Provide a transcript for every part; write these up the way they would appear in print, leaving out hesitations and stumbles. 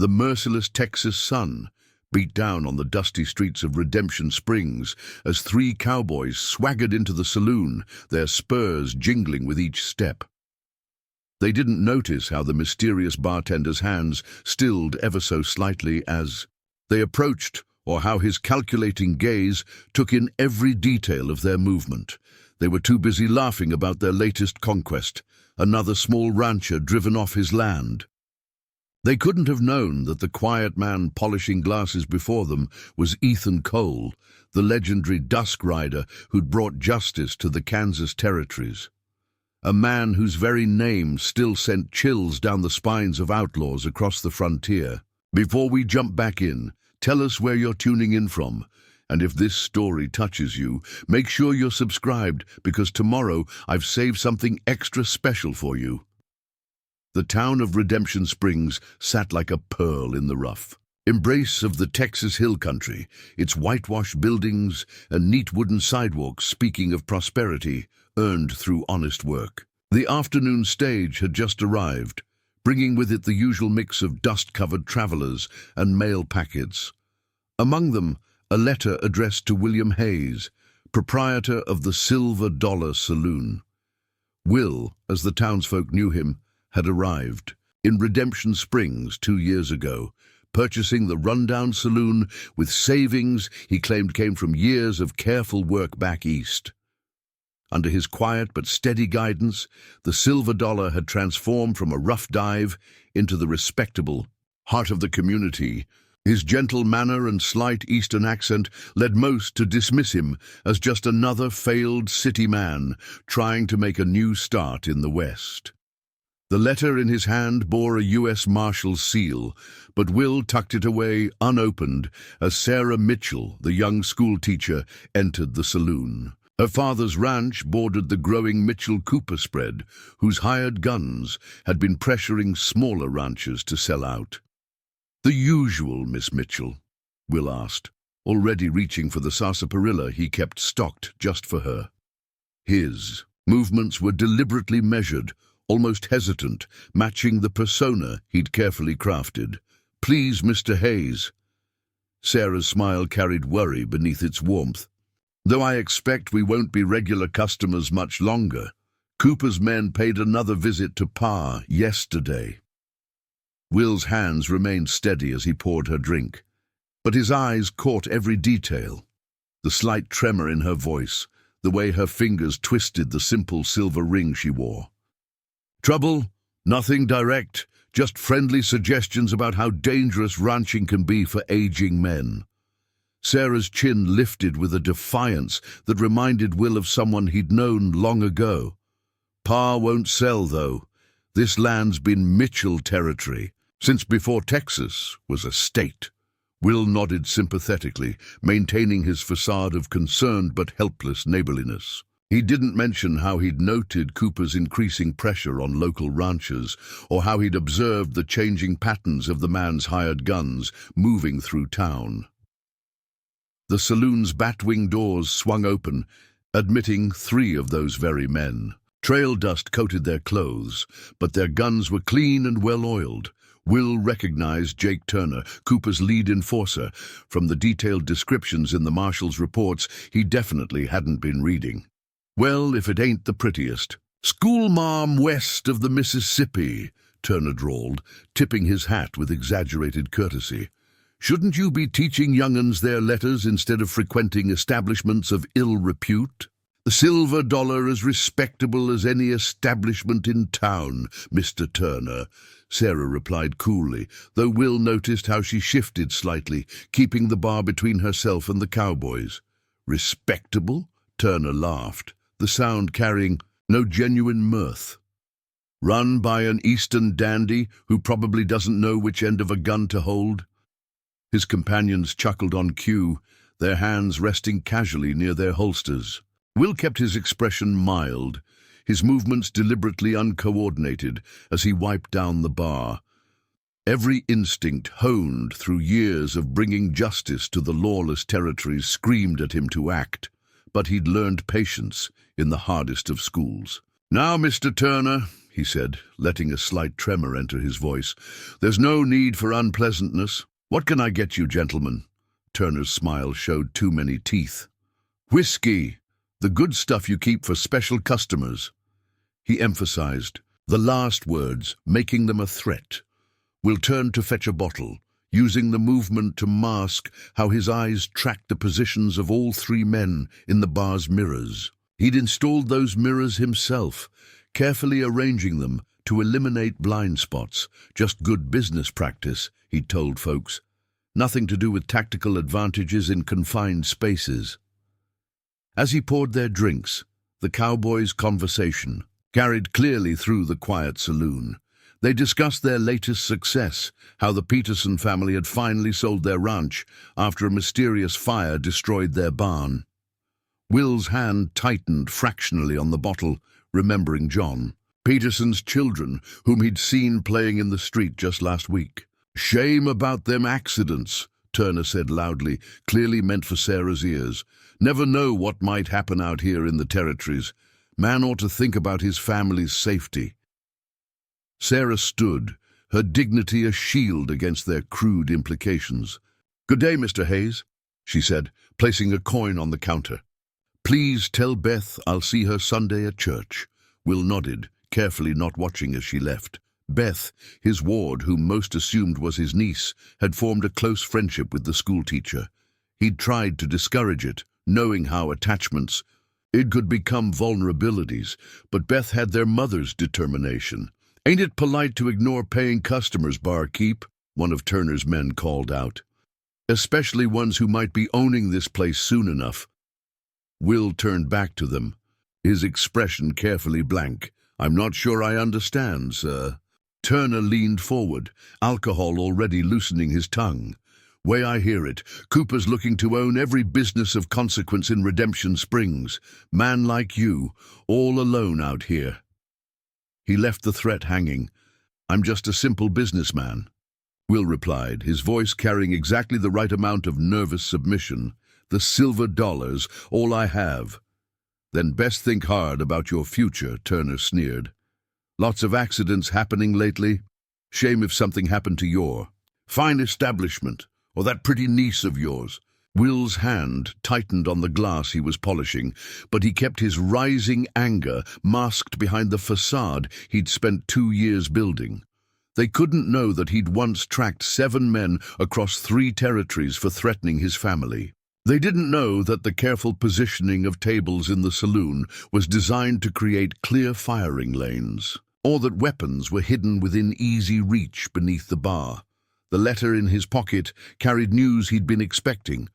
The merciless Texas sun beat down on the dusty streets of Redemption Springs as three cowboys swaggered into the saloon, their spurs jingling with each step. They didn't notice how the mysterious bartender's hands stilled ever so slightly as they approached, or how his calculating gaze took in every detail of their movement. They were too busy laughing about their latest conquest, another small rancher driven off his land. They couldn't have known that the quiet man polishing glasses before them was Ethan Cole, the legendary dusk rider who'd brought justice to the Kansas territories. A man whose very name still sent chills down the spines of outlaws across the frontier. Before we jump back in, tell us where you're tuning in from. And if this story touches you, make sure you're subscribed, because tomorrow I've saved something extra special for you. The town of Redemption Springs sat like a pearl in the rough. Embrace of the Texas hill country, its whitewashed buildings and neat wooden sidewalks speaking of prosperity earned through honest work. The afternoon stage had just arrived, bringing with it the usual mix of dust-covered travelers and mail packets. Among them, a letter addressed to William Hayes, proprietor of the Silver Dollar Saloon. Will, as the townsfolk knew him, had arrived in Redemption Springs 2 years ago, purchasing the rundown saloon with savings he claimed came from years of careful work back east. Under his quiet but steady guidance, the Silver Dollar had transformed from a rough dive into the respectable heart of the community. His gentle manner and slight Eastern accent led most to dismiss him as just another failed city man trying to make a new start in the West. The letter in his hand bore a U.S. Marshal's seal, but Will tucked it away unopened as Sarah Mitchell, the young schoolteacher, entered the saloon. Her father's ranch bordered the growing Mitchell-Cooper spread, whose hired guns had been pressuring smaller ranchers to sell out. "The usual, Miss Mitchell?" Will asked, already reaching for the sarsaparilla he kept stocked just for her. His movements were deliberately measured, almost hesitant, matching the persona he'd carefully crafted. "Please, Mr. Hayes." Sarah's smile carried worry beneath its warmth. "Though I expect we won't be regular customers much longer. Cooper's men paid another visit to Pa yesterday." Will's hands remained steady as he poured her drink, but his eyes caught every detail. The slight tremor in her voice, the way her fingers twisted the simple silver ring she wore. "Trouble? Nothing direct, just friendly suggestions about how dangerous ranching can be for aging men." Sarah's chin lifted with a defiance that reminded Will of someone he'd known long ago. "Pa won't sell, though. This land's been Mitchell territory since before Texas was a state." Will nodded sympathetically, maintaining his facade of concerned but helpless neighborliness. He didn't mention how he'd noted Cooper's increasing pressure on local ranchers, or how he'd observed the changing patterns of the man's hired guns moving through town. The saloon's bat-wing doors swung open, admitting 3 of those very men. Trail dust coated their clothes, but their guns were clean and well-oiled. Will recognized Jake Turner, Cooper's lead enforcer. From the detailed descriptions in the marshal's reports, he definitely hadn't been reading. "Well, if it ain't the prettiest. Schoolmarm west of the Mississippi," Turner drawled, tipping his hat with exaggerated courtesy. "Shouldn't you be teaching young'uns their letters instead of frequenting establishments of ill repute?" "The Silver Dollar as respectable as any establishment in town, Mr. Turner," Sarah replied coolly, though Will noticed how she shifted slightly, keeping the bar between herself and the Cowboys. "Respectable?" Turner laughed, the sound carrying no genuine mirth. "Run by an Eastern dandy who probably doesn't know which end of a gun to hold?" His companions chuckled on cue, their hands resting casually near their holsters. Will kept his expression mild, his movements deliberately uncoordinated as he wiped down the bar. Every instinct honed through years of bringing justice to the lawless territories screamed at him to act, but he'd learned patience in the hardest of schools. "Now, Mr. Turner," he said, letting a slight tremor enter his voice. "There's no need for unpleasantness. What can I get you, gentlemen?" Turner's smile showed too many teeth. "Whiskey, the good stuff you keep for special customers." He emphasized the last words, making them a threat. "We'll turn to fetch a bottle," using the movement to mask how his eyes tracked the positions of all three men in the bar's mirrors. He'd installed those mirrors himself, carefully arranging them to eliminate blind spots. Just good business practice, he'd told folks. Nothing to do with tactical advantages in confined spaces. As he poured their drinks, the Cowboys' conversation carried clearly through the quiet saloon. They discussed their latest success, how the Peterson family had finally sold their ranch after a mysterious fire destroyed their barn. Will's hand tightened fractionally on the bottle, remembering John, Peterson's children, whom he'd seen playing in the street just last week. "Shame about them accidents," Turner said loudly, clearly meant for Sarah's ears. "Never know what might happen out here in the territories. Man ought to think about his family's safety." Sarah stood, her dignity a shield against their crude implications. "Good day, Mr. Hayes," she said, placing a coin on the counter. "Please tell Beth I'll see her Sunday at church." Will nodded, carefully not watching as she left. Beth, his ward, whom most assumed was his niece, had formed a close friendship with the schoolteacher. He'd tried to discourage it, knowing how attachments it could become vulnerabilities, but Beth had their mother's determination. "Ain't it polite to ignore paying customers, barkeep?" one of Turner's men called out. "Especially ones who might be owning this place soon enough." Will turned back to them, his expression carefully blank. "I'm not sure I understand, sir." Turner leaned forward, alcohol already loosening his tongue. "Way I hear it, Cooper's looking to own every business of consequence in Redemption Springs. Man like you, all alone out here." He left the threat hanging. "I'm just a simple businessman," Will replied, his voice carrying exactly the right amount of nervous submission. "The silver dollars, all I have." "Then best think hard about your future," Turner sneered. "Lots of accidents happening lately. Shame if something happened to your fine establishment, or that pretty niece of yours." Will's hand tightened on the glass he was polishing, but he kept his rising anger masked behind the facade he'd spent 2 years building. They couldn't know that he'd once tracked 7 men across 3 territories for threatening his family. They didn't know that the careful positioning of tables in the saloon was designed to create clear firing lanes, or that weapons were hidden within easy reach beneath the bar. The letter in his pocket carried news he'd been expecting,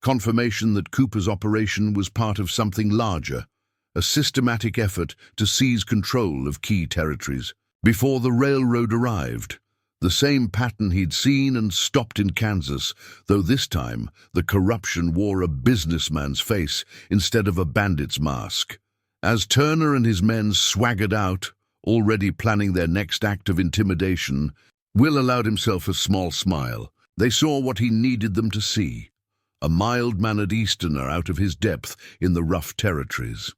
confirmation that Cooper's operation was part of something larger, a systematic effort to seize control of key territories. Before the railroad arrived, the same pattern he'd seen and stopped in Kansas, though this time the corruption wore a businessman's face instead of a bandit's mask. As Turner and his men swaggered out, already planning their next act of intimidation, Will allowed himself a small smile. They saw what he needed them to see, a mild-mannered Easterner out of his depth in the rough territories.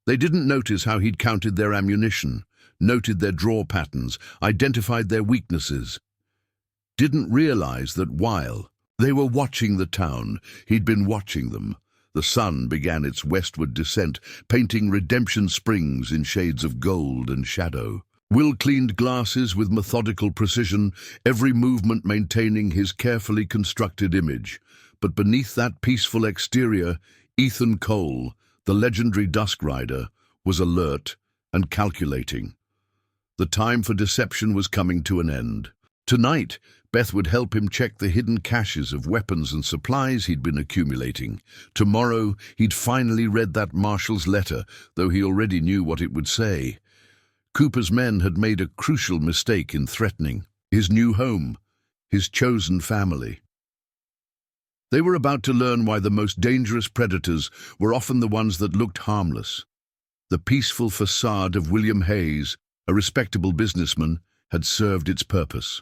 They didn't notice how he'd counted their ammunition, noted their draw patterns, identified their weaknesses. Didn't realize that while they were watching the town, he'd been watching them. The sun began its westward descent, painting Redemption Springs in shades of gold and shadow. Will cleaned glasses with methodical precision, every movement maintaining his carefully constructed image. But beneath that peaceful exterior, Ethan Cole, the legendary Dusk Rider, was alert and calculating. The time for deception was coming to an end. Tonight, Beth would help him check the hidden caches of weapons and supplies he'd been accumulating. Tomorrow, he'd finally read that marshal's letter, though he already knew what it would say. Cooper's men had made a crucial mistake in threatening his new home, his chosen family. They were about to learn why the most dangerous predators were often the ones that looked harmless. The peaceful facade of William Hayes, a respectable businessman, had served its purpose.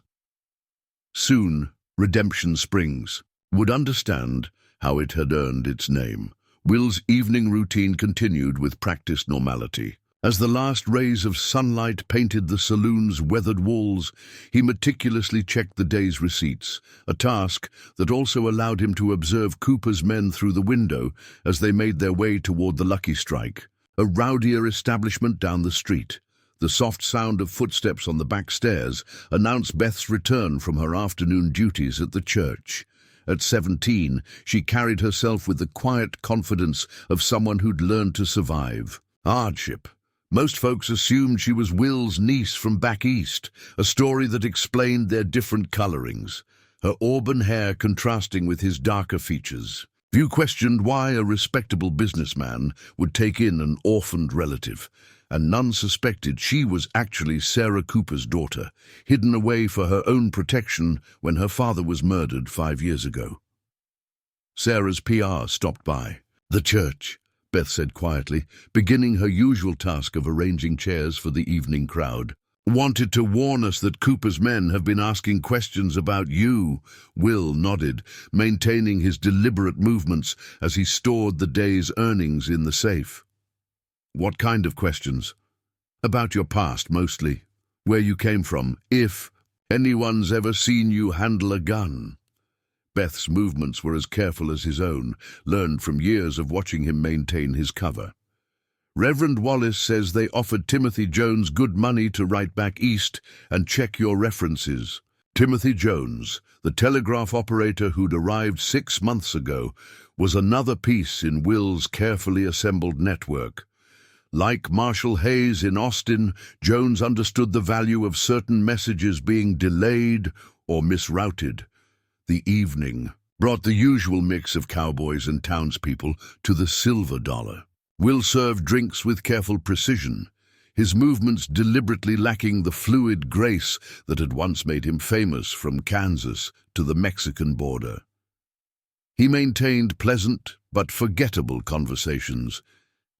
Soon, Redemption Springs would understand how it had earned its name. Will's evening routine continued with practiced normality. As the last rays of sunlight painted the saloon's weathered walls, he meticulously checked the day's receipts, a task that also allowed him to observe Cooper's men through the window as they made their way toward the Lucky Strike, a rowdier establishment down the street. The soft sound of footsteps on the back stairs announced Beth's return from her afternoon duties at the church. At 17, she carried herself with the quiet confidence of someone who'd learned to survive hardship. Most folks assumed she was Will's niece from back east, a story that explained their different colorings, her auburn hair contrasting with his darker features. Few questioned why a respectable businessman would take in an orphaned relative, and none suspected she was actually Sarah Cooper's daughter, hidden away for her own protection when her father was murdered 5 years ago. Sarah's PR stopped by. "The church," Beth said quietly, beginning her usual task of arranging chairs for the evening crowd. "Wanted to warn us that Cooper's men have been asking questions about you." Will nodded, maintaining his deliberate movements as he stored the day's earnings in the safe. "What kind of questions?" "About your past, mostly. Where you came from, if anyone's ever seen you handle a gun." Beth's movements were as careful as his own, learned from years of watching him maintain his cover. "Reverend Wallace says they offered Timothy Jones good money to write back east and check your references." Timothy Jones, the telegraph operator who'd arrived 6 months ago, was another piece in Will's carefully assembled network. Like Marshall Hayes in Austin, Jones understood the value of certain messages being delayed or misrouted. The evening brought the usual mix of cowboys and townspeople to the silver dollar. Will served drinks with careful precision, his movements deliberately lacking the fluid grace that had once made him famous from Kansas to the Mexican border. He maintained pleasant but forgettable conversations,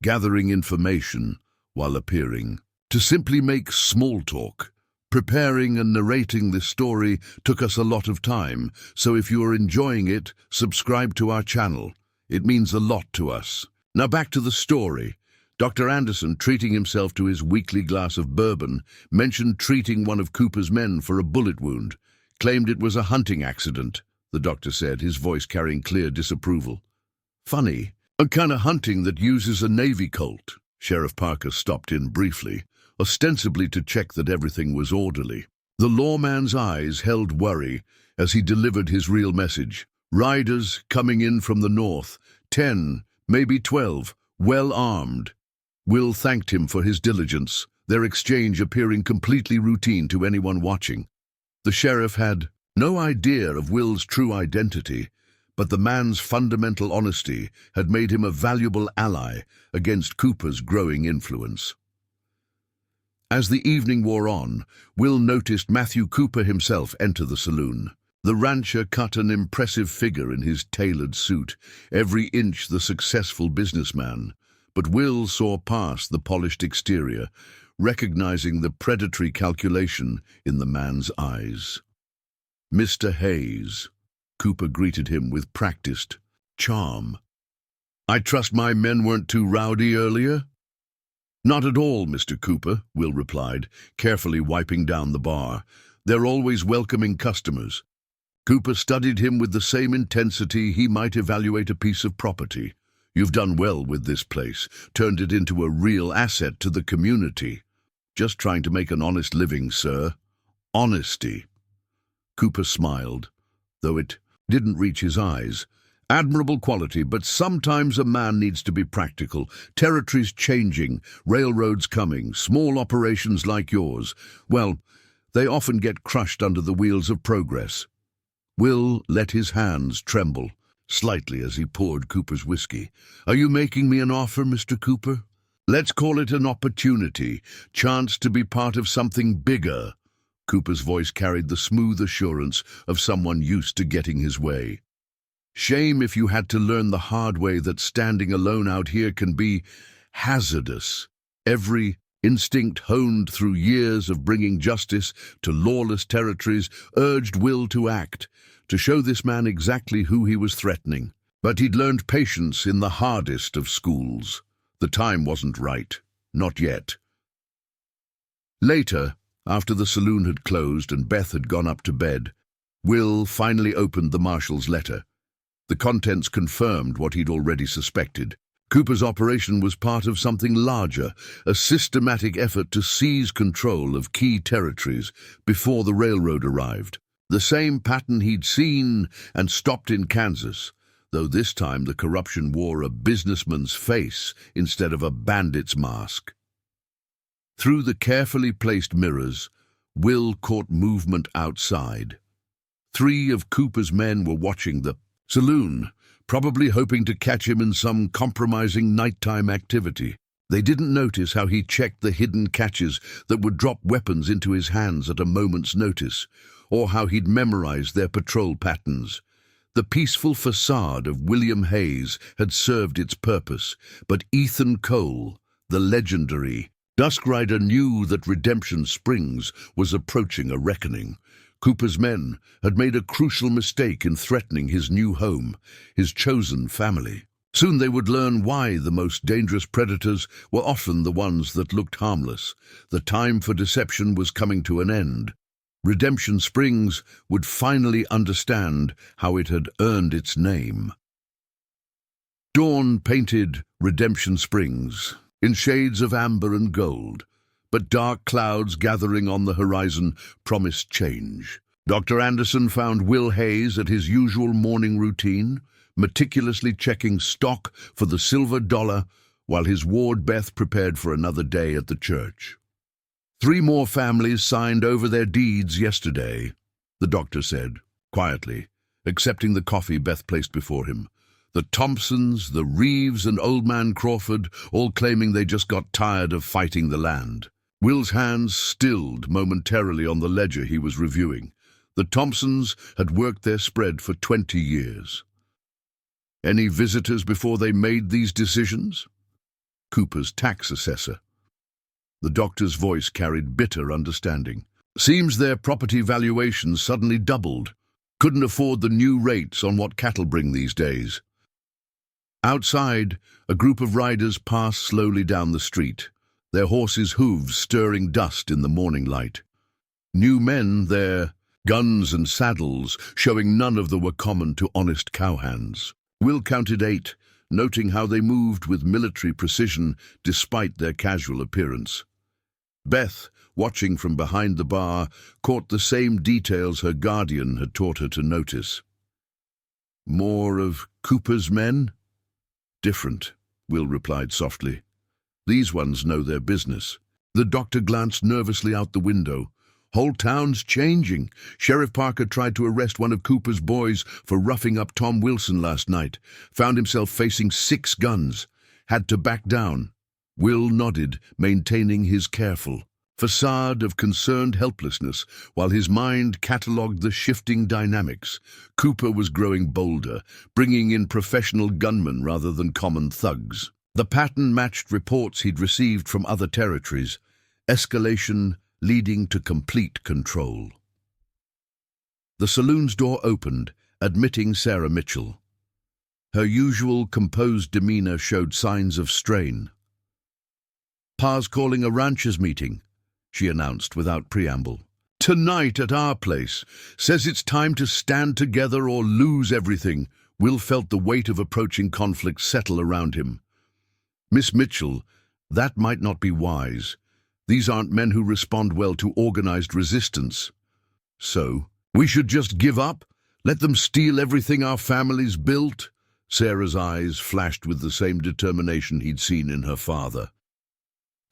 gathering information while appearing to simply make small talk. Preparing and narrating this story took us a lot of time, so if you are enjoying it, subscribe to our channel. It means a lot to us. Now back to the story. Dr. Anderson, treating himself to his weekly glass of bourbon, mentioned treating one of Cooper's men for a bullet wound. Claimed it was a hunting accident, the doctor said, his voice carrying clear disapproval. "Funny. A kind of hunting that uses a Navy Colt." Sheriff Parker stopped in briefly, ostensibly to check that everything was orderly. The lawman's eyes held worry as he delivered his real message. "Riders coming in from the north, 10, maybe 12, well armed." Will thanked him for his diligence, their exchange appearing completely routine to anyone watching. The sheriff had no idea of Will's true identity, but the man's fundamental honesty had made him a valuable ally against Cooper's growing influence. As the evening wore on, Will noticed Matthew Cooper himself enter the saloon. The rancher cut an impressive figure in his tailored suit, every inch the successful businessman. But Will saw past the polished exterior, recognizing the predatory calculation in the man's eyes. "Mr. Hayes," Cooper greeted him with practiced charm. "I trust my men weren't too rowdy earlier?" "Not at all, Mr. Cooper," Will replied, carefully wiping down the bar. "They're always welcoming customers." Cooper studied him with the same intensity he might evaluate a piece of property. "You've done well with this place, turned it into a real asset to the community." "Just trying to make an honest living, sir." "Honesty." Cooper smiled, though it didn't reach his eyes. "Admirable quality, but sometimes a man needs to be practical. Territories changing, railroads coming, small operations like yours, well, they often get crushed under the wheels of progress." Will let his hands tremble slightly as he poured Cooper's whiskey. "Are you making me an offer, Mr. Cooper?" "Let's call it an opportunity, chance to be part of something bigger." Cooper's voice carried the smooth assurance of someone used to getting his way. "Shame if you had to learn the hard way that standing alone out here can be hazardous." Every instinct honed through years of bringing justice to lawless territories urged Will to act, to show this man exactly who he was threatening. But he'd learned patience in the hardest of schools. The time wasn't right. Not yet. Later, after the saloon had closed and Beth had gone up to bed, Will finally opened the marshal's letter. The contents confirmed what he'd already suspected. Cooper's operation was part of something larger, a systematic effort to seize control of key territories before the railroad arrived. The same pattern he'd seen and stopped in Kansas, though this time the corruption wore a businessman's face instead of a bandit's mask. Through the carefully placed mirrors, Will caught movement outside. 3 of Cooper's men were watching the saloon, probably hoping to catch him in some compromising nighttime activity. They didn't notice how he checked the hidden catches that would drop weapons into his hands at a moment's notice, or how he'd memorized their patrol patterns. The peaceful facade of William Hayes had served its purpose, but Ethan Cole, the legendary Dusk Rider, knew that Redemption Springs was approaching a reckoning. Cooper's men had made a crucial mistake in threatening his new home, his chosen family. Soon they would learn why the most dangerous predators were often the ones that looked harmless. The time for deception was coming to an end. Redemption Springs would finally understand how it had earned its name. Dawn painted Redemption Springs in shades of amber and gold, but dark clouds gathering on the horizon promised change. Dr. Anderson found Will Hayes at his usual morning routine, meticulously checking stock for the silver dollar, while his ward Beth prepared for another day at the church. 3 more families signed over their deeds yesterday, the doctor said, quietly, accepting the coffee Beth placed before him. The Thompsons, the Reeves, and Old Man Crawford, all claiming they just got tired of fighting the land. Will's hands stilled momentarily on the ledger he was reviewing. The Thompsons had worked their spread for 20 years. Any visitors before they made these decisions? Cooper's tax assessor. The doctor's voice carried bitter understanding. Seems their property valuations suddenly doubled. Couldn't afford the new rates on what cattle bring these days. Outside, a group of riders passed slowly down the street, their horses' hooves stirring dust in the morning light. New men, their guns and saddles showing none of them were common to honest cowhands. Will counted 8, noting how they moved with military precision despite their casual appearance. Beth, watching from behind the bar, caught the same details her guardian had taught her to notice. More of Cooper's men? Different, Will replied softly. These ones know their business. The doctor glanced nervously out the window. Whole town's changing. Sheriff Parker tried to arrest one of Cooper's boys for roughing up Tom Wilson last night. Found himself facing 6 guns. Had to back down. Will nodded, maintaining his careful facade of concerned helplessness while his mind catalogued the shifting dynamics. Cooper was growing bolder, bringing in professional gunmen rather than common thugs. The pattern matched reports he'd received from other territories. Escalation leading to complete control. The saloon's door opened, admitting Sarah Mitchell. Her usual composed demeanor showed signs of strain. "Pa's calling a ranchers' meeting," she announced without preamble. "Tonight at our place. Says it's time to stand together or lose everything." Will felt the weight of approaching conflict settle around him. "Miss Mitchell, that might not be wise. These aren't men who respond well to organized resistance. So, we should just give up? Let them steal everything our families built?" Sarah's eyes flashed with the same determination he'd seen in her father.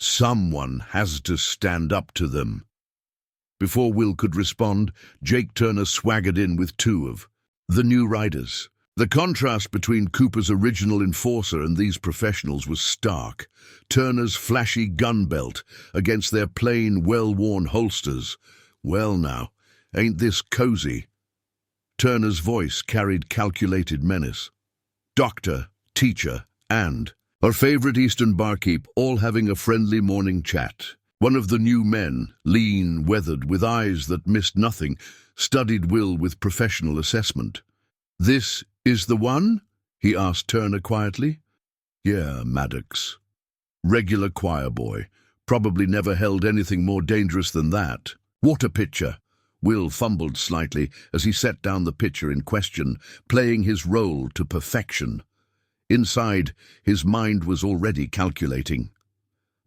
Someone has to stand up to them. Before Will could respond, Jake Turner swaggered in with 2 of the new riders. The contrast between Cooper's original enforcer and these professionals was stark. Turner's flashy gun belt against their plain, well-worn holsters. "Well now, ain't this cozy?" Turner's voice carried calculated menace. Doctor, teacher, and our favorite Eastern barkeep all having a friendly morning chat. One of the new men, lean, weathered, with eyes that missed nothing, studied Will with professional assessment. "This is the one?" he asked Turner quietly. "Yeah, Maddox." Regular choir boy. Probably never held anything more dangerous than that. Water pitcher. Will fumbled slightly as he set down the pitcher in question, playing his role to perfection. Inside, his mind was already calculating.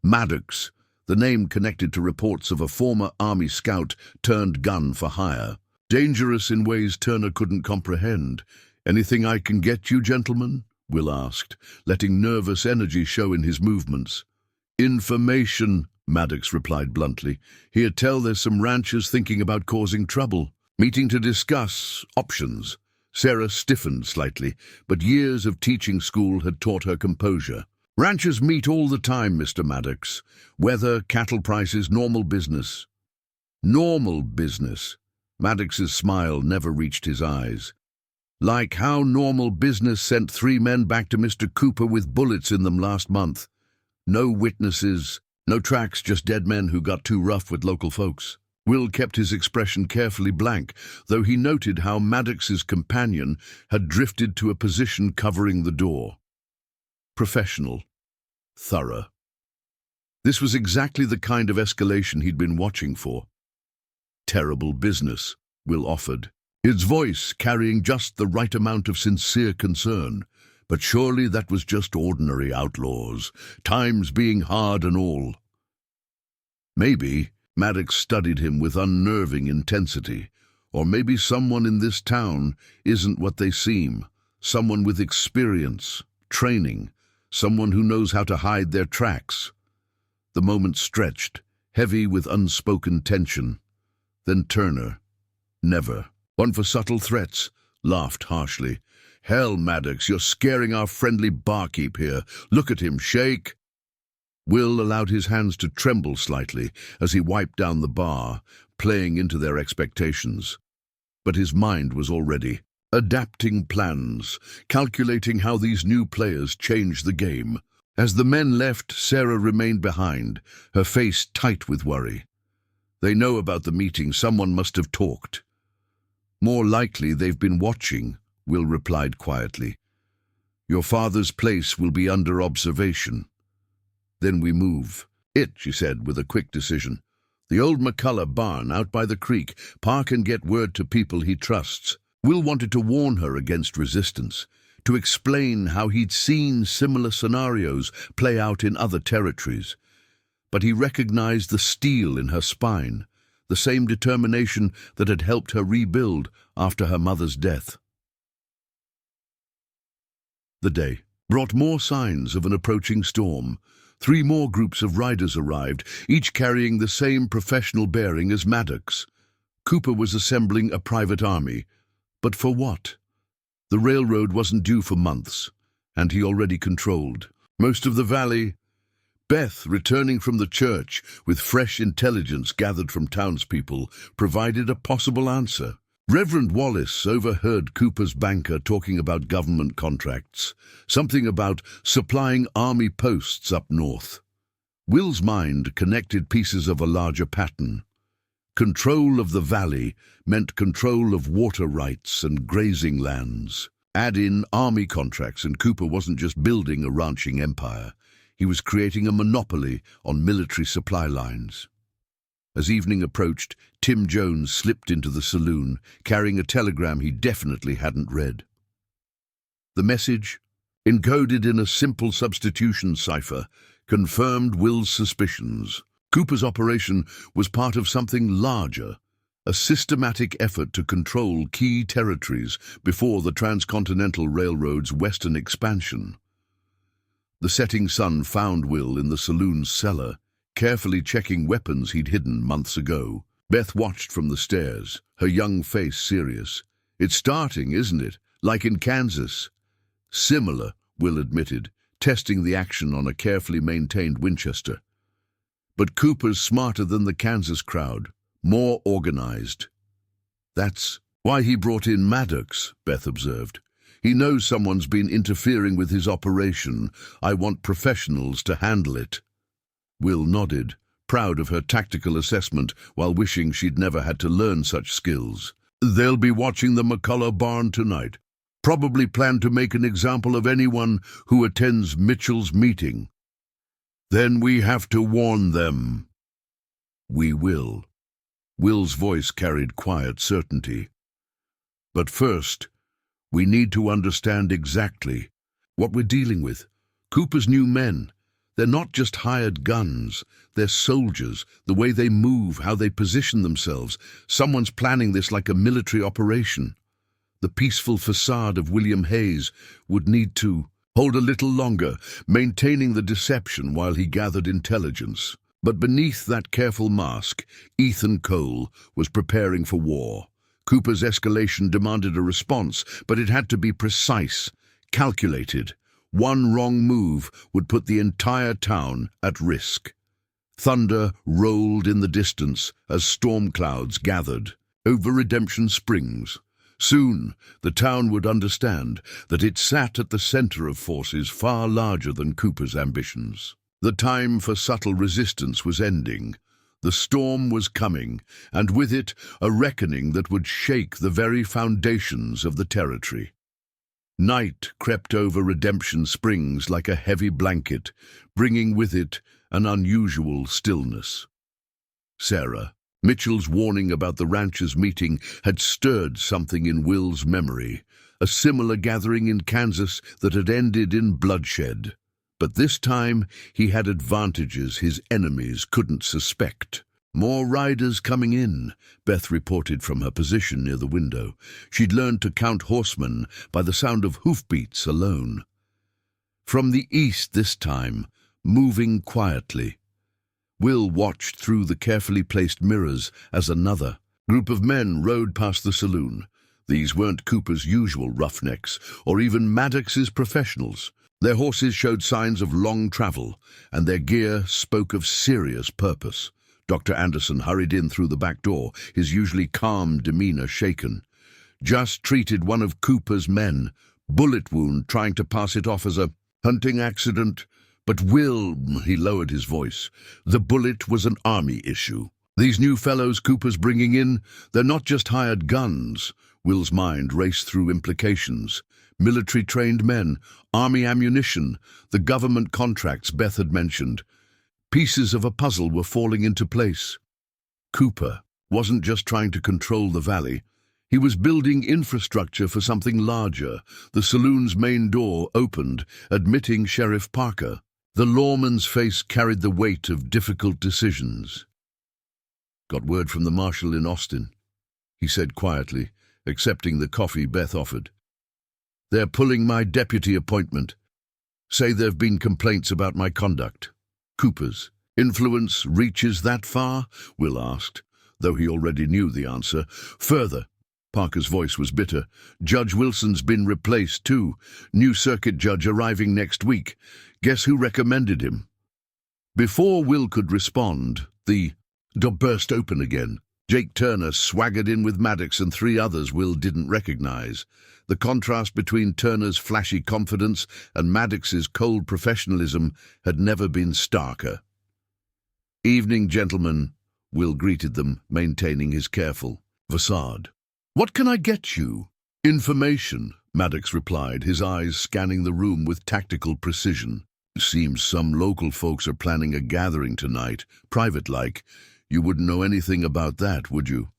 Maddox, the name connected to reports of a former army scout turned gun for hire. Dangerous in ways Turner couldn't comprehend. "Anything I can get you, gentlemen?" Will asked, letting nervous energy show in his movements. "Information," Maddox replied bluntly. "Here, tell there's some ranchers thinking about causing trouble. Meeting to discuss options." Sarah stiffened slightly, but years of teaching school had taught her composure. "Ranchers meet all the time, Mr. Maddox. Weather, cattle prices, normal business." Normal business. Maddox's smile never reached his eyes. "Like how normal business sent 3 men back to Mr. Cooper with bullets in them last month. No witnesses, no tracks, just dead men who got too rough with local folks." Will kept his expression carefully blank, though he noted how Maddox's companion had drifted to a position covering the door. Professional. Thorough. This was exactly the kind of escalation he'd been watching for. "Terrible business," Will offered, his voice carrying just the right amount of sincere concern. "But surely that was just ordinary outlaws, times being hard and all." Maybe. Maddox studied him with unnerving intensity. "Or maybe someone in this town isn't what they seem. Someone with experience, training, someone who knows how to hide their tracks." The moment stretched, heavy with unspoken tension. Then Turner, never one for subtle threats, laughed harshly. "Hell, Maddox, you're scaring our friendly barkeep here. Look at him shake." Will allowed his hands to tremble slightly as he wiped down the bar, playing into their expectations. But his mind was already adapting plans, calculating how these new players changed the game. As the men left, Sarah remained behind, her face tight with worry. "They know about the meeting. Someone must have talked." "More likely they've been watching," Will replied quietly. "Your father's place will be under observation. Then we move." She said with a quick decision. "The old McCullough barn out by the creek. Pa can get word to people he trusts." Will wanted to warn her against resistance, to explain how he'd seen similar scenarios play out in other territories. But he recognized the steel in her spine, the same determination that had helped her rebuild after her mother's death. The day brought more signs of an approaching storm. 3 more groups of riders arrived, each carrying the same professional bearing as Maddox. Cooper was assembling a private army. But for what? The railroad wasn't due for months, and he already controlled most of the valley. Beth, returning from the church with fresh intelligence gathered from townspeople, provided a possible answer. Reverend Wallace overheard Cooper's banker talking about government contracts, something about supplying army posts up north. Will's mind connected pieces of a larger pattern. Control of the valley meant control of water rights and grazing lands. Add in army contracts and Cooper wasn't just building a ranching empire. He was creating a monopoly on military supply lines. As evening approached, Tim Jones slipped into the saloon, carrying a telegram he definitely hadn't read. The message, encoded in a simple substitution cipher, confirmed Will's suspicions. Cooper's operation was part of something larger, a systematic effort to control key territories before the Transcontinental Railroad's western expansion. The setting sun found Will in the saloon's cellar, carefully checking weapons he'd hidden months ago. Beth watched from the stairs, her young face serious. "It's starting, isn't it? Like in Kansas." "Similar," Will admitted, testing the action on a carefully maintained Winchester. "But Cooper's smarter than the Kansas crowd, more organized." "That's why he brought in Maddox," Beth observed. "He knows someone's been interfering with his operation. I want professionals to handle it." Will nodded, proud of her tactical assessment while wishing she'd never had to learn such skills. "They'll be watching the McCullough barn tonight. Probably plan to make an example of anyone who attends Mitchell's meeting." Then we have to warn them. We will. Will's voice carried quiet certainty. But first, we need to understand exactly what we're dealing with. Cooper's new men. They're not just hired guns. They're soldiers. The way they move, how they position themselves. Someone's planning this like a military operation. The peaceful facade of William Hayes would need to hold a little longer, maintaining the deception while he gathered intelligence. But beneath that careful mask, Ethan Cole was preparing for war. Cooper's escalation demanded a response, but it had to be precise, calculated. One wrong move would put the entire town at risk. Thunder rolled in the distance as storm clouds gathered over Redemption Springs. Soon, the town would understand that it sat at the center of forces far larger than Cooper's ambitions. The time for subtle resistance was ending. The storm was coming, and with it, a reckoning that would shake the very foundations of the territory. Night crept over Redemption Springs like a heavy blanket, bringing with it an unusual stillness. Sarah, Mitchell's warning about the ranchers' meeting had stirred something in Will's memory, a similar gathering in Kansas that had ended in bloodshed. But this time he had advantages his enemies couldn't suspect. More riders coming in, Beth reported from her position near the window. She'd learned to count horsemen by the sound of hoofbeats alone. From the east this time, moving quietly. Will watched through the carefully placed mirrors as another group of men rode past the saloon. These weren't Cooper's usual roughnecks, or even Maddox's professionals. Their horses showed signs of long travel, and their gear spoke of serious purpose. Dr. Anderson hurried in through the back door, his usually calm demeanor shaken. Just treated one of Cooper's men, bullet wound, trying to pass it off as a hunting accident. But Will, he lowered his voice, the bullet was an army issue. These new fellows Cooper's bringing in, they're not just hired guns. Will's mind raced through implications. Military-trained men, army ammunition, the government contracts Beth had mentioned. Pieces of a puzzle were falling into place. Cooper wasn't just trying to control the valley. He was building infrastructure for something larger. The saloon's main door opened, admitting Sheriff Parker. The lawman's face carried the weight of difficult decisions. "Got word from the marshal in Austin," he said quietly, accepting the coffee Beth offered. "They're pulling my deputy appointment. Say there've been complaints about my conduct." "Cooper's influence reaches that far?" Will asked, though he already knew the answer. "Further." Parker's voice was bitter. "Judge Wilson's been replaced too. New circuit judge arriving next week. Guess who recommended him?" Before Will could respond, the door burst open again. Jake Turner swaggered in with Maddox and three others Will didn't recognize. The contrast between Turner's flashy confidence and Maddox's cold professionalism had never been starker. "Evening, gentlemen," Will greeted them, maintaining his careful facade. "What can I get you?" "Information," Maddox replied, his eyes scanning the room with tactical precision. "Seems some local folks are planning a gathering tonight, private-like. You wouldn't know anything about that, would you?"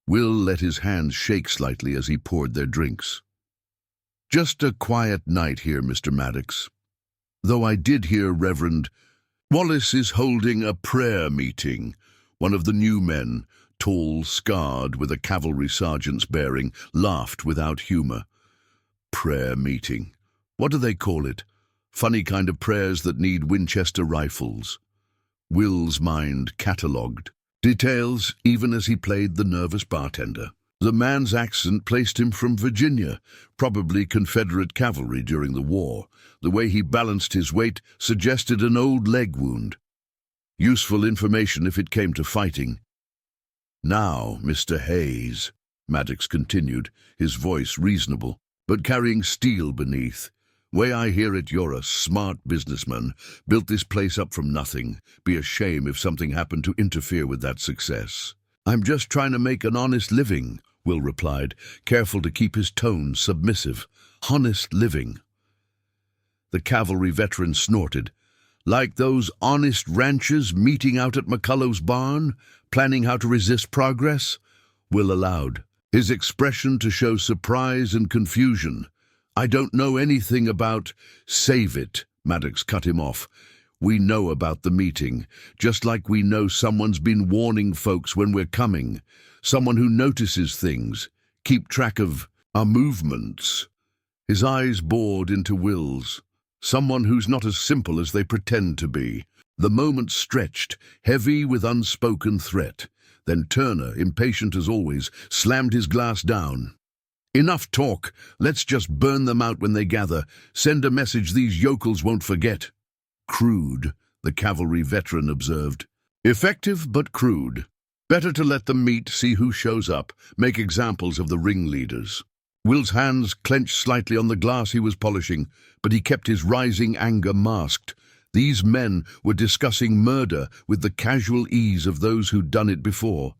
Will let his hands shake slightly as he poured their drinks. "Just a quiet night here, Mr. Maddox. Though I did hear Reverend Wallace is holding a prayer meeting." One of the new men, tall, scarred, with a cavalry sergeant's bearing, laughed without humor. "Prayer meeting. What do they call it? Funny kind of prayers that need Winchester rifles." Will's mind catalogued details even as he played the nervous bartender. The man's accent placed him from Virginia, probably Confederate cavalry during the war. The way he balanced his weight suggested an old leg wound. Useful information if it came to fighting. "Now, Mr. Hayes," Maddox continued, his voice reasonable, but carrying steel beneath. "Way I hear it, you're a smart businessman, built this place up from nothing. Be a shame if something happened to interfere with that success." "I'm just trying to make an honest living," Will replied, careful to keep his tone submissive. "Honest living." The cavalry veteran snorted. Like those honest ranchers meeting out at McCullough's barn, planning how to resist progress? Will allowed, his expression to show surprise and confusion. I don't know anything about— Save it, Maddox cut him off. We know about the meeting, just like we know someone's been warning folks when we're coming. Someone who notices things, keep track of our movements. His eyes bored into Will's. Someone who's not as simple as they pretend to be. The moment stretched, heavy with unspoken threat. Then Turner, impatient as always, slammed his glass down. Enough talk. Let's just burn them out when they gather. Send a message these yokels won't forget. Crude, the cavalry veteran observed. Effective but crude. Better to let them meet, see who shows up, make examples of the ringleaders. Will's hands clenched slightly on the glass he was polishing, but he kept his rising anger masked. These men were discussing murder with the casual ease of those who'd done it before.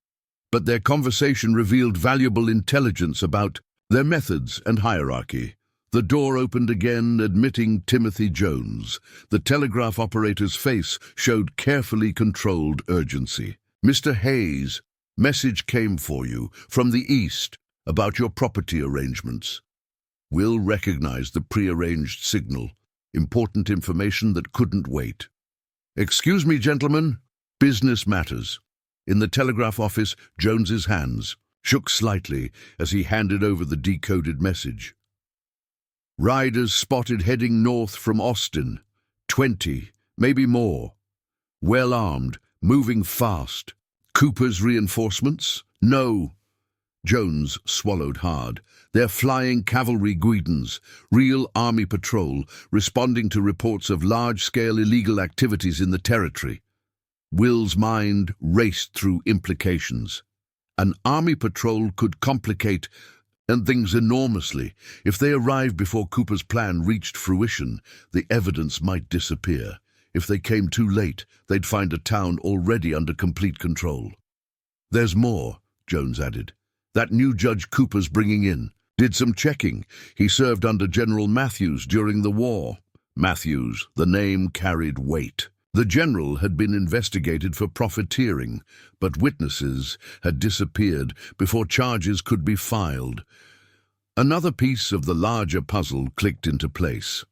But their conversation revealed valuable intelligence about their methods and hierarchy. The door opened again, admitting Timothy Jones. The telegraph operator's face showed carefully controlled urgency. Mr. Hayes, message came for you from the east about your property arrangements. Will recognized the prearranged signal, important information that couldn't wait. Excuse me, gentlemen, business matters. In the telegraph office, Jones's hands shook slightly as he handed over the decoded message. Riders spotted heading north from Austin. 20, maybe more. Well armed, moving fast. Cooper's reinforcements? No. Jones swallowed hard. They're flying cavalry guidons, real army patrol, responding to reports of large-scale illegal activities in the territory. Will's mind raced through implications. An army patrol could complicate things enormously. If they arrived before Cooper's plan reached fruition, the evidence might disappear. If they came too late, they'd find a town already under complete control. There's more, Jones added. That new Judge Cooper's bringing in. Did some checking. He served under General Matthews during the war. Matthews, the name carried weight. The general had been investigated for profiteering, but witnesses had disappeared before charges could be filed. Another piece of the larger puzzle clicked into place.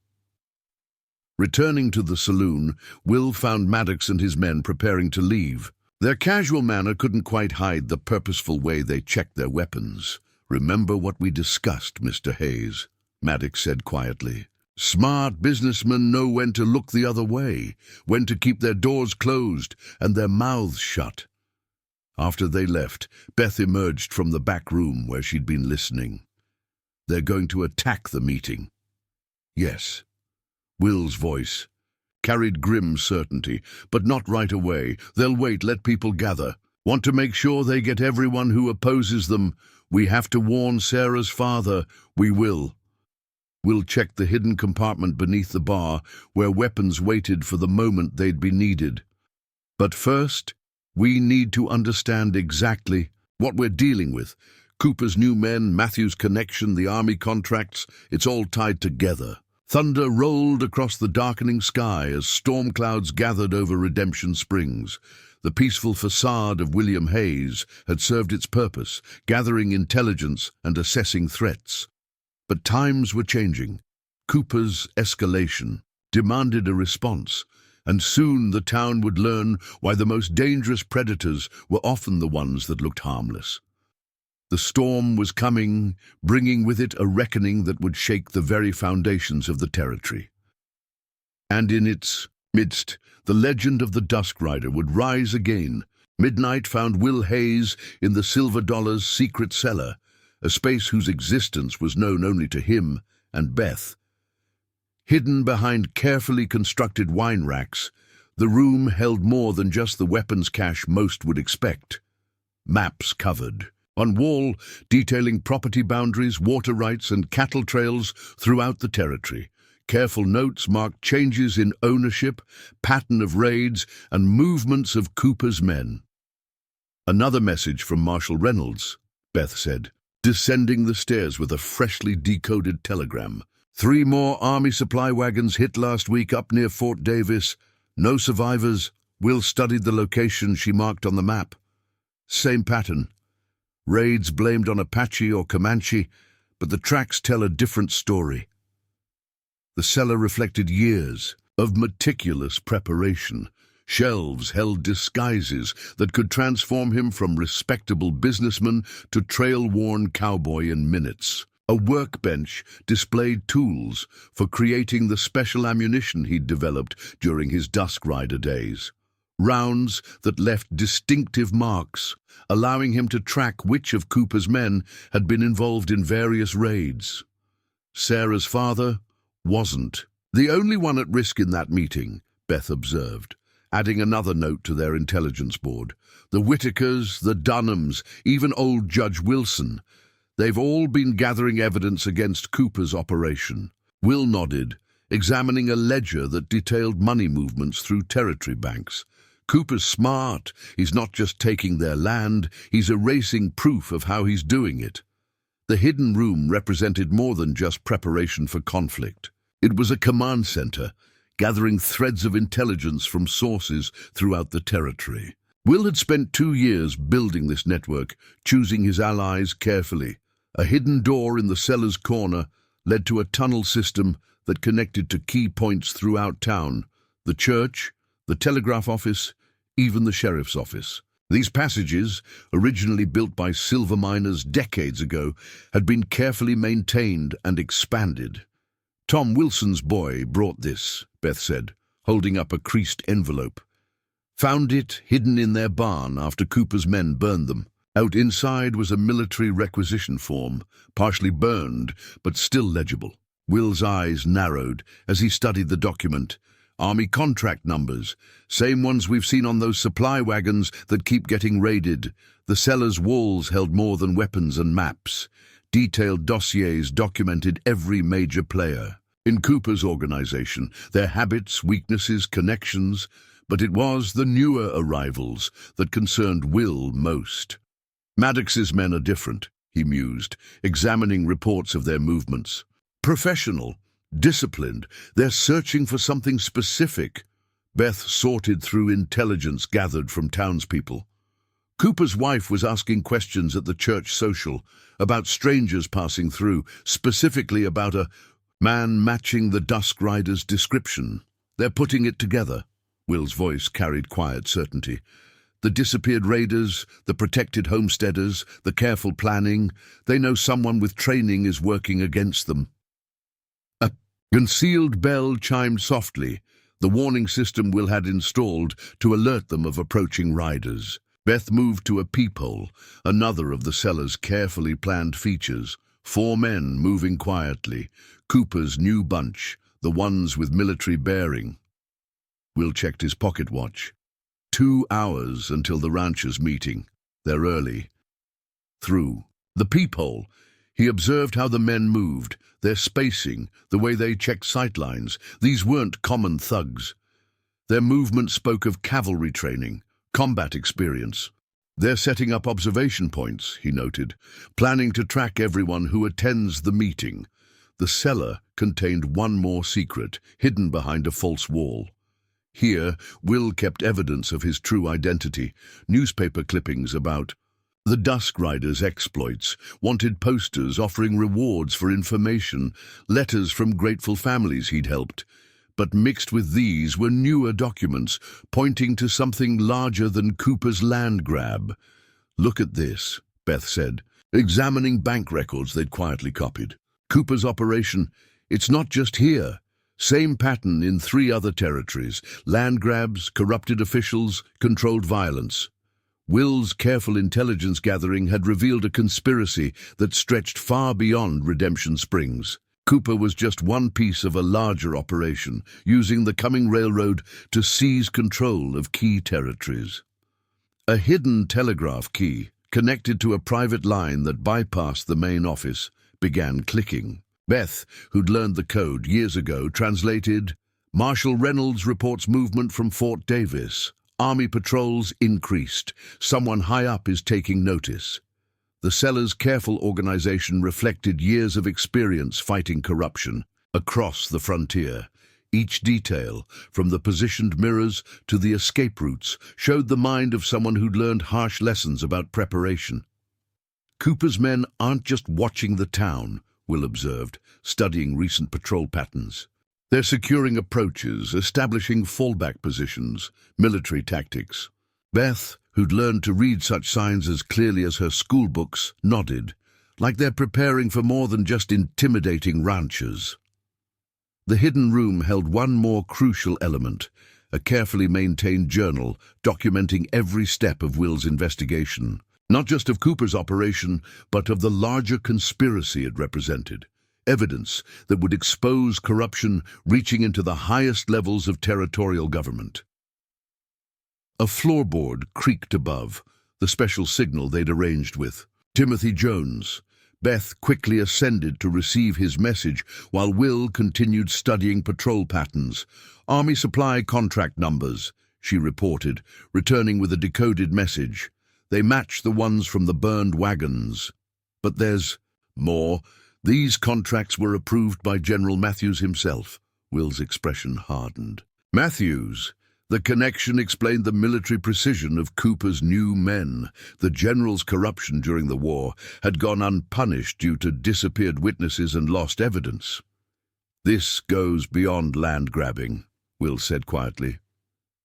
Returning to the saloon, Will found Maddox and his men preparing to leave. Their casual manner couldn't quite hide the purposeful way they checked their weapons. "Remember what we discussed, Mr. Hayes," Maddox said quietly. "Smart businessmen know when to look the other way, when to keep their doors closed and their mouths shut." After they left, Beth emerged from the back room where she'd been listening. "They're going to attack the meeting." "Yes." Will's voice carried grim certainty, "but not right away. They'll wait, let people gather. Want to make sure they get everyone who opposes them. We have to warn Sarah's father. We will." Will checked the hidden compartment beneath the bar, where weapons waited for the moment they'd be needed. "But first, we need to understand exactly what we're dealing with. Cooper's new men, Matthews' connection, the army contracts, it's all tied together." Thunder rolled across the darkening sky as storm clouds gathered over Redemption Springs. The peaceful facade of William Hayes had served its purpose, gathering intelligence and assessing threats. But times were changing. Cooper's escalation demanded a response, and soon the town would learn why the most dangerous predators were often the ones that looked harmless. The storm was coming, bringing with it a reckoning that would shake the very foundations of the territory. And in its midst, the legend of the Dusk Rider would rise again. Midnight found Will Hayes in the Silver Dollar's secret cellar, a space whose existence was known only to him and Beth. Hidden behind carefully constructed wine racks, the room held more than just the weapons cache most would expect. Maps covered. On wall, detailing property boundaries, water rights, and cattle trails throughout the territory. Careful notes marked changes in ownership, pattern of raids, and movements of Cooper's men. "Another message from Marshal Reynolds," Beth said, descending the stairs with a freshly decoded telegram. "3 more army supply wagons hit last week up near Fort Davis. No survivors. Will studied the location she marked on the map. Same pattern. Raids blamed on Apache or Comanche, but the tracks tell a different story. The cellar reflected years of meticulous preparation. Shelves held disguises that could transform him from respectable businessman to trail-worn cowboy in minutes. A workbench displayed tools for creating the special ammunition he'd developed during his Dusk Rider days. Rounds that left distinctive marks, allowing him to track which of Cooper's men had been involved in various raids. Sarah's father wasn't. The only one at risk in that meeting, Beth observed, adding another note to their intelligence board. The Whitakers, the Dunhams, even old Judge Wilson. They've all been gathering evidence against Cooper's operation. Will nodded, examining a ledger that detailed money movements through territory banks. Cooper's smart. He's not just taking their land, he's erasing proof of how he's doing it. The hidden room represented more than just preparation for conflict. It was a command center, gathering threads of intelligence from sources throughout the territory. Will had spent 2 years building this network, choosing his allies carefully. A hidden door in the cellar's corner led to a tunnel system that connected to key points throughout town: the church, the telegraph office, even the sheriff's office. These passages, originally built by silver miners decades ago, had been carefully maintained and expanded. Tom Wilson's boy brought this, Beth said, holding up a creased envelope. Found it hidden in their barn after Cooper's men burned them. Out inside was a military requisition form, partially burned, but still legible. Will's eyes narrowed as he studied the document. Army contract numbers, same ones we've seen on those supply wagons that keep getting raided. The cellar's walls held more than weapons and maps. Detailed dossiers documented every major player in Cooper's organization, their habits, weaknesses, connections, but it was the newer arrivals that concerned Will most. Maddox's men are different, he mused, examining reports of their movements. Professional, disciplined, they're searching for something specific. Beth sorted through intelligence gathered from townspeople. Cooper's wife was asking questions at the church social about strangers passing through, specifically about a man matching the Dusk Rider's description. They're putting it together. Will's voice carried quiet certainty. The disappeared raiders, the protected homesteaders, the careful planning, they know someone with training is working against them. A concealed bell chimed softly, the warning system Will had installed to alert them of approaching riders. Beth moved to a peephole, another of the cellar's carefully planned features. 4 men moving quietly, Cooper's new bunch, the ones with military bearing. Will checked his pocket watch. 2 hours until the ranchers' meeting. They're early. Through the peephole, he observed how the men moved, their spacing, the way they checked sightlines. These weren't common thugs. Their movement spoke of cavalry training, combat experience. They're setting up observation points, he noted, planning to track everyone who attends the meeting. The cellar contained one more secret, hidden behind a false wall. Here, Will kept evidence of his true identity, newspaper clippings about the Dusk Rider's exploits, wanted posters offering rewards for information, letters from grateful families he'd helped. But mixed with these were newer documents, pointing to something larger than Cooper's land grab. Look at this, Beth said, examining bank records they'd quietly copied. Cooper's operation, it's not just here. Same pattern in 3 other territories. Land grabs, corrupted officials, controlled violence. Will's careful intelligence gathering had revealed a conspiracy that stretched far beyond Redemption Springs. Cooper was just one piece of a larger operation, using the coming railroad to seize control of key territories. A hidden telegraph key, connected to a private line that bypassed the main office, began clicking. Beth, who'd learned the code years ago, translated, Marshal Reynolds reports movement from Fort Davis. Army patrols increased. Someone high up is taking notice. The cellar's careful organization reflected years of experience fighting corruption across the frontier. Each detail, from the positioned mirrors to the escape routes, showed the mind of someone who'd learned harsh lessons about preparation. Cooper's men aren't just watching the town, Will observed, studying recent patrol patterns. They're securing approaches, establishing fallback positions, military tactics. Beth, who'd learned to read such signs as clearly as her school books, nodded, like they're preparing for more than just intimidating ranchers. The hidden room held one more crucial element, a carefully maintained journal documenting every step of Will's investigation, not just of Cooper's operation, but of the larger conspiracy it represented. Evidence that would expose corruption reaching into the highest levels of territorial government. A floorboard creaked above, the special signal they'd arranged with Timothy Jones. Beth quickly ascended to receive his message while Will continued studying patrol patterns. "Army supply contract numbers," she reported, returning with a decoded message. "They match the ones from the burned wagons. But there's more. These contracts were approved by General Matthews himself." Will's expression hardened. Matthews? The connection explained the military precision of Cooper's new men. The general's corruption during the war had gone unpunished due to disappeared witnesses and lost evidence. "This goes beyond land grabbing," Will said quietly.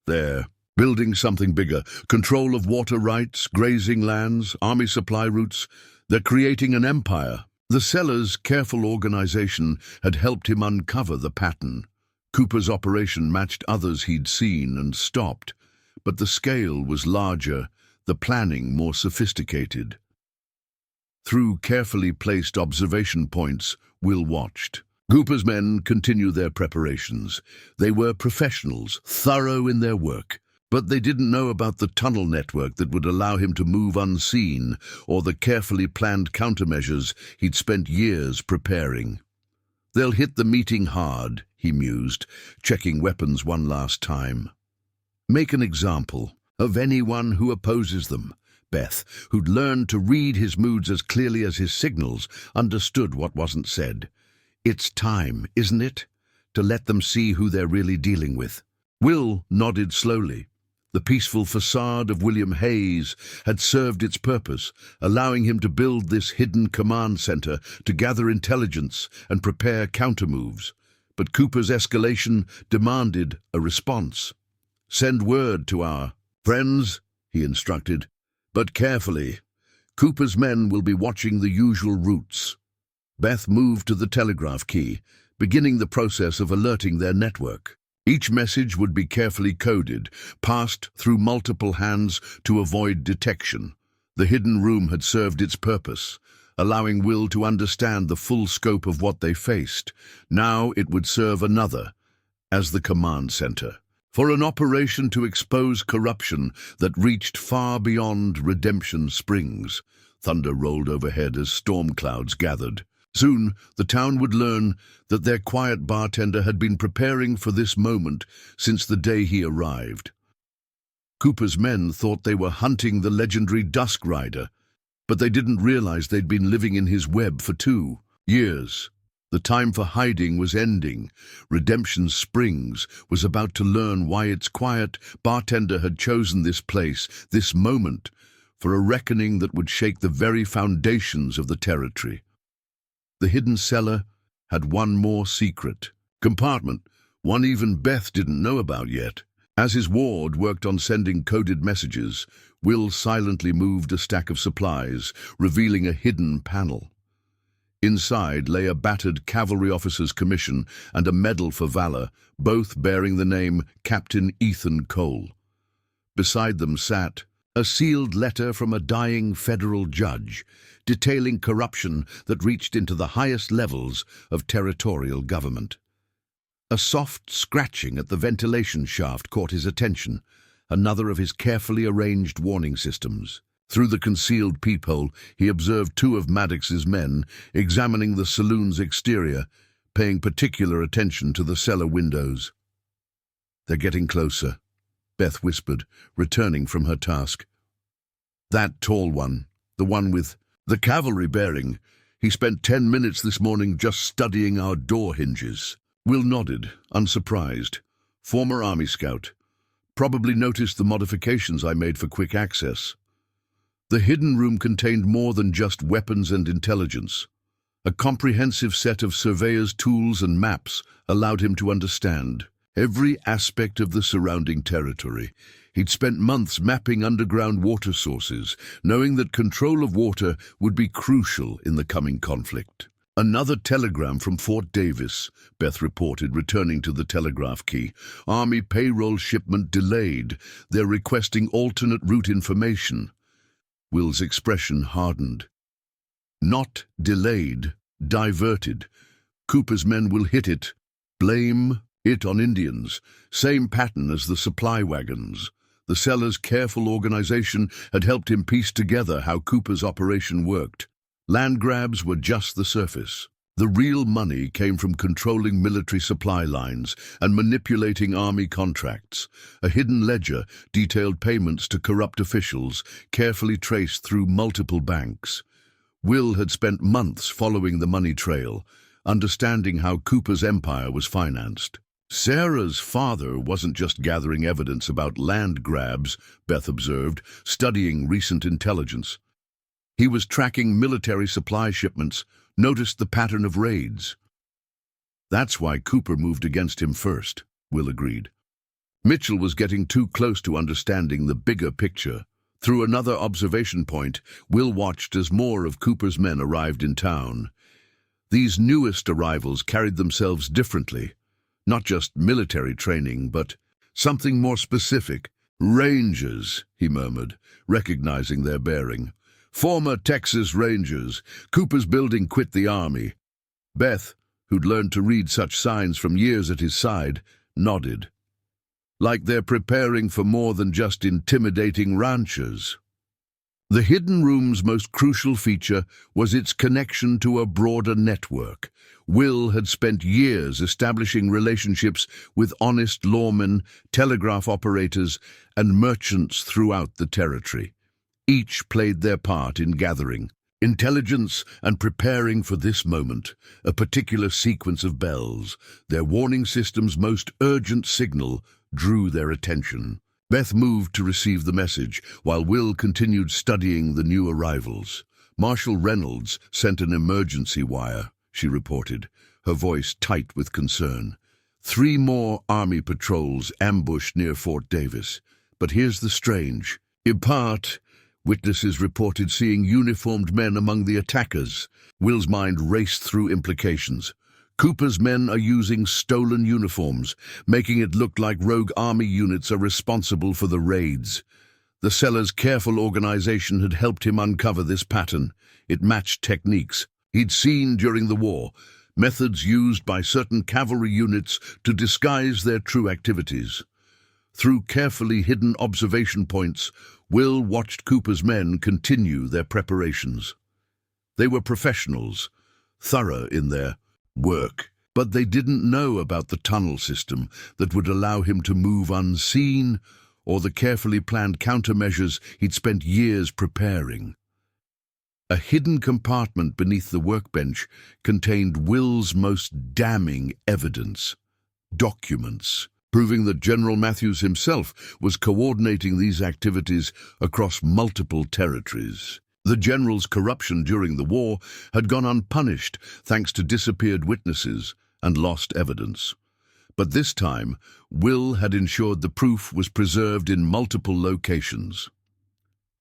"They're building something bigger. Control of water rights, grazing lands, army supply routes. They're creating an empire." The seller's careful organization had helped him uncover the pattern. Cooper's operation matched others he'd seen and stopped, but the scale was larger, the planning more sophisticated. Through carefully placed observation points, Will watched. Cooper's men continued their preparations. They were professionals, thorough in their work, but they didn't know about the tunnel network that would allow him to move unseen, or the carefully planned countermeasures he'd spent years preparing. "They'll hit the meeting hard," he mused, checking weapons one last time. "Make an example of anyone who opposes them." Beth, who'd learned to read his moods as clearly as his signals, understood what wasn't said. "It's time, isn't it, to let them see who they're really dealing with?" Will nodded slowly. The peaceful facade of William Hayes had served its purpose, allowing him to build this hidden command center to gather intelligence and prepare countermoves. But Cooper's escalation demanded a response. "Send word to our friends," he instructed, "but carefully. Cooper's men will be watching the usual routes." Beth moved to the telegraph key, beginning the process of alerting their network. Each message would be carefully coded, passed through multiple hands to avoid detection. The hidden room had served its purpose, allowing Will to understand the full scope of what they faced. Now it would serve another, as the command center, for an operation to expose corruption that reached far beyond Redemption Springs. Thunder rolled overhead as storm clouds gathered. Soon, the town would learn that their quiet bartender had been preparing for this moment since the day he arrived. Cooper's men thought they were hunting the legendary Dusk Rider, but they didn't realize they'd been living in his web for 2 years. The time for hiding was ending. Redemption Springs was about to learn why its quiet bartender had chosen this place, this moment, for a reckoning that would shake the very foundations of the territory. The hidden cellar had one more secret compartment, one even Beth didn't know about yet. As his ward worked on sending coded messages, Will silently moved a stack of supplies, revealing a hidden panel. Inside lay a battered cavalry officer's commission and a medal for valor, both bearing the name Captain Ethan Cole. Beside them sat a sealed letter from a dying federal judge, detailing corruption that reached into the highest levels of territorial government. A soft scratching at the ventilation shaft caught his attention, another of his carefully arranged warning systems. Through the concealed peephole, he observed 2 of Maddox's men examining the saloon's exterior, paying particular attention to the cellar windows. "They're getting closer," Beth whispered, returning from her task. "That tall one, the one with the cavalry bearing, he spent 10 minutes this morning just studying our door hinges." Will nodded, unsurprised. Former Army scout. Probably noticed the modifications I made for quick access. The hidden room contained more than just weapons and intelligence. A comprehensive set of surveyor's tools and maps allowed him to understand every aspect of the surrounding territory. He'd spent months mapping underground water sources, knowing that control of water would be crucial in the coming conflict. Another telegram from Fort Davis, Beth reported, returning to the telegraph key. Army payroll shipment delayed. They're requesting alternate route information. Will's expression hardened. Not delayed, diverted. Cooper's men will hit it. Blame it on Indians. Same pattern as the supply wagons. The seller's careful organization had helped him piece together how Cooper's operation worked. Land grabs were just the surface. The real money came from controlling military supply lines and manipulating army contracts. A hidden ledger detailed payments to corrupt officials, carefully traced through multiple banks. Will had spent months following the money trail, understanding how Cooper's empire was financed. Sarah's father wasn't just gathering evidence about land grabs, Beth observed, studying recent intelligence. He was tracking military supply shipments, noticed the pattern of raids. That's why Cooper moved against him first, Will agreed. Mitchell was getting too close to understanding the bigger picture. Through another observation point, Will watched as more of Cooper's men arrived in town. These newest arrivals carried themselves differently. Not just military training, but something more specific. Rangers, he murmured, recognizing their bearing. Former Texas Rangers. Cooper's building quit the Army. Beth, who'd learned to read such signs from years at his side, nodded. Like they're preparing for more than just intimidating ranchers. The hidden room's most crucial feature was its connection to a broader network. Will had spent years establishing relationships with honest lawmen, telegraph operators, and merchants throughout the territory. Each played their part in gathering intelligence and preparing for this moment, a particular sequence of bells. Their warning system's most urgent signal drew their attention. Beth moved to receive the message, while Will continued studying the new arrivals. Marshal Reynolds sent an emergency wire, she reported, her voice tight with concern. 3 more Army patrols ambushed near Fort Davis. But here's the strange. In part, witnesses reported seeing uniformed men among the attackers. Will's mind raced through implications. Cooper's men are using stolen uniforms, making it look like rogue army units are responsible for the raids. The seller's careful organization had helped him uncover this pattern. It matched techniques he'd seen during the war, methods used by certain cavalry units to disguise their true activities. Through carefully hidden observation points, Will watched Cooper's men continue their preparations. They were professionals, thorough in their work, but they didn't know about the tunnel system that would allow him to move unseen, or the carefully planned countermeasures he'd spent years preparing. A hidden compartment beneath the workbench contained Will's most damning evidence: documents, proving that General Matthews himself was coordinating these activities across multiple territories. The general's corruption during the war had gone unpunished thanks to disappeared witnesses and lost evidence. But this time, Will had ensured the proof was preserved in multiple locations.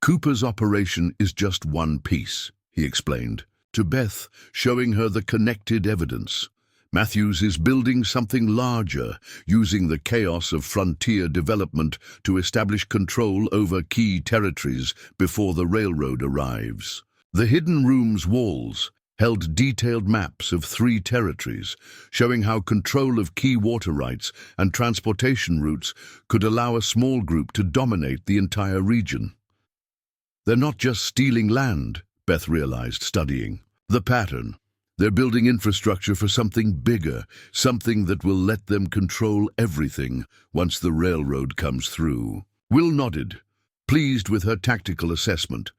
Cooper's operation is just one piece, he explained, to Beth, showing her the connected evidence. Matthews is building something larger, using the chaos of frontier development to establish control over key territories before the railroad arrives. The hidden room's walls held detailed maps of 3 territories, showing how control of key water rights and transportation routes could allow a small group to dominate the entire region. They're not just stealing land, Beth realized, studying the pattern. They're building infrastructure for something bigger, something that will let them control everything once the railroad comes through. Will nodded, pleased with her tactical assessment.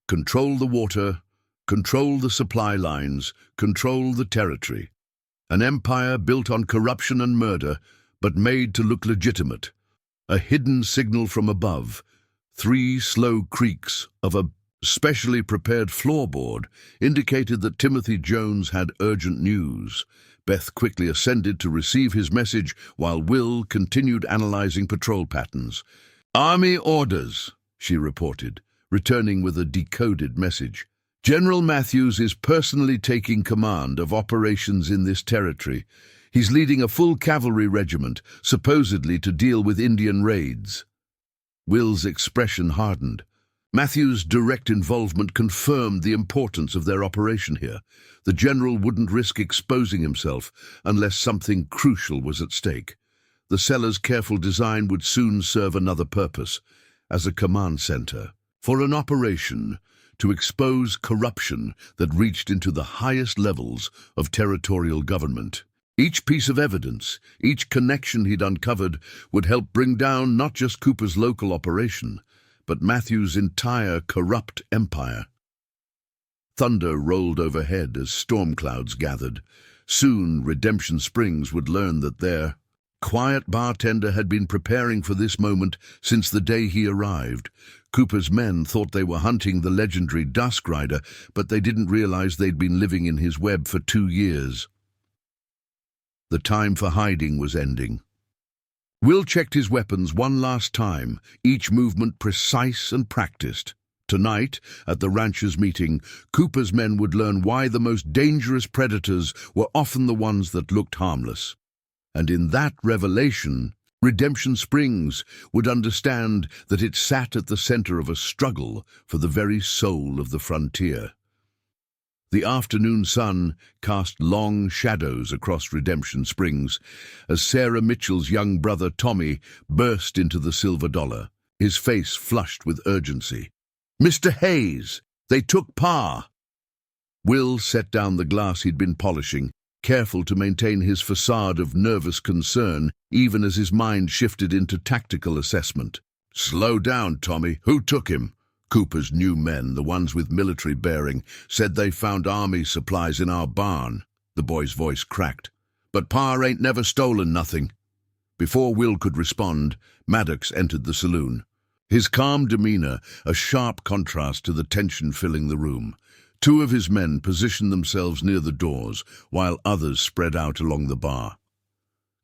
Control the water, control the supply lines, control the territory. An empire built on corruption and murder, but made to look legitimate. A hidden signal from above. 3 slow creaks of a specially prepared floorboard indicated that Timothy Jones had urgent news. Beth quickly ascended to receive his message while Will continued analyzing patrol patterns. "Army orders," she reported, returning with a decoded message. "General Matthews is personally taking command of operations in this territory. He's leading a full cavalry regiment, supposedly to deal with Indian raids." Will's expression hardened. Matthews' direct involvement confirmed the importance of their operation here. The general wouldn't risk exposing himself unless something crucial was at stake. The cellar's careful design would soon serve another purpose, as a command center, for an operation to expose corruption that reached into the highest levels of territorial government. Each piece of evidence, each connection he'd uncovered, would help bring down not just Cooper's local operation, but Matthews' entire corrupt empire. Thunder rolled overhead as storm clouds gathered. Soon, Redemption Springs would learn that their quiet bartender had been preparing for this moment since the day he arrived. Cooper's men thought they were hunting the legendary Dusk Rider, but they didn't realize they'd been living in his web for 2 years. The time for hiding was ending. Will checked his weapons one last time, each movement precise and practiced. Tonight, at the ranchers' meeting, Cooper's men would learn why the most dangerous predators were often the ones that looked harmless. And in that revelation, Redemption Springs would understand that it sat at the center of a struggle for the very soul of the frontier. The afternoon sun cast long shadows across Redemption Springs as Sarah Mitchell's young brother Tommy burst into the Silver Dollar, his face flushed with urgency. "Mr. Hayes, they took Pa!" Will set down the glass he'd been polishing, careful to maintain his facade of nervous concern even as his mind shifted into tactical assessment. "Slow down, Tommy. Who took him?" "Cooper's new men, the ones with military bearing, said they found army supplies in our barn." The boy's voice cracked. "But Pa ain't never stolen nothing." Before Will could respond, Maddox entered the saloon. His calm demeanor, a sharp contrast to the tension filling the room. 2 of his men positioned themselves near the doors, while others spread out along the bar.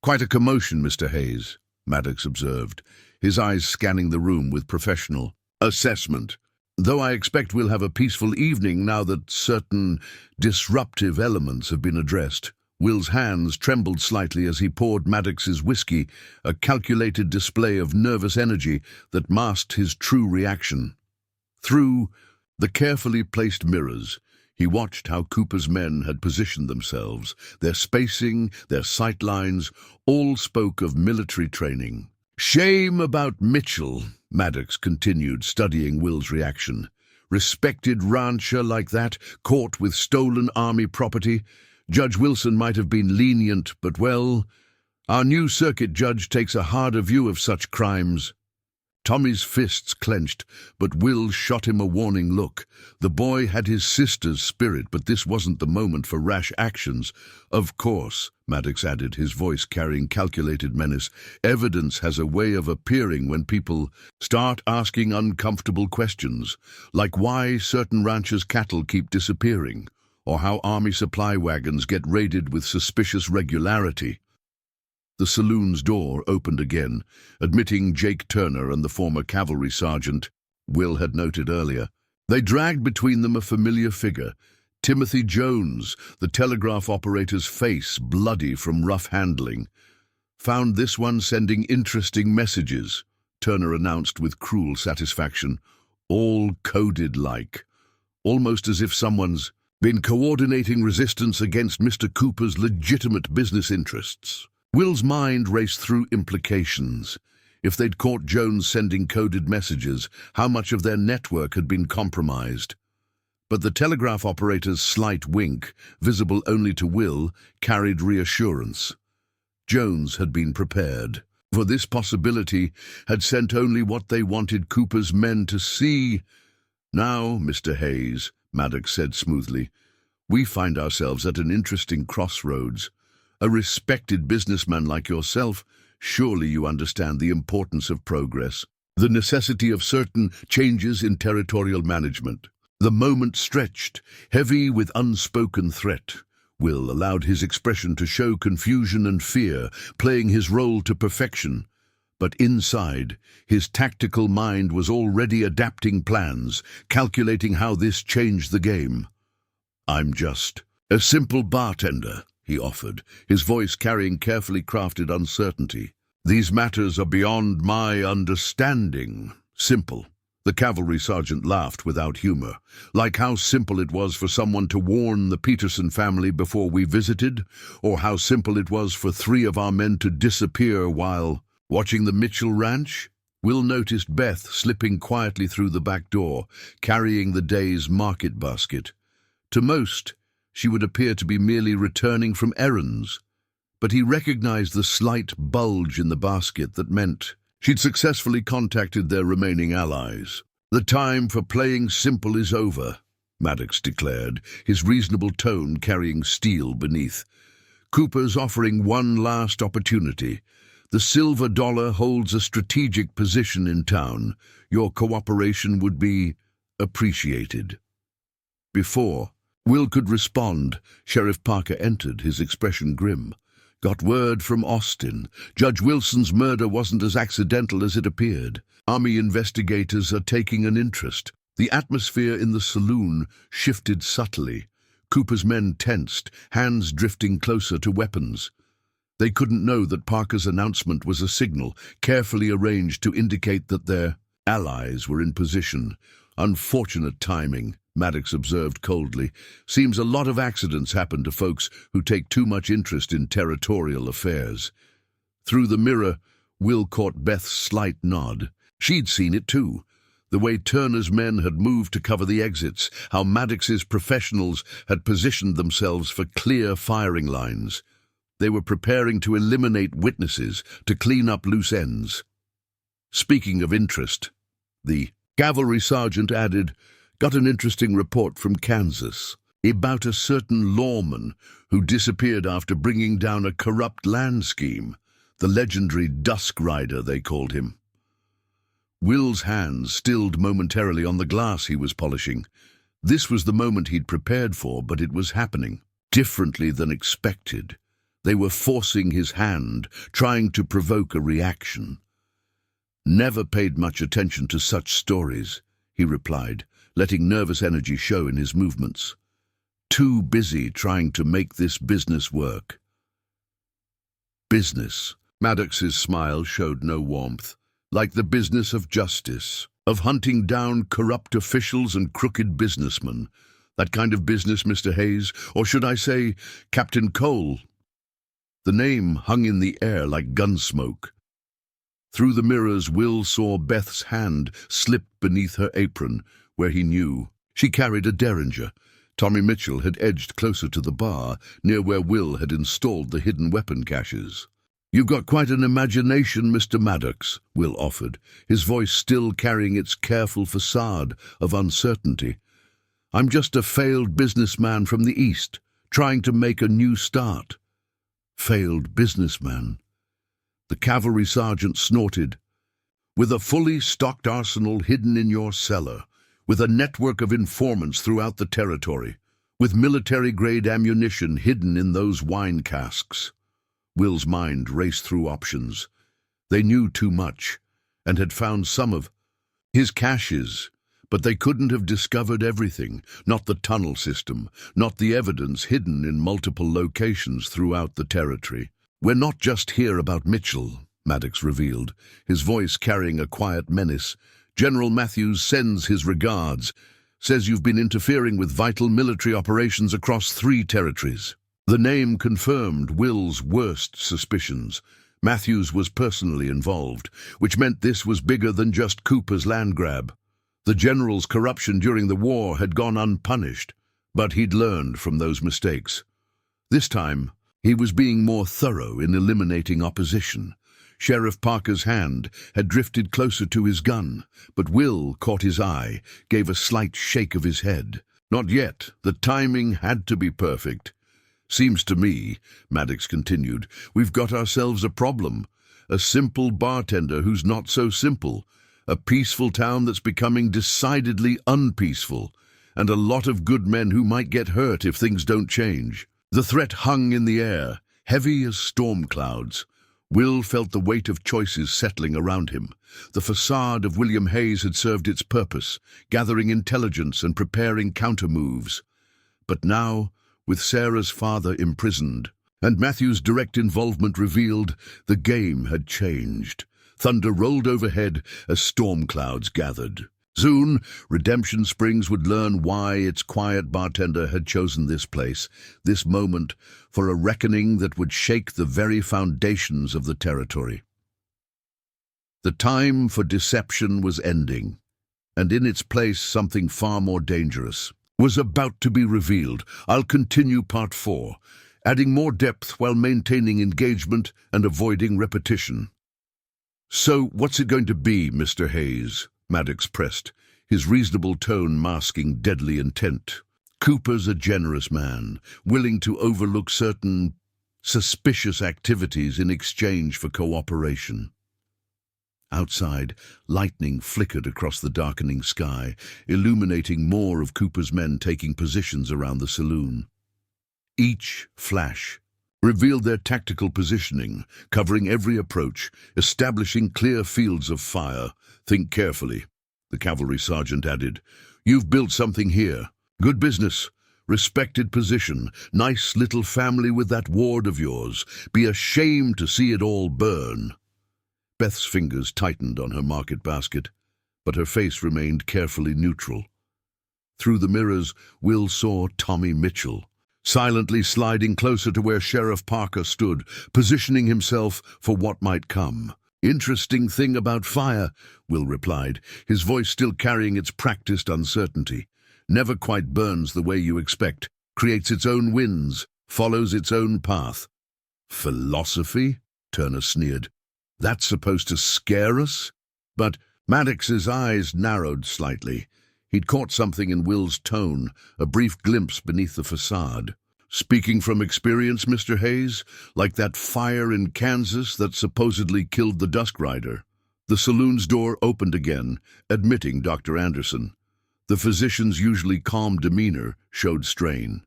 "Quite a commotion, Mr. Hayes," Maddox observed, his eyes scanning the room with professional assessment. "Though I expect we'll have a peaceful evening now that certain disruptive elements have been addressed." Will's hands trembled slightly as he poured Maddox's whiskey, a calculated display of nervous energy that masked his true reaction. Through the carefully placed mirrors, he watched how Cooper's men had positioned themselves. Their spacing, their sight lines, all spoke of military training. "Shame about Mitchell," Maddox continued, studying Will's reaction. "Respected rancher like that, caught with stolen army property. Judge Wilson might have been lenient, but well, our new circuit judge takes a harder view of such crimes." Tommy's fists clenched, but Will shot him a warning look. The boy had his sister's spirit, but this wasn't the moment for rash actions. "Of course," Maddox added, his voice carrying calculated menace, "evidence has a way of appearing when people start asking uncomfortable questions, like why certain ranchers' cattle keep disappearing, or how army supply wagons get raided with suspicious regularity." The saloon's door opened again, admitting Jake Turner and the former cavalry sergeant Will had noted earlier. They dragged between them a familiar figure, Timothy Jones, the telegraph operator's face bloody from rough handling. "Found this one sending interesting messages," Turner announced with cruel satisfaction. "All coded like. Almost as if someone's been coordinating resistance against Mr. Cooper's legitimate business interests." Will's mind raced through implications. If they'd caught Jones sending coded messages, how much of their network had been compromised? But the telegraph operator's slight wink, visible only to Will, carried reassurance. Jones had been prepared. For this possibility had sent only what they wanted Cooper's men to see. "Now, Mr. Hayes," Maddox said smoothly, "we find ourselves at an interesting crossroads. A respected businessman like yourself, surely you understand the importance of progress, the necessity of certain changes in territorial management. The moment stretched, heavy with unspoken threat. Will allowed his expression to show confusion and fear, playing his role to perfection. But inside, his tactical mind was already adapting plans, calculating how this changed the game. "I'm just a simple bartender," he offered, his voice carrying carefully crafted uncertainty. "These matters are beyond my understanding." Simple. The cavalry sergeant laughed without humor. Like how simple it was for someone to warn the Peterson family before we visited, or how simple it was for 3 of our men to disappear while watching the Mitchell ranch. Will noticed Beth slipping quietly through the back door, carrying the day's market basket. To most, she would appear to be merely returning from errands, but he recognized the slight bulge in the basket that meant she'd successfully contacted their remaining allies. "The time for playing simple is over," Maddox declared, his reasonable tone carrying steel beneath. "Cooper's offering one last opportunity. The silver dollar holds a strategic position in town. Your cooperation would be appreciated." Before Will could respond, Sheriff Parker entered, his expression grim. "Got word from Austin. Judge Wilson's murder wasn't as accidental as it appeared. Army investigators are taking an interest." The atmosphere in the saloon shifted subtly. Cooper's men tensed, hands drifting closer to weapons. They couldn't know that Parker's announcement was a signal, carefully arranged to indicate that their allies were in position. "Unfortunate timing," Maddox observed coldly. "Seems a lot of accidents happen to folks who take too much interest in territorial affairs." Through the mirror, Will caught Beth's slight nod. She'd seen it too. The way Turner's men had moved to cover the exits, how Maddox's professionals had positioned themselves for clear firing lines. They were preparing to eliminate witnesses, to clean up loose ends. Speaking of interest, the cavalry sergeant added, "Got an interesting report from Kansas about a certain lawman who disappeared after bringing down a corrupt land scheme. The legendary Dusk Rider, they called him." Will's hands stilled momentarily on the glass he was polishing. This was the moment he'd prepared for, but it was happening differently than expected. They were forcing his hand, trying to provoke a reaction. "Never paid much attention to such stories," he replied, letting nervous energy show in his movements. "Too busy trying to make this business work." "Business?" Maddox's smile showed no warmth. "Like the business of justice, of hunting down corrupt officials and crooked businessmen. That kind of business, Mr. Hayes, or should I say, Captain Cole?" The name hung in the air like gun smoke. Through the mirrors, Will saw Beth's hand slip beneath her apron, where he knew she carried a derringer. Tommy Mitchell had edged closer to the bar, near where Will had installed the hidden weapon caches. "You've got quite an imagination, Mr. Maddox," Will offered, his voice still carrying its careful facade of uncertainty. "I'm just a failed businessman from the East, trying to make a new start." "Failed businessman?" The cavalry sergeant snorted. "With a fully stocked arsenal hidden in your cellar, with a network of informants throughout the territory, with military-grade ammunition hidden in those wine casks." Will's mind raced through options. They knew too much, and had found some of his caches, but they couldn't have discovered everything, not the tunnel system, not the evidence hidden in multiple locations throughout the territory. "We're not just here about Mitchell," Maddox revealed, his voice carrying a quiet menace. "General Matthews sends his regards, says you've been interfering with vital military operations across 3 territories." The name confirmed Will's worst suspicions. Matthews was personally involved, which meant this was bigger than just Cooper's land grab. The general's corruption during the war had gone unpunished, but he'd learned from those mistakes. This time, he was being more thorough in eliminating opposition. Sheriff Parker's hand had drifted closer to his gun, but Will caught his eye, gave a slight shake of his head. Not yet. The timing had to be perfect. Seems to me, Maddox continued, we've got ourselves a problem. A simple bartender who's not so simple. A peaceful town that's becoming decidedly unpeaceful. And a lot of good men who might get hurt if things don't change. The threat hung in the air, heavy as storm clouds. Will felt the weight of choices settling around him. The facade of William Hayes had served its purpose, gathering intelligence and preparing counter-moves. But now, with Sarah's father imprisoned, and Matthew's direct involvement revealed, the game had changed. Thunder rolled overhead as storm clouds gathered. Soon, Redemption Springs would learn why its quiet bartender had chosen this place, this moment, for a reckoning that would shake the very foundations of the territory. The time for deception was ending, and in its place something far more dangerous was about to be revealed. I'll continue part 4, adding more depth while maintaining engagement and avoiding repetition. So, what's it going to be, Mr. Hayes? Maddox pressed, his reasonable tone masking deadly intent. Cooper's a generous man, willing to overlook certain suspicious activities in exchange for cooperation. Outside, lightning flickered across the darkening sky, illuminating more of Cooper's men taking positions around the saloon. Each flash revealed their tactical positioning, covering every approach, establishing clear fields of fire. Think carefully, the cavalry sergeant added. You've built something here. Good business, respected position, nice little family with that ward of yours. Be ashamed to see it all burn. Beth's fingers tightened on her market basket, but her face remained carefully neutral. Through the mirrors, Will saw Tommy Mitchell, silently sliding closer to where Sheriff Parker stood, positioning himself for what might come. Interesting thing about fire, Will replied, his voice still carrying its practiced uncertainty. Never quite burns the way you expect, creates its own winds, follows its own path. Philosophy? Turner sneered. That's supposed to scare us? But Maddox's eyes narrowed slightly. He'd caught something in Will's tone, a brief glimpse beneath the facade. Speaking from experience, Mr. Hayes, like that fire in Kansas that supposedly killed the Dusk Rider. The saloon's door opened again, admitting Dr. Anderson. The physician's usually calm demeanor showed strain.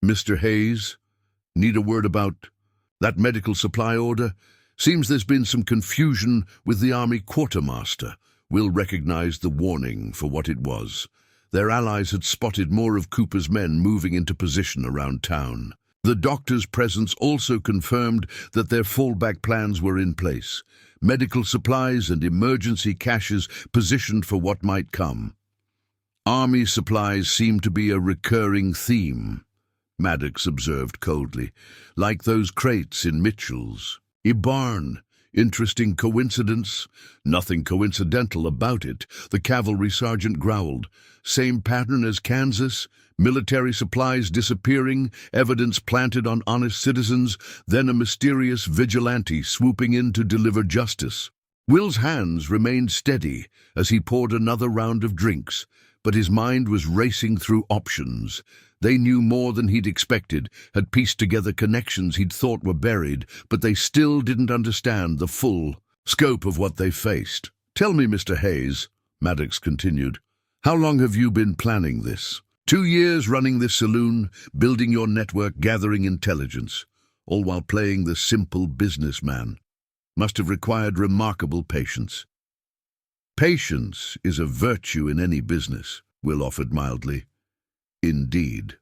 Mr. Hayes, need a word about that medical supply order? Seems there's been some confusion with the Army quartermaster. Will recognized the warning for what it was. Their allies had spotted more of Cooper's men moving into position around town. The doctor's presence also confirmed that their fallback plans were in place. Medical supplies and emergency caches positioned for what might come. Army supplies seemed to be a recurring theme, Maddox observed coldly, like those crates in Mitchell's. A barn. Interesting coincidence? Nothing coincidental about it, the cavalry sergeant growled. Same pattern as Kansas, military supplies disappearing, evidence planted on honest citizens, then a mysterious vigilante swooping in to deliver justice. Will's hands remained steady as he poured another round of drinks, but his mind was racing through options. They knew more than he'd expected, had pieced together connections he'd thought were buried, but they still didn't understand the full scope of what they faced. Tell me, Mr. Hayes, Maddox continued, how long have you been planning this? 2 years running this saloon, building your network, gathering intelligence, all while playing the simple businessman. Must have required remarkable patience. Patience is a virtue in any business, Will offered mildly. Indeed.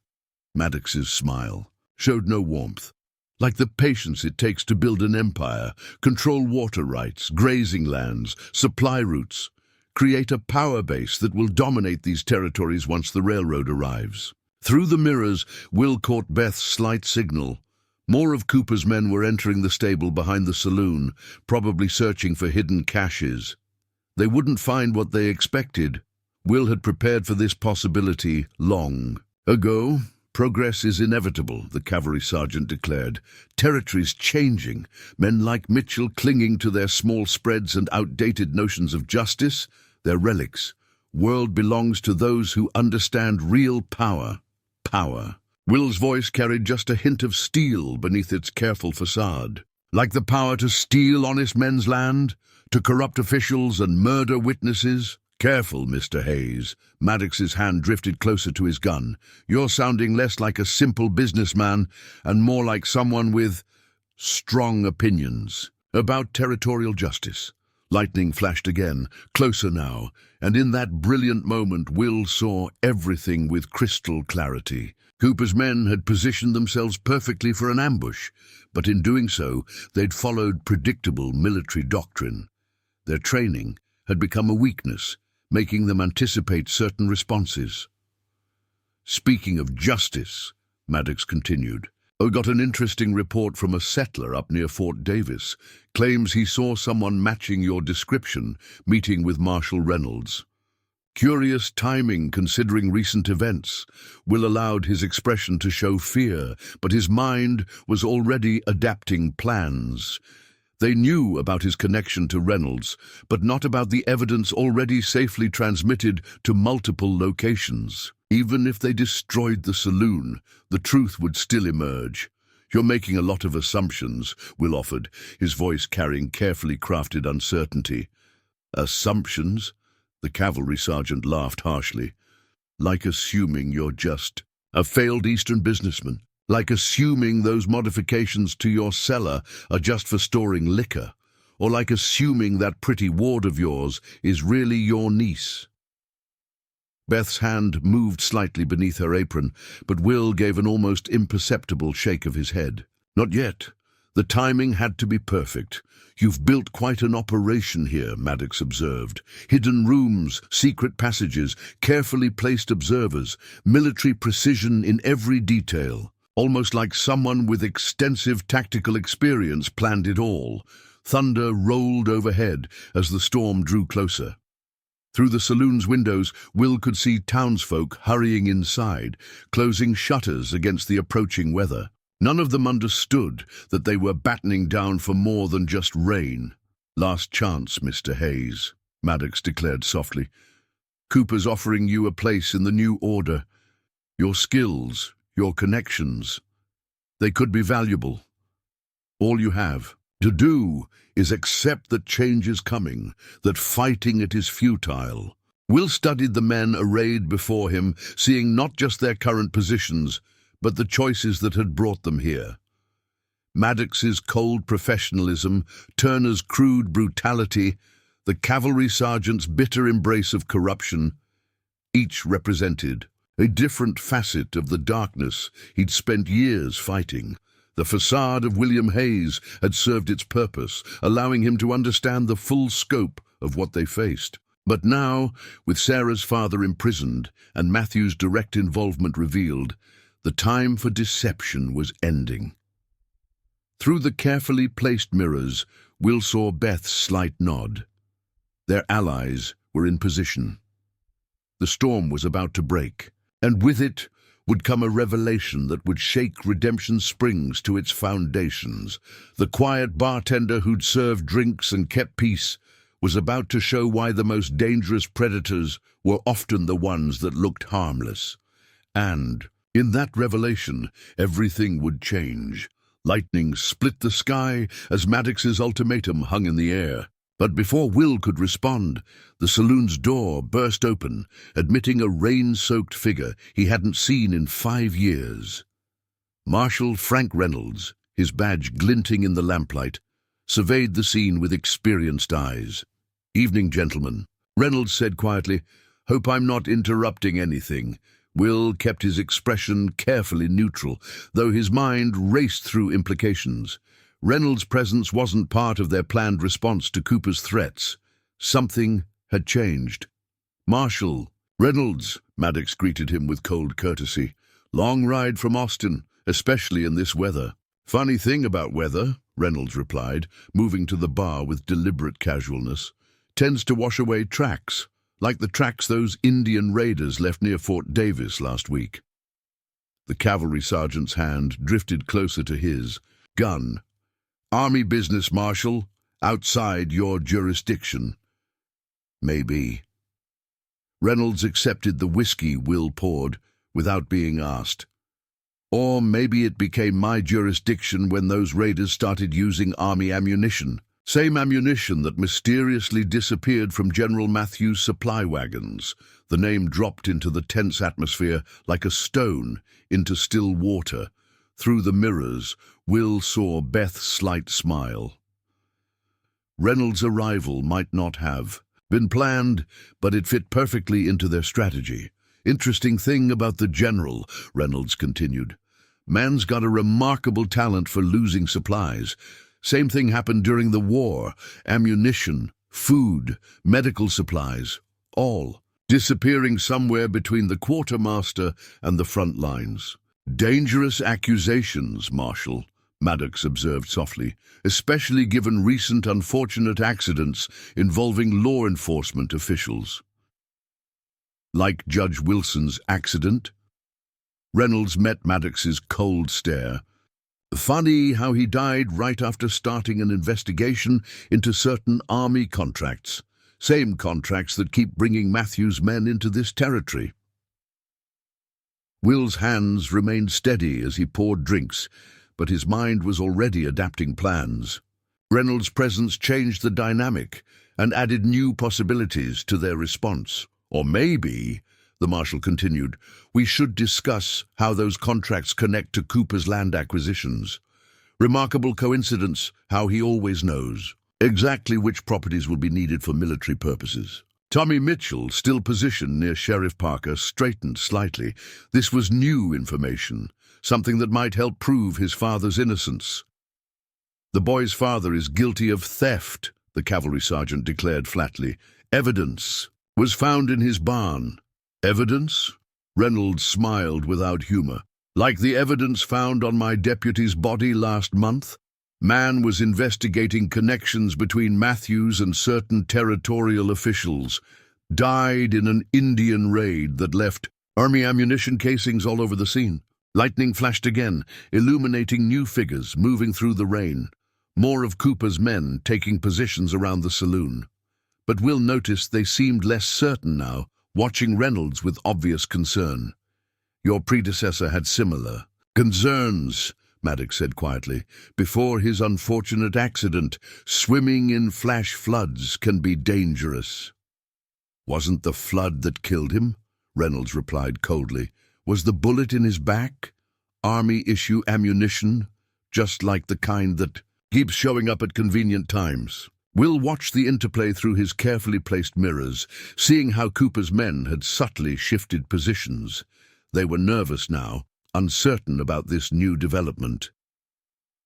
Maddox's smile showed no warmth. Like the patience it takes to build an empire, control water rights, grazing lands, supply routes, create a power base that will dominate these territories once the railroad arrives. Through the mirrors, Will caught Beth's slight signal. More of Cooper's men were entering the stable behind the saloon, probably searching for hidden caches. They wouldn't find what they expected. Will had prepared for this possibility long ago. Progress is inevitable, the cavalry sergeant declared. Territories changing, men like Mitchell clinging to their small spreads and outdated notions of justice, their relics. World belongs to those who understand real power. Power. Will's voice carried just a hint of steel beneath its careful facade. Like the power to steal honest men's land, to corrupt officials and murder witnesses? Careful, Mr. Hayes. Maddox's hand drifted closer to his gun. You're sounding less like a simple businessman and more like someone with strong opinions about territorial justice. Lightning flashed again, closer now, and in that brilliant moment Will saw everything with crystal clarity. Cooper's men had positioned themselves perfectly for an ambush, but in doing so, they'd followed predictable military doctrine. Their training had become a weakness, making them anticipate certain responses. Speaking of justice, Maddox continued, I got an interesting report from a settler up near Fort Davis. Claims he saw someone matching your description, meeting with Marshal Reynolds. Curious timing considering recent events. Will allowed his expression to show fear, but his mind was already adapting plans. They knew about his connection to Reynolds, but not about the evidence already safely transmitted to multiple locations. Even if they destroyed the saloon, the truth would still emerge. You're making a lot of assumptions, Will offered, his voice carrying carefully crafted uncertainty. Assumptions? The cavalry sergeant laughed harshly. Like assuming you're just a failed Eastern businessman. Like assuming those modifications to your cellar are just for storing liquor. Or like assuming that pretty ward of yours is really your niece. Beth's hand moved slightly beneath her apron, but Will gave an almost imperceptible shake of his head. Not yet. The timing had to be perfect. You've built quite an operation here, Maddox observed. Hidden rooms, secret passages, carefully placed observers, military precision in every detail. Almost like someone with extensive tactical experience planned it all. Thunder rolled overhead as the storm drew closer. Through the saloon's windows, Will could see townsfolk hurrying inside, closing shutters against the approaching weather. None of them understood that they were battening down for more than just rain. Last chance, Mr. Hayes, Maddox declared softly. Cooper's offering you a place in the new order. Your skills, your connections, they could be valuable. All you have to do is accept that change is coming, that fighting it is futile. Will studied the men arrayed before him, seeing not just their current positions, but the choices that had brought them here. Maddox's cold professionalism, Turner's crude brutality, the cavalry sergeant's bitter embrace of corruption, each represented a different facet of the darkness he'd spent years fighting. The facade of William Hayes had served its purpose, allowing him to understand the full scope of what they faced. But now, with Sarah's father imprisoned and Matthew's direct involvement revealed, the time for deception was ending. Through the carefully placed mirrors, Will saw Beth's slight nod. Their allies were in position. The storm was about to break, and with it would come a revelation that would shake Redemption Springs to its foundations. The quiet bartender who'd served drinks and kept peace was about to show why the most dangerous predators were often the ones that looked harmless. And in that revelation, everything would change. Lightning split the sky as Maddox's ultimatum hung in the air. But before Will could respond, the saloon's door burst open, admitting a rain-soaked figure he hadn't seen in 5 years. Marshal Frank Reynolds, his badge glinting in the lamplight, surveyed the scene with experienced eyes. "Evening, gentlemen," Reynolds said quietly. "Hope I'm not interrupting anything." Will kept his expression carefully neutral, though his mind raced through implications. Reynolds' presence wasn't part of their planned response to Cooper's threats. Something had changed. "Marshal Reynolds," Maddox greeted him with cold courtesy. "Long ride from Austin, especially in this weather." "Funny thing about weather," Reynolds replied, moving to the bar with deliberate casualness. "Tends to wash away tracks, like the tracks those Indian raiders left near Fort Davis last week." The cavalry sergeant's hand drifted closer to his. "Gun. Army business, Marshal. Outside your jurisdiction." "Maybe." Reynolds accepted the whiskey Will poured without being asked. Or maybe it became my jurisdiction when those raiders started using army ammunition. Same ammunition that mysteriously disappeared from General Matthews' supply wagons. The name dropped into the tense atmosphere like a stone into still water. Through the mirrors, Will saw Beth's slight smile. Reynolds' arrival might not have been planned, but it fit perfectly into their strategy. Interesting thing about the general, Reynolds continued. Man's got a remarkable talent for losing supplies. Same thing happened during the war. Ammunition, food, medical supplies, all disappearing somewhere between the quartermaster and the front lines. Dangerous accusations, Marshal, Maddox observed softly, especially given recent unfortunate accidents involving law enforcement officials. Like Judge Wilson's accident? Reynolds met Maddox's cold stare. Funny how he died right after starting an investigation into certain army contracts. Same contracts that keep bringing Matthews' men into this territory. Will's hands remained steady as he poured drinks, but his mind was already adapting plans. Reynolds' presence changed the dynamic and added new possibilities to their response. Or maybe, the Marshal continued, we should discuss how those contracts connect to Cooper's land acquisitions. Remarkable coincidence how he always knows exactly which properties will be needed for military purposes. Tommy Mitchell, still positioned near Sheriff Parker, straightened slightly. This was new information, something that might help prove his father's innocence. The boy's father is guilty of theft, the cavalry sergeant declared flatly. Evidence was found in his barn. Evidence? Reynolds smiled without humor. Like the evidence found on my deputy's body last month? Man was investigating connections between Matthews and certain territorial officials. Died in an Indian raid that left army ammunition casings all over the scene. Lightning flashed again, illuminating new figures moving through the rain. More of Cooper's men taking positions around the saloon. But Will noticed they seemed less certain now, watching Reynolds with obvious concern. Your predecessor had similar concerns, Maddox said quietly. Before his unfortunate accident, swimming in flash floods can be dangerous. Wasn't the flood that killed him? Reynolds replied coldly. Was the bullet in his back? Army-issue ammunition? Just like the kind that keeps showing up at convenient times. Will watched the interplay through his carefully placed mirrors, seeing how Cooper's men had subtly shifted positions. They were nervous now, uncertain about this new development.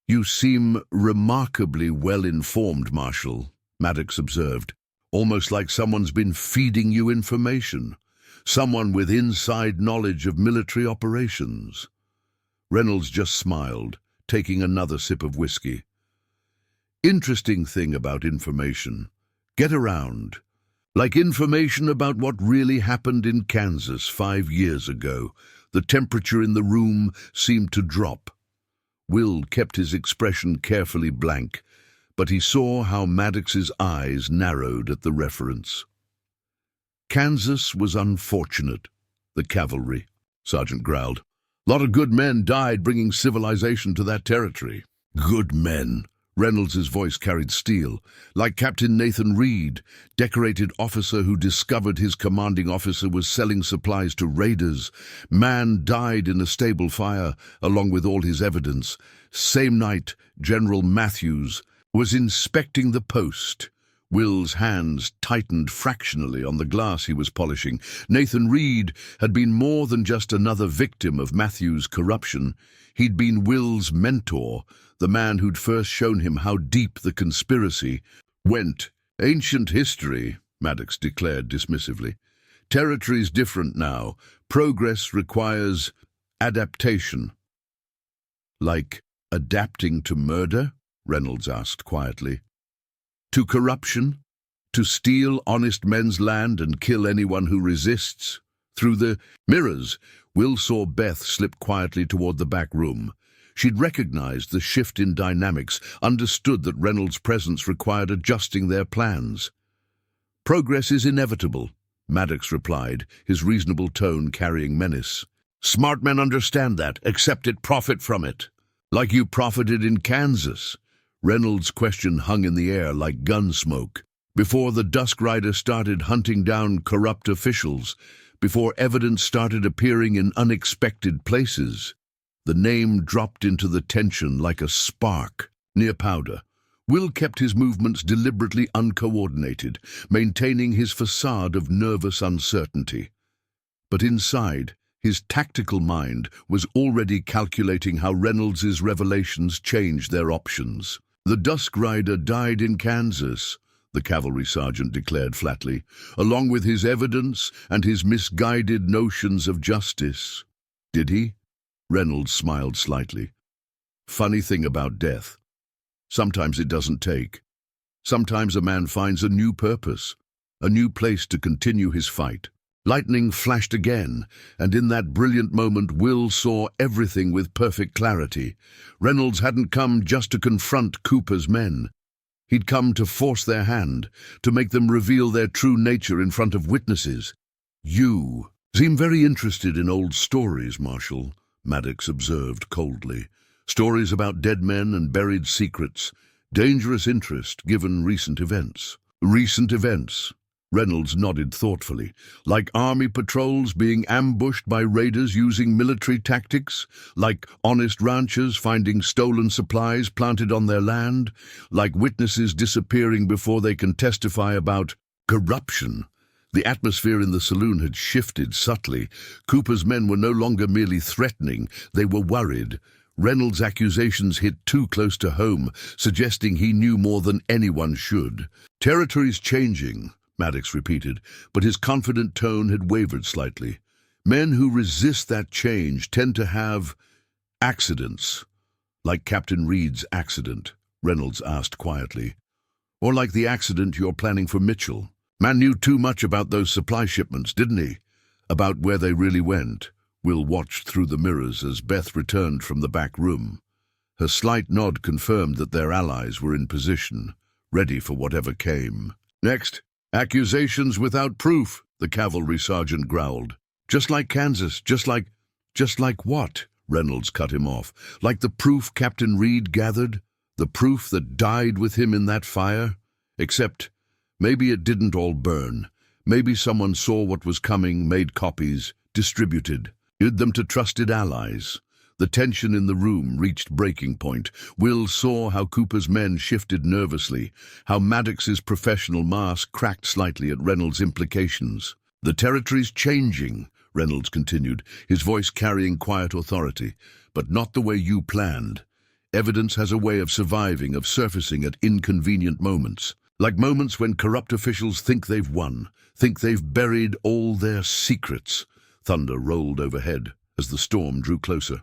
You seem remarkably well-informed, Marshal, Maddox observed, almost like someone's been feeding you information, someone with inside knowledge of military operations. Reynolds just smiled, taking another sip of whiskey. Interesting thing about information. Get around. Like information about what really happened in Kansas 5 years ago. The temperature in the room seemed to drop. Will kept his expression carefully blank, but he saw how Maddox's eyes narrowed at the reference. Kansas was unfortunate, the cavalry, Sergeant growled. Lot of good men died bringing civilization to that territory. Good men. Reynolds' voice carried steel, like Captain Nathan Reed, decorated officer who discovered his commanding officer was selling supplies to raiders. Man died in a stable fire, along with all his evidence. Same night, General Matthews was inspecting the post. Will's hands tightened fractionally on the glass he was polishing. Nathan Reed had been more than just another victim of Matthews' corruption. He'd been Will's mentor, the man who'd first shown him how deep the conspiracy went. Ancient history, Maddox declared dismissively. Territory's different now. Progress requires adaptation. Like adapting to murder? Reynolds asked quietly. To corruption? To steal honest men's land and kill anyone who resists? Through the mirrors, Will saw Beth slip quietly toward the back room. She'd recognized the shift in dynamics, understood that Reynolds' presence required adjusting their plans. Progress is inevitable, Maddox replied, his reasonable tone carrying menace. Smart men understand that, accept it, profit from it. Like you profited in Kansas. Reynolds' question hung in the air like gun smoke. Before the Dusk Rider started hunting down corrupt officials, before evidence started appearing in unexpected places, the name dropped into the tension like a spark near powder. Will kept his movements deliberately uncoordinated, maintaining his facade of nervous uncertainty. But inside, his tactical mind was already calculating how Reynolds's revelations changed their options. The Dusk Rider died in Kansas, the cavalry sergeant declared flatly, along with his evidence and his misguided notions of justice. Did he? Reynolds smiled slightly. Funny thing about death. Sometimes it doesn't take. Sometimes a man finds a new purpose, a new place to continue his fight. Lightning flashed again, and in that brilliant moment Will saw everything with perfect clarity. Reynolds hadn't come just to confront Cooper's men. He'd come to force their hand, to make them reveal their true nature in front of witnesses. You seem very interested in old stories, Marshal, Maddox observed coldly. Stories about dead men and buried secrets. Dangerous interest given recent events. Recent events. Reynolds nodded thoughtfully. Like army patrols being ambushed by raiders using military tactics? Like honest ranchers finding stolen supplies planted on their land? Like witnesses disappearing before they can testify about corruption? The atmosphere in the saloon had shifted subtly. Cooper's men were no longer merely threatening, they were worried. Reynolds' accusations hit too close to home, suggesting he knew more than anyone should. Territory's changing, Maddox repeated, but his confident tone had wavered slightly. Men who resist that change tend to have accidents. Like Captain Reed's accident, Reynolds asked quietly. Or like the accident you're planning for Mitchell. Man knew too much about those supply shipments, didn't he? About where they really went. Will watched through the mirrors as Beth returned from the back room. Her slight nod confirmed that their allies were in position, ready for whatever came. Next, accusations without proof, the cavalry sergeant growled. Just like Kansas, just like what? Reynolds cut him off. Like the proof Captain Reed gathered? The proof that died with him in that fire? Except, maybe it didn't all burn. Maybe someone saw what was coming, made copies, distributed. Hid them to trusted allies. The tension in the room reached breaking point. Will saw how Cooper's men shifted nervously, how Maddox's professional mask cracked slightly at Reynolds' implications. The territory's changing, Reynolds continued, his voice carrying quiet authority, but not the way you planned. Evidence has a way of surviving, of surfacing at inconvenient moments. Like moments when corrupt officials think they've won, think they've buried all their secrets. Thunder rolled overhead as the storm drew closer.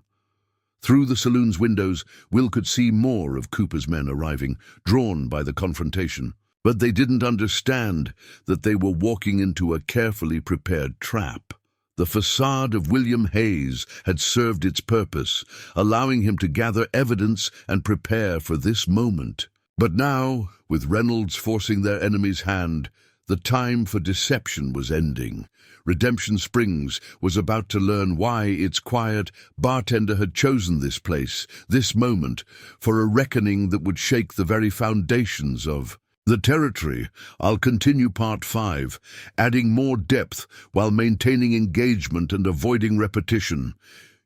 Through the saloon's windows, Will could see more of Cooper's men arriving, drawn by the confrontation. But they didn't understand that they were walking into a carefully prepared trap. The facade of William Hayes had served its purpose, allowing him to gather evidence and prepare for this moment. But now, with Reynolds forcing their enemy's hand, the time for deception was ending. Redemption Springs was about to learn why its quiet bartender had chosen this place, this moment, for a reckoning that would shake the very foundations of the territory. I'll continue Part 5, adding more depth while maintaining engagement and avoiding repetition.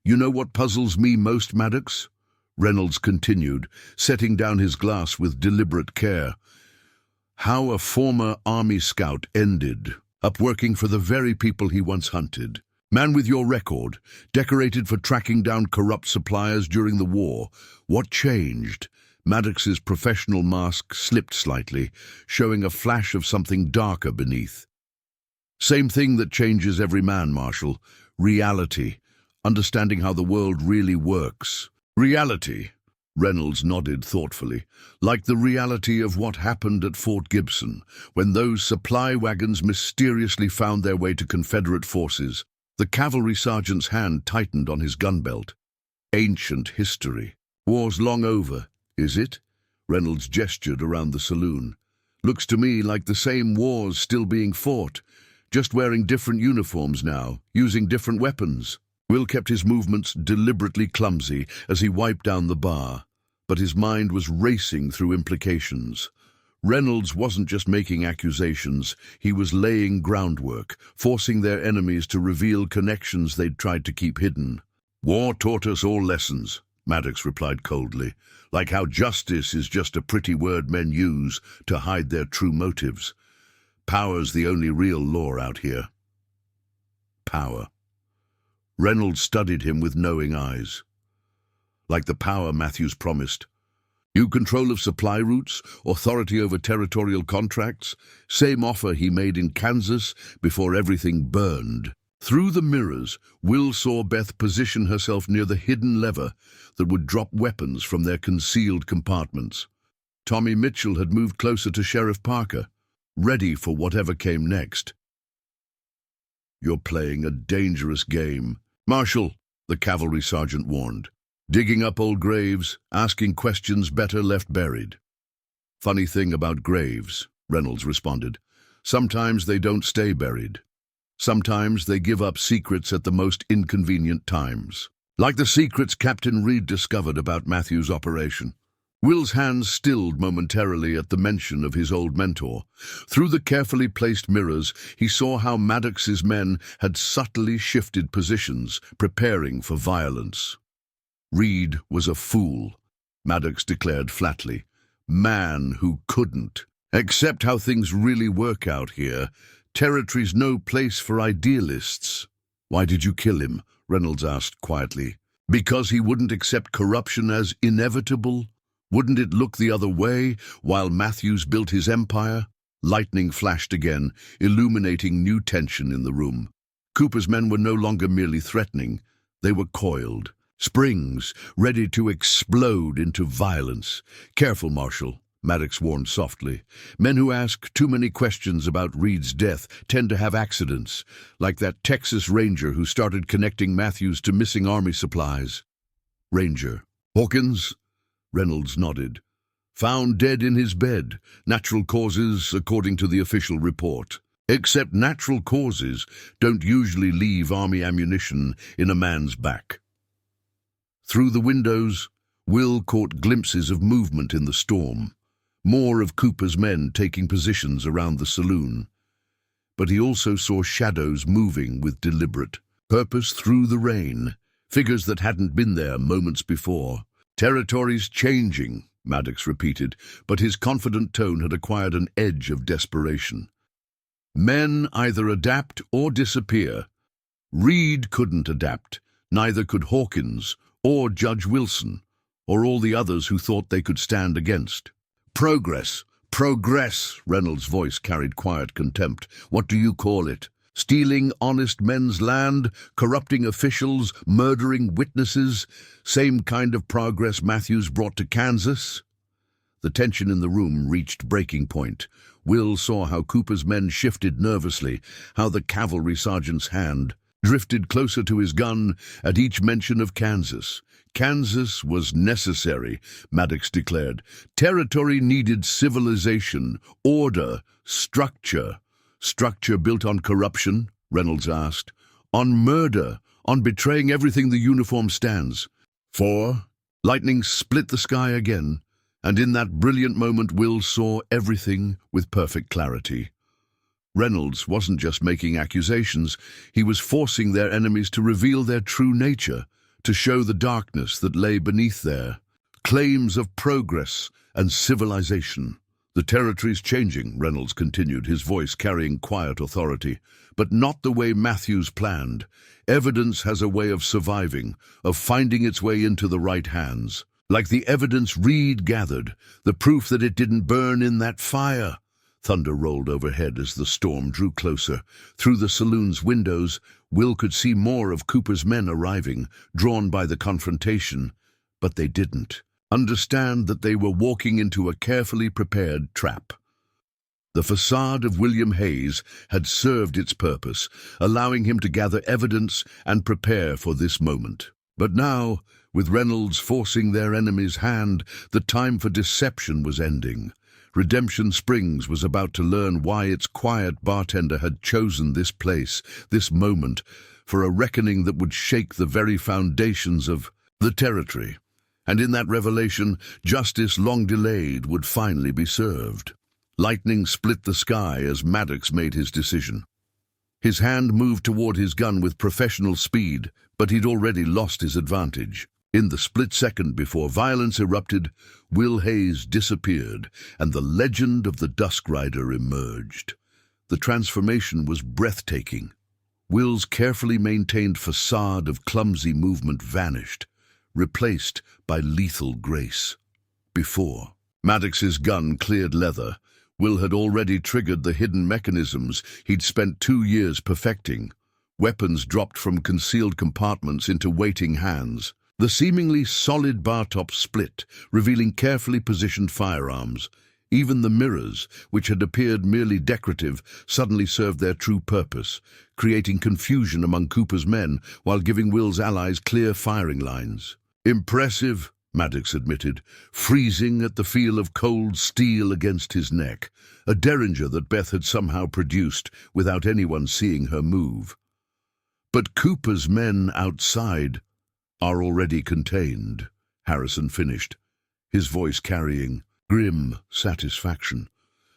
You know what puzzles me most, Maddox? Reynolds continued, setting down his glass with deliberate care. How a former army scout ended up working for the very people he once hunted. Man with your record, decorated for tracking down corrupt suppliers during the war. What changed? Maddox's professional mask slipped slightly, showing a flash of something darker beneath. Same thing that changes every man, Marshal. Reality. Understanding how the world really works. Reality. Reynolds nodded thoughtfully, like the reality of what happened at Fort Gibson, when those supply wagons mysteriously found their way to Confederate forces. The cavalry sergeant's hand tightened on his gun belt. Ancient history. War's long over, is it? Reynolds gestured around the saloon. Looks to me like the same wars still being fought, just wearing different uniforms now, using different weapons. Will kept his movements deliberately clumsy as he wiped down the bar, but his mind was racing through implications. Reynolds wasn't just making accusations, he was laying groundwork, forcing their enemies to reveal connections they'd tried to keep hidden. "War taught us all lessons," Maddox replied coldly, "like how justice is just a pretty word men use to hide their true motives. Power's the only real law out here." Power. Reynolds studied him with knowing eyes. Like the power Matthews promised. New control of supply routes, authority over territorial contracts, same offer he made in Kansas before everything burned. Through the mirrors, Will saw Beth position herself near the hidden lever that would drop weapons from their concealed compartments. Tommy Mitchell had moved closer to Sheriff Parker, ready for whatever came next. "You're playing a dangerous game, Marshal," the cavalry sergeant warned. "Digging up old graves, asking questions better left buried." "Funny thing about graves," Reynolds responded. "Sometimes they don't stay buried. Sometimes they give up secrets at the most inconvenient times. Like the secrets Captain Reed discovered about Matthew's operation." Will's hands stilled momentarily at the mention of his old mentor. Through the carefully placed mirrors, he saw how Maddox's men had subtly shifted positions, preparing for violence. Reed was a fool, Maddox declared flatly. Man who couldn't. Accept how things really work out here. Territory's no place for idealists. "Why did you kill him?" Reynolds asked quietly. "Because he wouldn't accept corruption as inevitable? Wouldn't it look the other way while Matthews built his empire?" Lightning flashed again, illuminating new tension in the room. Cooper's men were no longer merely threatening. They were coiled. Springs, ready to explode into violence. "Careful, Marshal," Maddox warned softly. "Men who ask too many questions about Reed's death tend to have accidents, like that Texas Ranger who started connecting Matthews to missing army supplies." "Ranger. Hawkins?" Reynolds nodded. "Found dead in his bed. Natural causes, according to the official report. Except natural causes don't usually leave army ammunition in a man's back." Through the windows, Will caught glimpses of movement in the storm, more of Cooper's men taking positions around the saloon. But he also saw shadows moving with deliberate purpose through the rain, figures that hadn't been there moments before. "Territory's changing," Maddox repeated, but his confident tone had acquired an edge of desperation. "Men either adapt or disappear. Reed couldn't adapt, neither could Hawkins, or Judge Wilson, or all the others who thought they could stand against." "Progress, progress," Reynolds' voice carried quiet contempt. "What do you call it? Stealing honest men's land, corrupting officials, murdering witnesses? Same kind of progress Matthews brought to Kansas?" The tension in the room reached breaking point. Will saw how Cooper's men shifted nervously, how the cavalry sergeant's hand drifted closer to his gun at each mention of Kansas. Kansas was necessary, Maddox declared. Territory needed civilization, order, structure. "Structure built on corruption?" Reynolds asked. "On murder, on betraying everything the uniform stands for?" Lightning split the sky again, and in that brilliant moment Will saw everything with perfect clarity. Reynolds wasn't just making accusations, he was forcing their enemies to reveal their true nature, to show the darkness that lay beneath their claims of progress and civilization. "The territory's changing," Reynolds continued, his voice carrying quiet authority, "but not the way Matthews planned. Evidence has a way of surviving, of finding its way into the right hands. Like the evidence Reed gathered, the proof that it didn't burn in that fire." Thunder rolled overhead as the storm drew closer. Through the saloon's windows, Will could see more of Cooper's men arriving, drawn by the confrontation. But they didn't understand that they were walking into a carefully prepared trap. The facade of William Hayes had served its purpose, allowing him to gather evidence and prepare for this moment. But now, with Reynolds forcing their enemy's hand, the time for deception was ending. Redemption Springs was about to learn why its quiet bartender had chosen this place, this moment, for a reckoning that would shake the very foundations of the territory. And in that revelation, justice long delayed would finally be served. Lightning split the sky as Maddox made his decision. His hand moved toward his gun with professional speed, but he'd already lost his advantage. In the split second before violence erupted, Will Hayes disappeared, and the legend of the Dusk Rider emerged. The transformation was breathtaking. Will's carefully maintained facade of clumsy movement vanished, replaced by lethal grace. Before Maddox's gun cleared leather, Will had already triggered the hidden mechanisms he'd spent 2 years perfecting. Weapons dropped from concealed compartments into waiting hands. The seemingly solid bar top split, revealing carefully positioned firearms. Even the mirrors, which had appeared merely decorative, suddenly served their true purpose, creating confusion among Cooper's men while giving Will's allies clear firing lines. "Impressive," Maddox admitted, freezing at the feel of cold steel against his neck, a derringer that Beth had somehow produced without anyone seeing her move. "But Cooper's men outside are already contained," Harrison finished, his voice carrying grim satisfaction.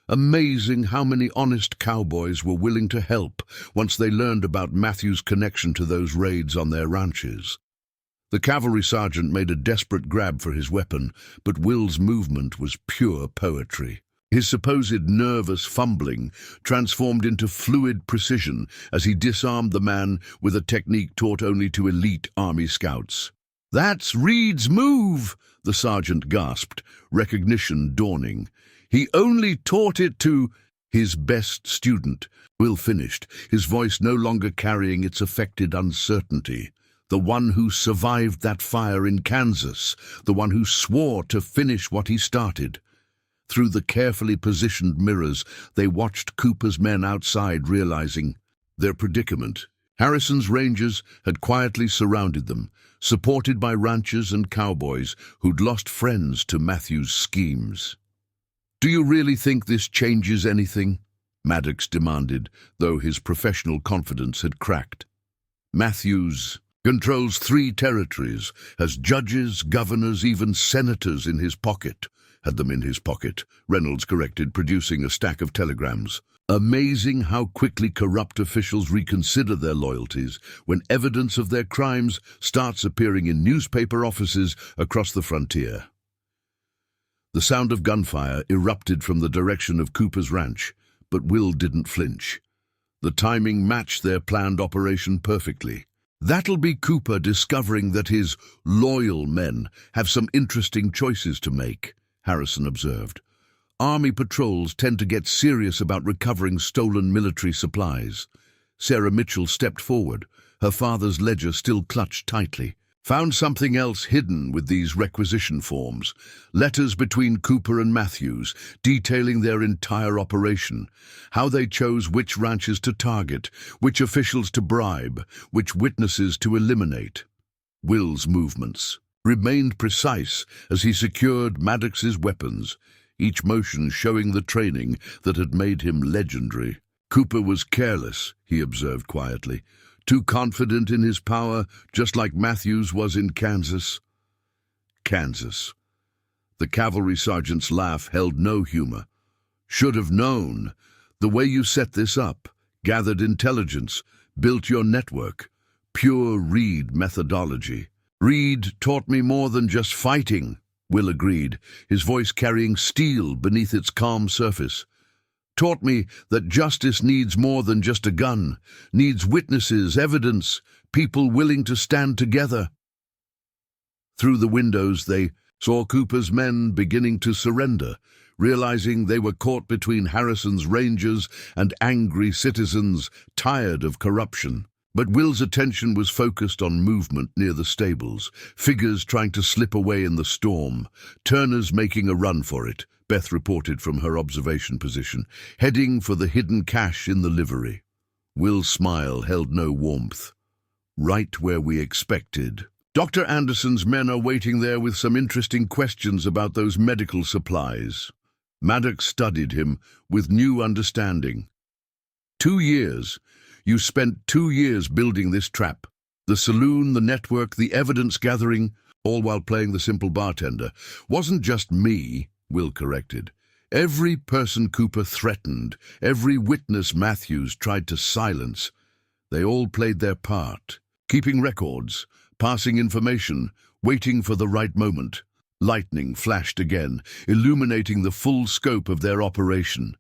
Amazing how many honest cowboys were willing to help once they learned about Matthew's connection to those raids on their ranches. The cavalry sergeant made a desperate grab for his weapon, but Will's movement was pure poetry. His supposed nervous fumbling transformed into fluid precision as he disarmed the man with a technique taught only to elite army scouts. "That's Reed's move," the sergeant gasped, recognition dawning. "He only taught it to his best student," Will finished, his voice no longer carrying its affected uncertainty. "The one who survived that fire in Kansas, the one who swore to finish what he started." Through the carefully positioned mirrors, they watched Cooper's men outside, realizing their predicament. Harrison's Rangers had quietly surrounded them, supported by ranchers and cowboys who'd lost friends to Matthew's schemes. "Do you really think this changes anything?" Maddox demanded, though his professional confidence had cracked. "Matthews controls 3 territories, has judges, governors, even senators in his pocket." "Had them in his pocket," Reynolds corrected, producing a stack of telegrams. "Amazing how quickly corrupt officials reconsider their loyalties when evidence of their crimes starts appearing in newspaper offices across the frontier." The sound of gunfire erupted from the direction of Cooper's ranch, but Will didn't flinch. The timing matched their planned operation perfectly. "That'll be Cooper discovering that his loyal men have some interesting choices to make," Harrison observed. "Army patrols tend to get serious about recovering stolen military supplies." Sarah Mitchell stepped forward, her father's ledger still clutched tightly. "Found something else hidden with these requisition forms. Letters between Cooper and Matthews, detailing their entire operation, how they chose which ranches to target, which officials to bribe, which witnesses to eliminate." Will's movements remained precise as he secured Maddox's weapons, each motion showing the training that had made him legendary. "Cooper was careless," he observed quietly, "too confident in his power, just like Matthews was in Kansas." Kansas. The cavalry sergeant's laugh held no humor. "Should have known. The way you set this up, gathered intelligence, built your network. Pure Reed methodology." "Reed taught me more than just fighting," Will agreed, his voice carrying steel beneath its calm surface. "Taught me that justice needs more than just a gun, needs witnesses, evidence, people willing to stand together." Through the windows they saw Cooper's men beginning to surrender, realizing they were caught between Harrison's Rangers and angry citizens tired of corruption. But Will's attention was focused on movement near the stables, figures trying to slip away in the storm, Turners making a run for it, Beth reported from her observation position, heading for the hidden cache in the livery. Will's smile held no warmth. "Right where we expected. Dr. Anderson's men are waiting there with some interesting questions about those medical supplies." Maddox studied him with new understanding. 2 years. You spent 2 years building this trap. The saloon, the network, the evidence gathering, all while playing the simple bartender. Wasn't just me, Will corrected. Every person Cooper threatened, every witness Matthews tried to silence, they all played their part, keeping records, passing information, waiting for the right moment. Lightning flashed again, illuminating the full scope of their operation.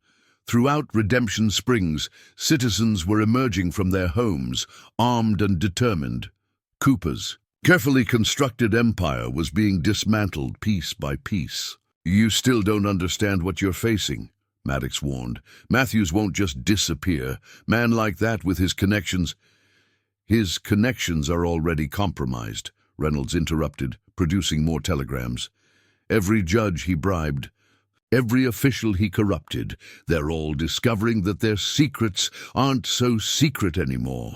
Throughout Redemption Springs, citizens were emerging from their homes, armed and determined. Cooper's carefully constructed empire was being dismantled piece by piece. You still don't understand what you're facing, Maddox warned. Matthews won't just disappear. Man like that with his connections... His connections are already compromised, Reynolds interrupted, producing more telegrams. Every judge he bribed, every official he corrupted, they're all discovering that their secrets aren't so secret anymore.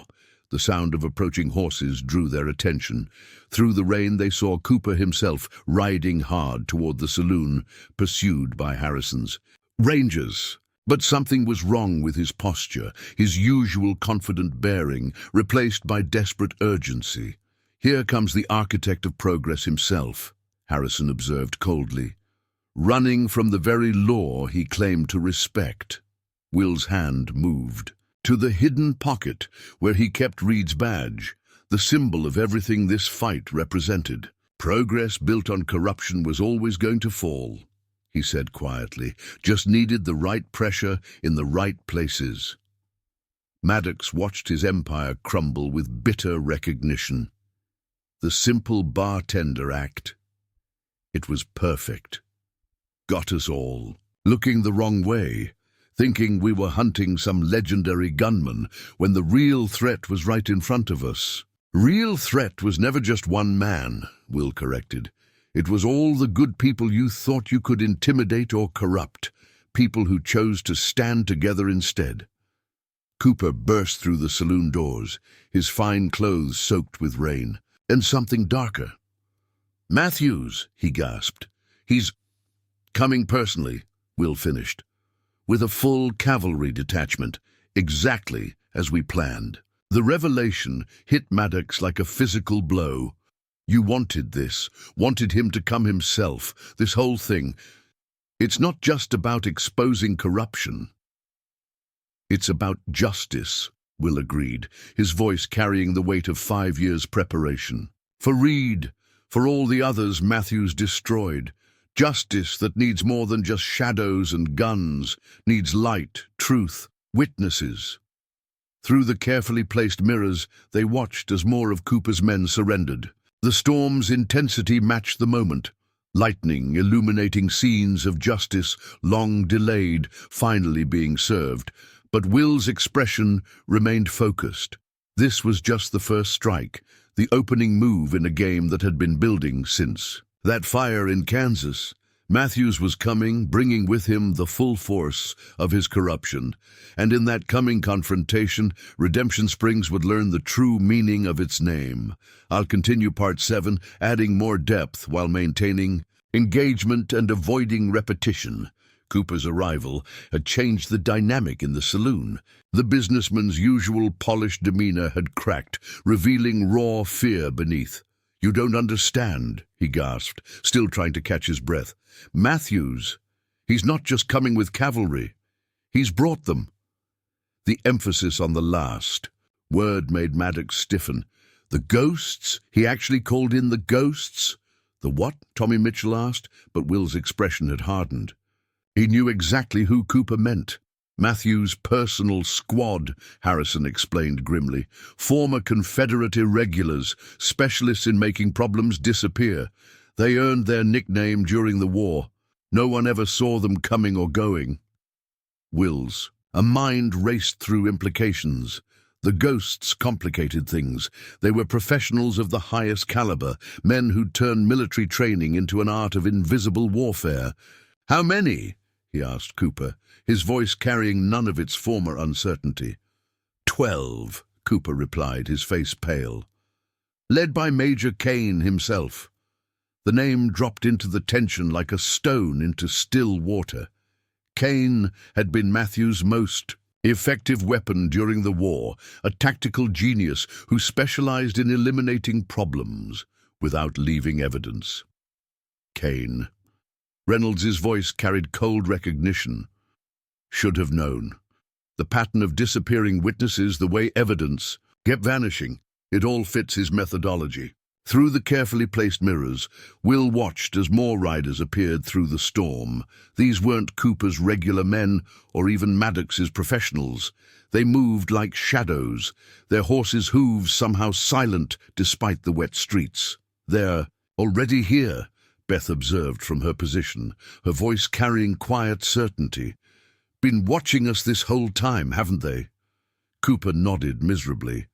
The sound of approaching horses drew their attention. Through the rain they saw Cooper himself riding hard toward the saloon, pursued by Harrison's Rangers. But something was wrong with his posture, his usual confident bearing, replaced by desperate urgency. Here comes the architect of progress himself, Harrison observed coldly, running from the very law he claimed to respect. Will's hand moved to the hidden pocket where he kept Reed's badge, the symbol of everything this fight represented. Progress built on corruption was always going to fall, he said quietly, just needed the right pressure in the right places. Maddox watched his empire crumble with bitter recognition. The simple bartender act. It was perfect. Got us all looking the wrong way, thinking we were hunting some legendary gunman when the real threat was right in front of us. Real threat was never just one man, Will corrected. It was all the good people you thought you could intimidate or corrupt, people who chose to stand together instead. Cooper burst through the saloon doors, his fine clothes soaked with rain, and something darker. "Matthews," he gasped. "He's coming personally," Will finished, "with a full cavalry detachment, exactly as we planned." The revelation hit Maddox like a physical blow. You wanted this, wanted him to come himself, this whole thing. It's not just about exposing corruption. It's about justice, Will agreed, his voice carrying the weight of 5 years' preparation. For Reed, for all the others Matthews destroyed. Justice that needs more than just shadows and guns, needs light, truth, witnesses. Through the carefully placed mirrors, they watched as more of Cooper's men surrendered. The storm's intensity matched the moment, lightning illuminating scenes of justice long delayed, finally being served. But Will's expression remained focused. This was just the first strike, the opening move in a game that had been building since that fire in Kansas. Matthews was coming, bringing with him the full force of his corruption, and in that coming confrontation, Redemption Springs would learn the true meaning of its name. I'll continue Part 7, adding more depth while maintaining engagement and avoiding repetition. Cooper's arrival had changed the dynamic in the saloon. The businessman's usual polished demeanor had cracked, revealing raw fear beneath. "You don't understand," he gasped, still trying to catch his breath. "Matthews, he's not just coming with cavalry. He's brought them." The emphasis on the last word made Maddox stiffen. The ghosts? He actually called in the ghosts? "The what?" Tommy Mitchell asked, but Will's expression had hardened. He knew exactly who Cooper meant. Matthews' personal squad, Harrison explained grimly. Former Confederate irregulars, specialists in making problems disappear. They earned their nickname during the war. No one ever saw them coming or going. Will's. A mind raced through implications. The ghosts complicated things. They were professionals of the highest caliber, men who'd turned military training into an art of invisible warfare. "How many?" he asked Cooper, his voice carrying none of its former uncertainty. 12, Cooper replied, his face pale. Led by Major Kane himself. The name dropped into the tension like a stone into still water. Kane had been Matthews' most Effective weapon during the war, a tactical genius who specialized in eliminating problems without leaving evidence. Kane. Reynolds's voice carried cold recognition. Should have known. The pattern of disappearing witnesses, the way evidence kept vanishing, it all fits his methodology. Through the carefully placed mirrors, Will watched as more riders appeared through the storm. These weren't Cooper's regular men, or even Maddox's professionals. They moved like shadows, their horses' hooves somehow silent despite the wet streets. "They're already here," Beth observed from her position, her voice carrying quiet certainty. "Been watching us this whole time, haven't they?" Cooper nodded miserably.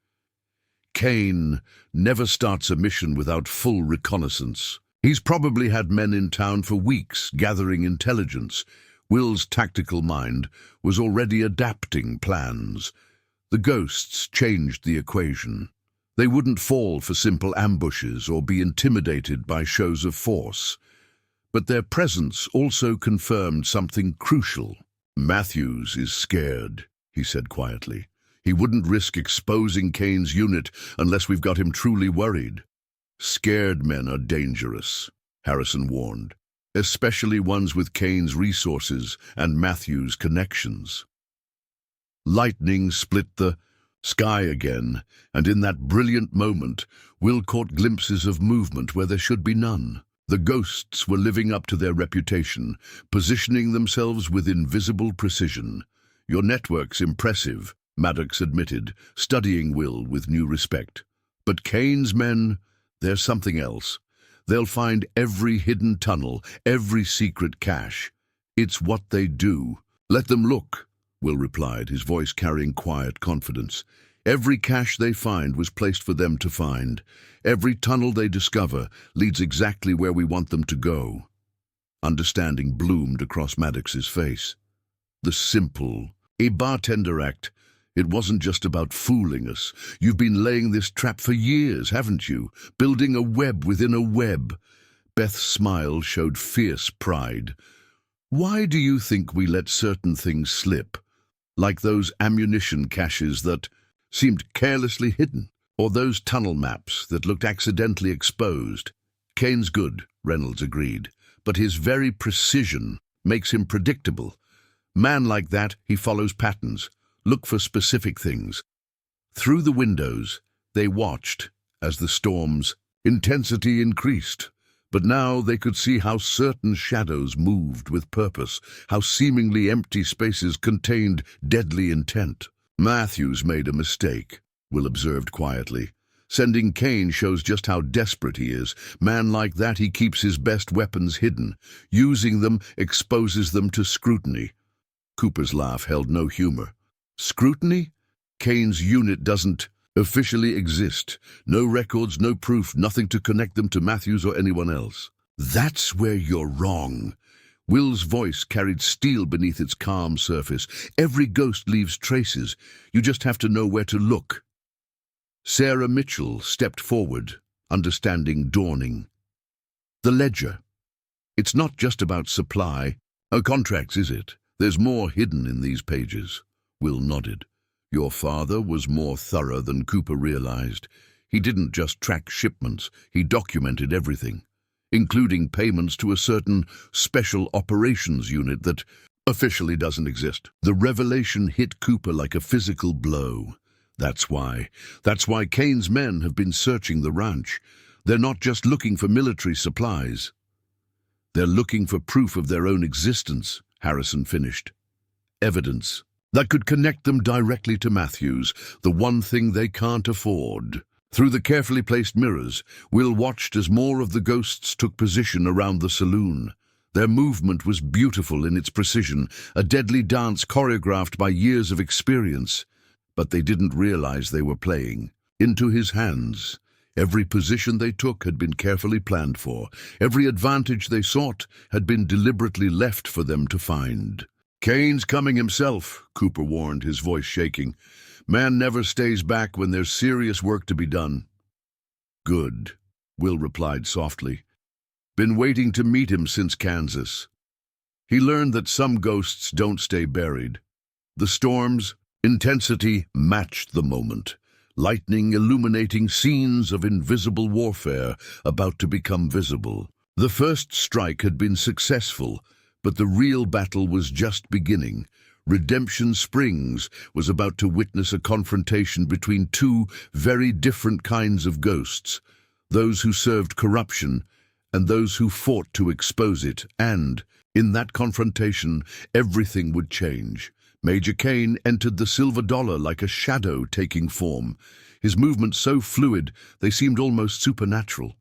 Kane never starts a mission without full reconnaissance. He's probably had men in town for weeks gathering intelligence. Will's tactical mind was already adapting plans. The ghosts changed the equation. They wouldn't fall for simple ambushes or be intimidated by shows of force. But their presence also confirmed something crucial. "Matthews is scared," he said quietly. "He wouldn't risk exposing Kane's unit unless we've got him truly worried." "Scared men are dangerous," Harrison warned, "especially ones with Kane's resources and Matthews' connections." Lightning split the sky again, and in that brilliant moment, Will caught glimpses of movement where there should be none. The ghosts were living up to their reputation, positioning themselves with invisible precision. "Your network's impressive," Maddox admitted, studying Will with new respect. "But Kane's men, they're something else. They'll find every hidden tunnel, every secret cache. It's what they do." "Let them look," Will replied, his voice carrying quiet confidence. "Every cache they find was placed for them to find. Every tunnel they discover leads exactly where we want them to go." Understanding bloomed across Maddox's face. The simple, a bartender act. It wasn't just about fooling us. "You've been laying this trap for years, haven't you? Building a web within a web." Beth's smile showed fierce pride. "Why do you think we let certain things slip? Like those ammunition caches that seemed carelessly hidden, or those tunnel maps that looked accidentally exposed." "Kane's good," Reynolds agreed, "but his very precision makes him predictable. Man like that, he follows patterns. Look for specific things." Through the windows, they watched as the storm's intensity increased. But now they could see how certain shadows moved with purpose, how seemingly empty spaces contained deadly intent. "Matthews made a mistake," Will observed quietly. "Sending Kane shows just how desperate he is. Man like that, he keeps his best weapons hidden. Using them exposes them to scrutiny." Cooper's laugh held no humor. "Scrutiny? Kane's unit doesn't officially exist. No records, no proof, nothing to connect them to Matthews or anyone else." "That's where you're wrong." Will's voice carried steel beneath its calm surface. "Every ghost leaves traces. You just have to know where to look." Sarah Mitchell stepped forward, understanding dawning. "The ledger. It's not just about supply or contracts, is it? There's more hidden in these pages." Will nodded. "Your father was more thorough than Cooper realized. He didn't just track shipments, he documented everything, including payments to a certain special operations unit that officially doesn't exist." The revelation hit Cooper like a physical blow. That's why Kane's men have been searching the ranch. They're not just looking for military supplies. They're looking for proof of their own existence, Harrison finished. Evidence that could connect them directly to Matthews, the one thing they can't afford. Through the carefully placed mirrors, Will watched as more of the ghosts took position around the saloon. Their movement was beautiful in its precision, a deadly dance choreographed by years of experience. But they didn't realize they were playing into his hands. Every position they took had been carefully planned for. Every advantage they sought had been deliberately left for them to find. "Kane's coming himself," Cooper warned, his voice shaking. "Man never stays back when there's serious work to be done." "Good," Will replied softly. "Been waiting to meet him since Kansas." He learned that some ghosts don't stay buried. The storms Intensity matched the moment, lightning illuminating scenes of invisible warfare about to become visible. The first strike had been successful, but the real battle was just beginning. Redemption Springs was about to witness a confrontation between two very different kinds of ghosts, those who served corruption and those who fought to expose it, and, in that confrontation, everything would change. Major Kane entered the silver dollar like a shadow taking form, his movements so fluid they seemed almost supernatural.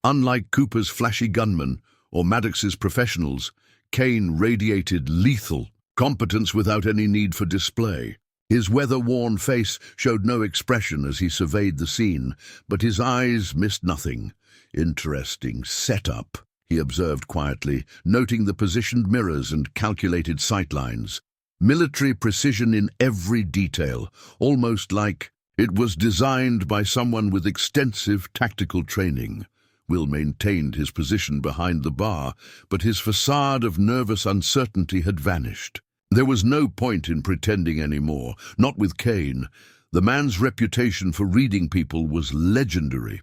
Unlike Cooper's flashy gunmen or Maddox's professionals, Kane radiated lethal competence without any need for display. His weather-worn face showed no expression as he surveyed the scene, but his eyes missed nothing. "Interesting setup," he observed quietly, noting the positioned mirrors and calculated sightlines. Military precision in every detail, almost like it was designed by someone with extensive tactical training. Will maintained his position behind the bar, but his facade of nervous uncertainty had vanished. There was no point in pretending anymore, not with Kane. The man's reputation for reading people was legendary.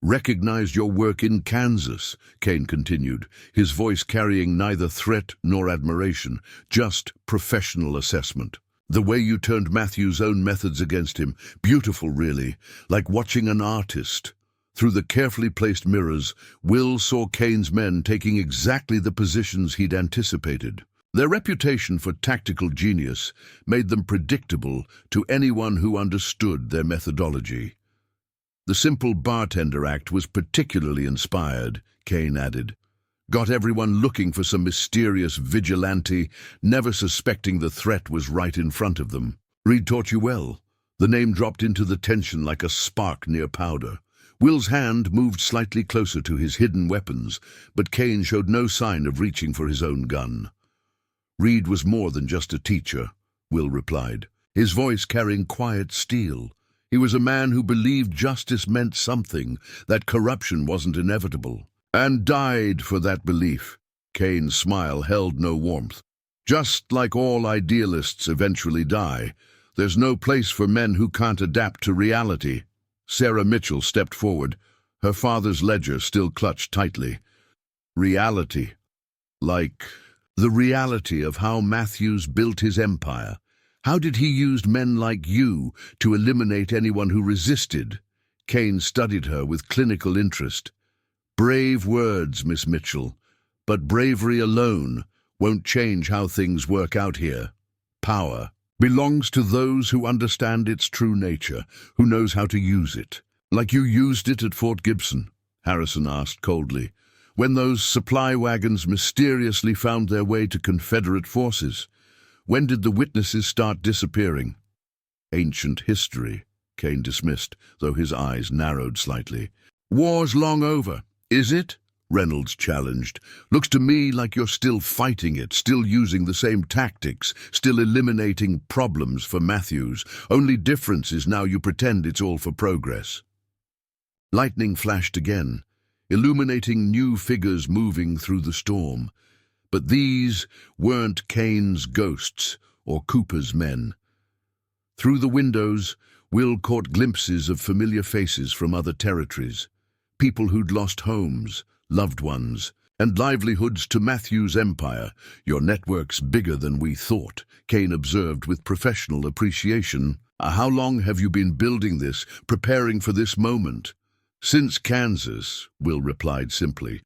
"Recognized your work in Kansas," Kane continued, his voice carrying neither threat nor admiration, just professional assessment. "The way you turned Matthew's own methods against him, beautiful really, like watching an artist." Through the carefully placed mirrors, Will saw Kane's men taking exactly the positions he'd anticipated. Their reputation for tactical genius made them predictable to anyone who understood their methodology. "The simple bartender act was particularly inspired," Kane added. "Got everyone looking for some mysterious vigilante, never suspecting the threat was right in front of them. Reed taught you well." The name dropped into the tension like a spark near powder. Will's hand moved slightly closer to his hidden weapons, but Kane showed no sign of reaching for his own gun. "Reed was more than just a teacher," Will replied, his voice carrying quiet steel. "He was a man who believed justice meant something, that corruption wasn't inevitable, and died for that belief." Kane's smile held no warmth. "Just like all idealists eventually die, there's no place for men who can't adapt to reality." Sarah Mitchell stepped forward, her father's ledger still clutched tightly. "Reality. Like the reality of how Matthews built his empire. How did he use men like you to eliminate anyone who resisted?" Kane studied her with clinical interest. "Brave words, Miss Mitchell, but bravery alone won't change how things work out here. Power belongs to those who understand its true nature, who knows how to use it." "Like you used it at Fort Gibson?" Harrison asked coldly, "when those supply wagons mysteriously found their way to Confederate forces. When did the witnesses start disappearing?" "Ancient history," Kane dismissed, though his eyes narrowed slightly. "War's long over, is it?" Reynolds challenged. "Looks to me like you're still fighting it, still using the same tactics, still eliminating problems for Matthews. Only difference is now you pretend it's all for progress." Lightning flashed again, illuminating new figures moving through the storm. But these weren't Kane's ghosts or Cooper's men. Through the windows, Will caught glimpses of familiar faces from other territories, people who'd lost homes, loved ones, and livelihoods to Matthew's empire. "Your network's bigger than we thought," Kane observed with professional appreciation. "How long have you been building this, preparing for this moment?" "Since Kansas," Will replied simply.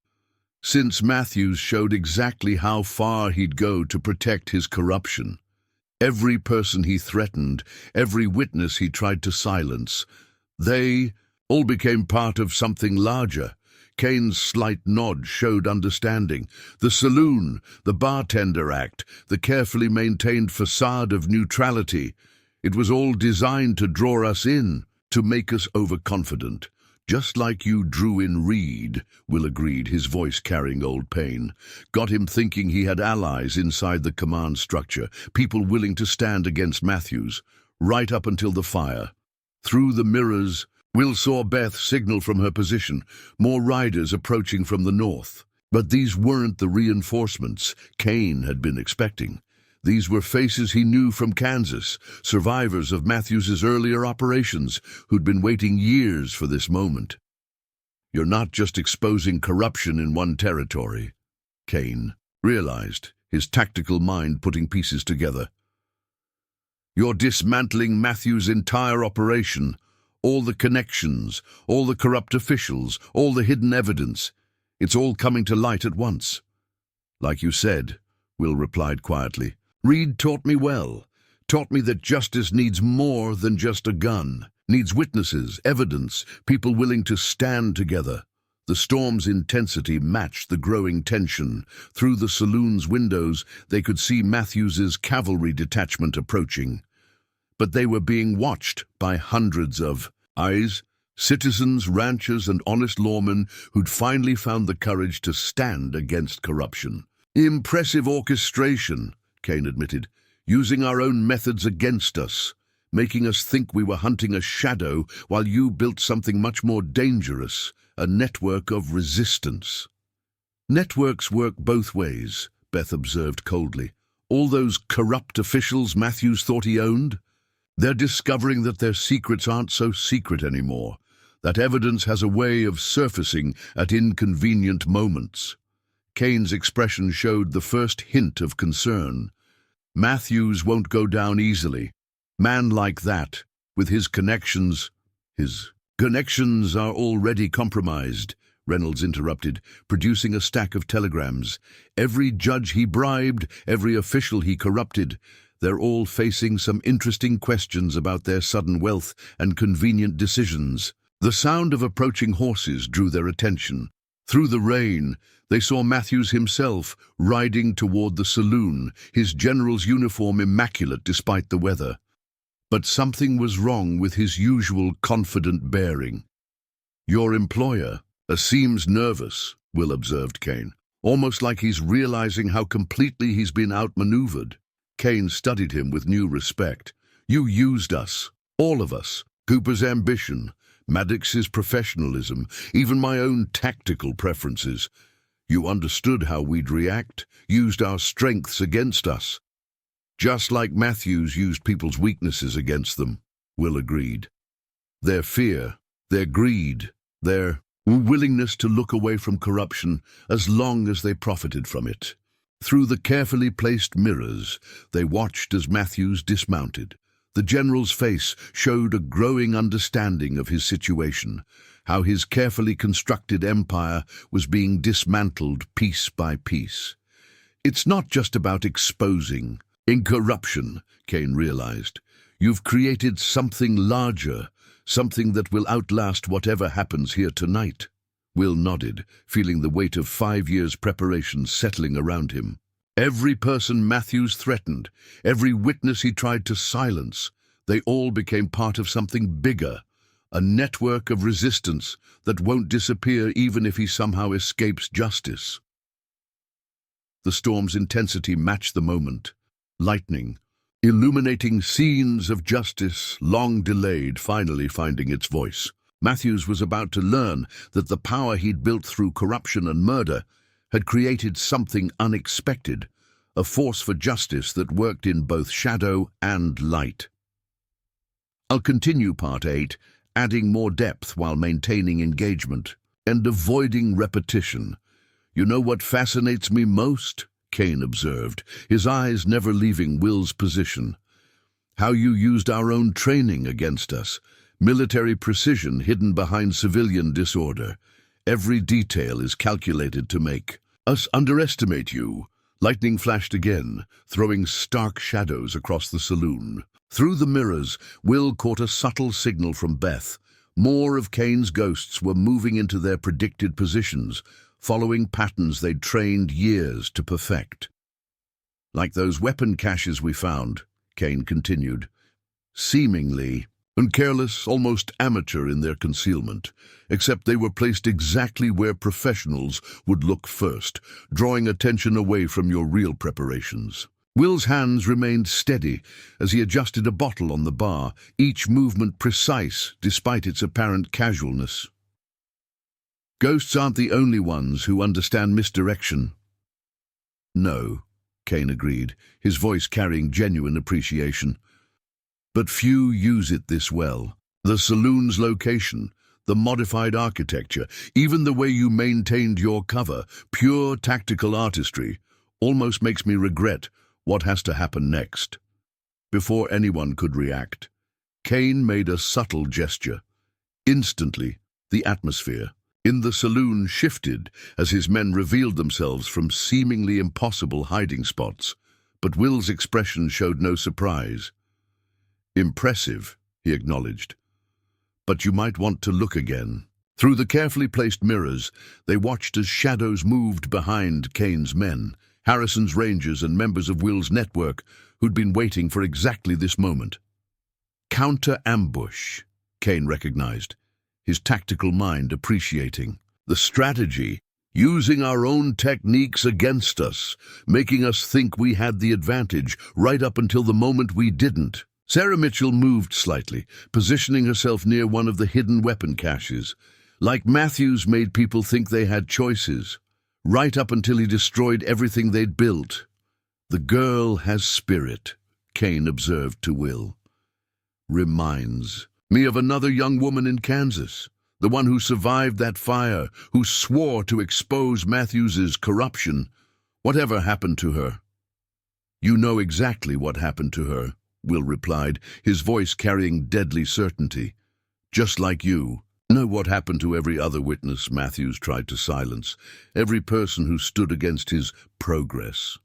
"Since Matthews showed exactly how far he'd go to protect his corruption. Every person he threatened, every witness he tried to silence, they all became part of something larger." Kane's slight nod showed understanding. "The saloon, the bartender act, the carefully maintained facade of neutrality. It was all designed to draw us in, to make us overconfident. Just like you drew in Reed," Will agreed, his voice carrying old pain. "Got him thinking he had allies inside the command structure, people willing to stand against Matthews, right up until the fire." Through the mirrors, Will saw Beth signal from her position, more riders approaching from the north. But these weren't the reinforcements Kane had been expecting. These were faces he knew from Kansas, survivors of Matthews's earlier operations who'd been waiting years for this moment. "You're not just exposing corruption in one territory," Kane realized, his tactical mind putting pieces together. "You're dismantling Matthew's entire operation, all the connections, all the corrupt officials, all the hidden evidence. It's all coming to light at once." "Like you said," Will replied quietly, "Reed taught me well, taught me that justice needs more than just a gun, needs witnesses, evidence, people willing to stand together." The storm's intensity matched the growing tension. Through the saloon's windows, they could see Matthews's cavalry detachment approaching. But they were being watched by hundreds of eyes, citizens, ranchers, and honest lawmen who'd finally found the courage to stand against corruption. "Impressive orchestration," Kane admitted, "using our own methods against us, making us think we were hunting a shadow while you built something much more dangerous, a network of resistance." "Networks work both ways," Beth observed coldly. "All those corrupt officials Matthews thought he owned? They're discovering that their secrets aren't so secret anymore, that evidence has a way of surfacing at inconvenient moments." Kane's expression showed the first hint of concern. "Matthews won't go down easily. Man like that, with his connections are already compromised," Reynolds interrupted, producing a stack of telegrams. "Every judge he bribed, every official he corrupted, they're all facing some interesting questions about their sudden wealth and convenient decisions." The sound of approaching horses drew their attention. Through the rain, they saw Matthews himself riding toward the saloon, his general's uniform immaculate despite the weather. But something was wrong with his usual confident bearing. "Your employer seems nervous," Will observed Kane, "almost like he's realizing how completely he's been outmaneuvered." Kane studied him with new respect. "You used us, all of us, Cooper's ambition, Maddox's professionalism, even my own tactical preferences. You understood how we'd react, used our strengths against us. Just like Matthews used people's weaknesses against them," Will agreed. "Their fear, their greed, their willingness to look away from corruption as long as they profited from it." Through the carefully placed mirrors, they watched as Matthews dismounted. The general's face showed a growing understanding of his situation, how his carefully constructed empire was being dismantled piece by piece. "It's not just about exposing corruption," Kane realized. "You've created something larger, something that will outlast whatever happens here tonight." Will nodded, feeling the weight of 5 years' preparation settling around him. Every person Matthews threatened, every witness he tried to silence, they all became part of something bigger, a network of resistance that won't disappear even if he somehow escapes justice. The storm's intensity matched the moment. Lightning, illuminating scenes of justice long delayed, finally finding its voice. Matthews was about to learn that the power he'd built through corruption and murder had created something unexpected, a force for justice that worked in both shadow and light. I'll continue Part 8, adding more depth while maintaining engagement and avoiding repetition. "You know what fascinates me most?" Kane observed, his eyes never leaving Will's position. "How you used our own training against us. Military precision hidden behind civilian disorder. Every detail is calculated to make us underestimate you." Lightning flashed again, throwing stark shadows across the saloon. Through the mirrors, Will caught a subtle signal from Beth. More of Kane's ghosts were moving into their predicted positions, following patterns they'd trained years to perfect. "Like those weapon caches we found," Kane continued. "Seemingly careless, almost amateur in their concealment, except they were placed exactly where professionals would look first, drawing attention away from your real preparations." Will's hands remained steady as he adjusted a bottle on the bar, each movement precise despite its apparent casualness. "Ghosts aren't the only ones who understand misdirection." "No," Kane agreed, his voice carrying genuine appreciation. But few use it this well. The saloon's location, the modified architecture, even the way you maintained your cover, pure tactical artistry, almost makes me regret what has to happen next. Before anyone could react, Kane made a subtle gesture. Instantly, the atmosphere in the saloon shifted as his men revealed themselves from seemingly impossible hiding spots, but Will's expression showed no surprise. "Impressive," he acknowledged. "But you might want to look again." Through the carefully placed mirrors, they watched as shadows moved behind Kane's men, Harrison's Rangers and members of Will's network who'd been waiting for exactly this moment. Counter-ambush, Kane recognized, his tactical mind appreciating. The strategy, using our own techniques against us, making us think we had the advantage right up until the moment we didn't. Sarah Mitchell moved slightly, positioning herself near one of the hidden weapon caches. Like Matthews made people think they had choices, right up until he destroyed everything they'd built. "The girl has spirit," Kane observed to Will. "Reminds me of another young woman in Kansas, the one who survived that fire, who swore to expose Matthews's corruption. Whatever happened to her?" "You know exactly what happened to her," Will replied, his voice carrying deadly certainty. "Just like you know what happened to every other witness Matthews tried to silence, every person who stood against his progress."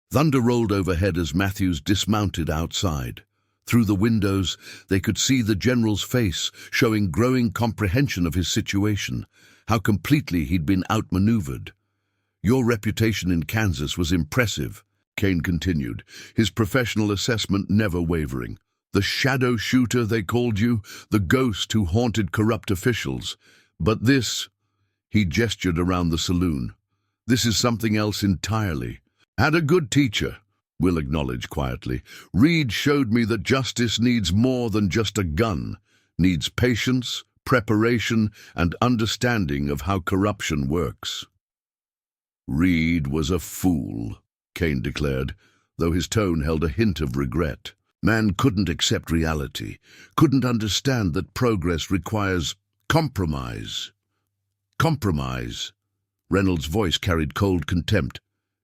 Thunder rolled overhead as Matthews dismounted outside. Through the windows, they could see the general's face, showing growing comprehension of his situation, how completely he'd been outmaneuvered. "Your reputation in Kansas was impressive," Kane continued, his professional assessment never wavering. "The shadow shooter, they called you, the ghost who haunted corrupt officials. But this," he gestured around the saloon, "this is something else entirely. Had a good teacher," Will acknowledged quietly. "Reed showed me that justice needs more than just a gun, needs patience, preparation, and understanding of how corruption works." "Reed was a fool," Kane declared, though his tone held a hint of regret. "Man couldn't accept reality, couldn't understand that progress requires compromise." "Compromise?" Reynolds' voice carried cold contempt.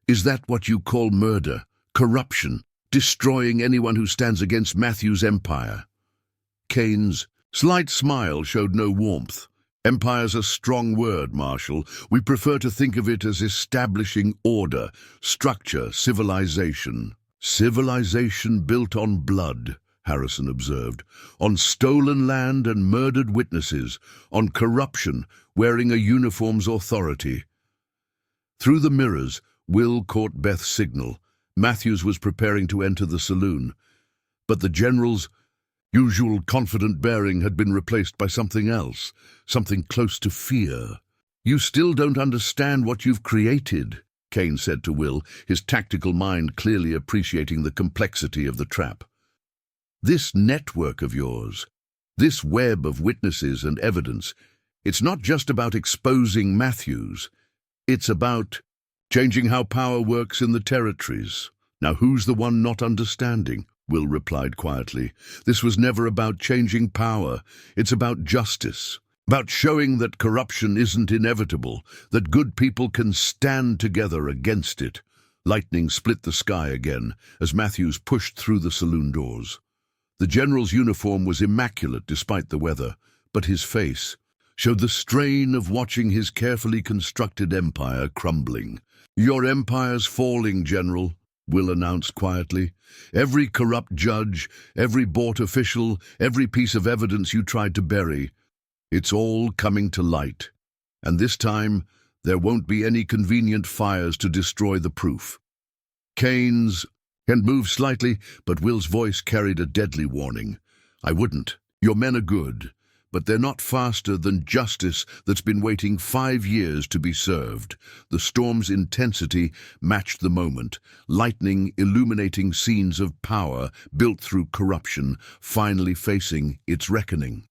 "Is that what you call murder, corruption, destroying anyone who stands against Matthews' empire?" Kane's slight smile showed no warmth. "Empire's a strong word, Marshal. We prefer to think of it as establishing order, structure, civilization." "Civilization built on blood," Harrison observed, "on stolen land and murdered witnesses, on corruption, wearing a uniform's authority." Through the mirrors, Will caught Beth's signal. Matthews was preparing to enter the saloon, but the general's usual confident bearing had been replaced by something else, something close to fear. "You still don't understand what you've created," Kane said to Will, his tactical mind clearly appreciating the complexity of the trap. "This network of yours, this web of witnesses and evidence, it's not just about exposing Matthews. It's about changing how power works in the territories. Now who's the one not understanding?" Will replied quietly. "This was never about changing power. It's about justice, about showing that corruption isn't inevitable, that good people can stand together against it." Lightning split the sky again as Matthews pushed through the saloon doors. The general's uniform was immaculate despite the weather, but his face showed the strain of watching his carefully constructed empire crumbling. "Your empire's falling, General," Will announced quietly. "Every corrupt judge, every bought official, every piece of evidence you tried to bury, it's all coming to light. And this time, there won't be any convenient fires to destroy the proof." Kane's hand moved slightly, but Will's voice carried a deadly warning. "I wouldn't. Your men are good, but they're not faster than justice that's been waiting 5 years to be served." The storm's intensity matched the moment, lightning illuminating scenes of power built through corruption, finally facing its reckoning.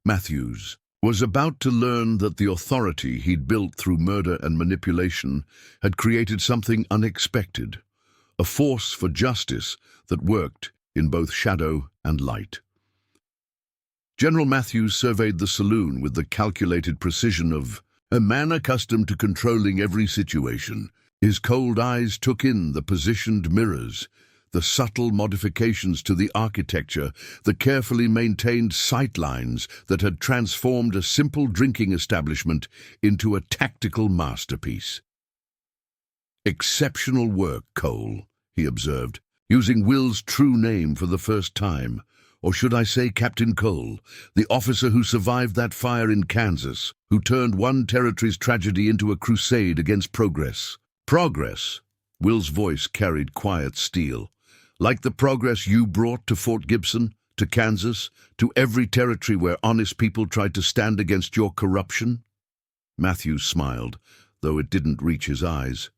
Matthews, was about to learn that the authority he'd built through murder and manipulation had created something unexpected, a force for justice that worked in both shadow and light. General Matthews surveyed the saloon with the calculated precision of a man accustomed to controlling every situation. His cold eyes took in the positioned mirrors, the subtle modifications to the architecture, the carefully maintained sightlines that had transformed a simple drinking establishment into a tactical masterpiece. "Exceptional work, Cole," he observed, using Will's true name for the first time. Or should I say Captain Cole, the officer who survived that fire in Kansas, who turned one territory's tragedy into a crusade against progress. Progress? Will's voice carried quiet steel. Like the progress you brought to Fort Gibson, to Kansas, to every territory where honest people tried to stand against your corruption? Matthews smiled, though it didn't reach his eyes.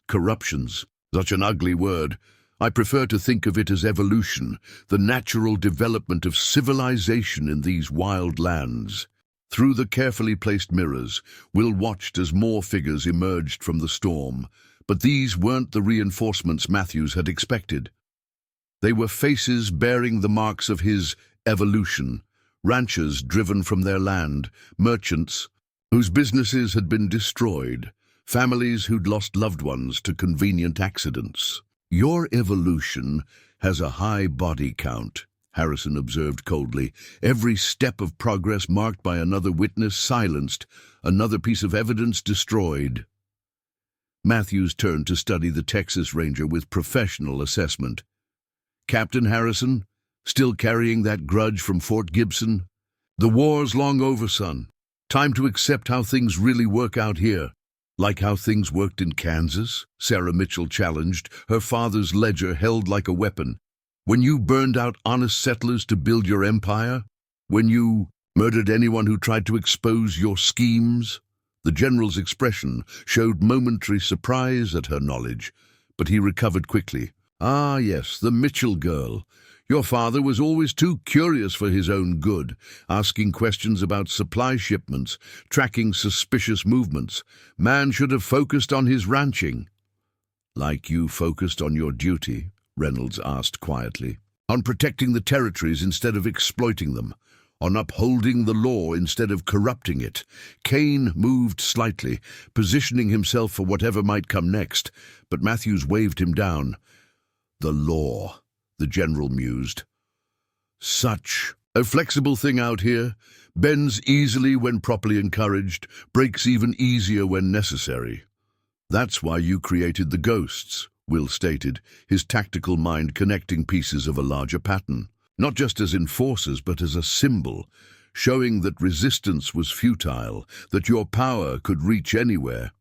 Corruption's such an ugly word. I prefer to think of it as evolution, the natural development of civilization in these wild lands. Through the carefully placed mirrors, Will watched as more figures emerged from the storm, but these weren't the reinforcements Matthews had expected. They were faces bearing the marks of his evolution, ranchers driven from their land, merchants whose businesses had been destroyed, families who'd lost loved ones to convenient accidents. "Your evolution has a high body count," Harrison observed coldly. "Every step of progress marked by another witness silenced, another piece of evidence destroyed." Matthews turned to study the Texas Ranger with professional assessment. "Captain Harrison, still carrying that grudge from Fort Gibson? The war's long over, son. Time to accept how things really work out here." "Like how things worked in Kansas?" Sarah Mitchell challenged, her father's ledger held like a weapon. "When you burned out honest settlers to build your empire? When you murdered anyone who tried to expose your schemes?" The general's expression showed momentary surprise at her knowledge, but he recovered quickly. "Ah, yes, the Mitchell girl. Your father was always too curious for his own good, asking questions about supply shipments, tracking suspicious movements. Man should have focused on his ranching." "Like you focused on your duty?" Reynolds asked quietly. "On protecting the territories instead of exploiting them, on upholding the law instead of corrupting it." Kane moved slightly, positioning himself for whatever might come next, but Matthews waved him down. "The law," the general mused. "Such a flexible thing out here. Bends easily when properly encouraged, breaks even easier when necessary." "That's why you created the ghosts," Will stated, his tactical mind connecting pieces of a larger pattern. Not just as enforcers, but as a symbol, showing that resistance was futile, that your power could reach anywhere.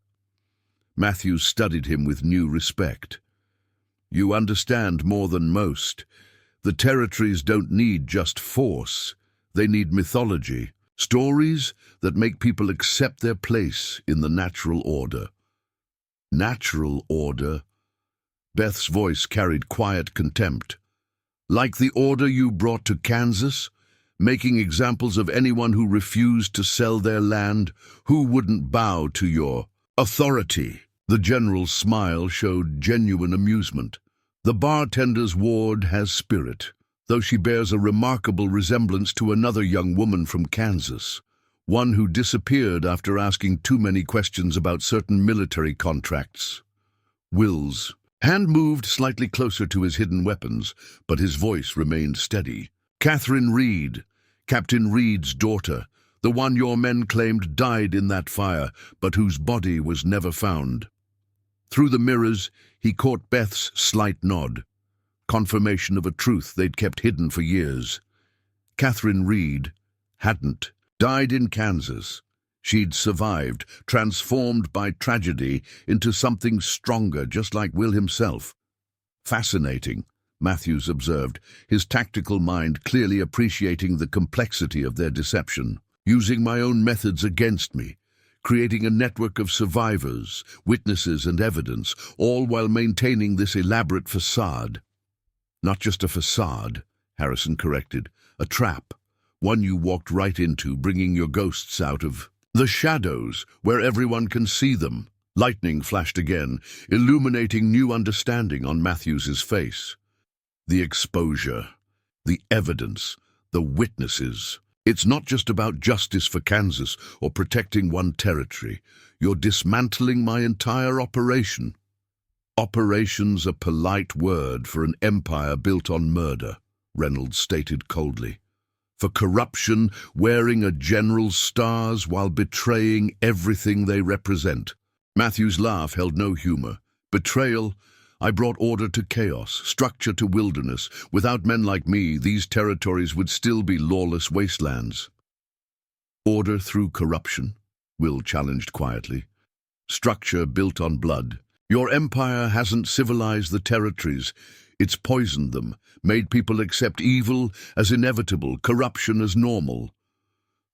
Matthews studied him with new respect. "You understand more than most. The territories don't need just force. They need mythology, stories that make people accept their place in the natural order." "Natural order?" Beth's voice carried quiet contempt. "Like the order you brought to Kansas? Making examples of anyone who refused to sell their land, who wouldn't bow to your authority." The general's smile showed genuine amusement. "The bartender's ward has spirit, though she bears a remarkable resemblance to another young woman from Kansas, one who disappeared after asking too many questions about certain military contracts." Will's hand moved slightly closer to his hidden weapons, but his voice remained steady. "Catherine Reed, Captain Reed's daughter, the one your men claimed died in that fire, but whose body was never found." Through the mirrors, he caught Beth's slight nod, confirmation of a truth they'd kept hidden for years. Catherine Reed hadn't died in Kansas. She'd survived, transformed by tragedy into something stronger, just like Will himself. "Fascinating," Matthews observed, his tactical mind clearly appreciating the complexity of their deception. "Using my own methods against me, creating a network of survivors, witnesses and evidence, all while maintaining this elaborate facade." "Not just a facade," Harrison corrected, "a trap. One you walked right into, bringing your ghosts out of the shadows, where everyone can see them. Lightning flashed again, illuminating new understanding on Matthews's face. The exposure, the evidence, the witnesses. It's not just about justice for Kansas or protecting one territory. You're dismantling my entire operation. Operation's a polite word for an empire built on murder, Reynolds stated coldly. For corruption, wearing a general's stars while betraying everything they represent. Matthew's laugh held no humor. Betrayal? I brought order to chaos, structure to wilderness. Without men like me, these territories would still be lawless wastelands. Order through corruption? Will challenged quietly. Structure built on blood. Your empire hasn't civilized the territories. It's poisoned them, made people accept evil as inevitable, corruption as normal.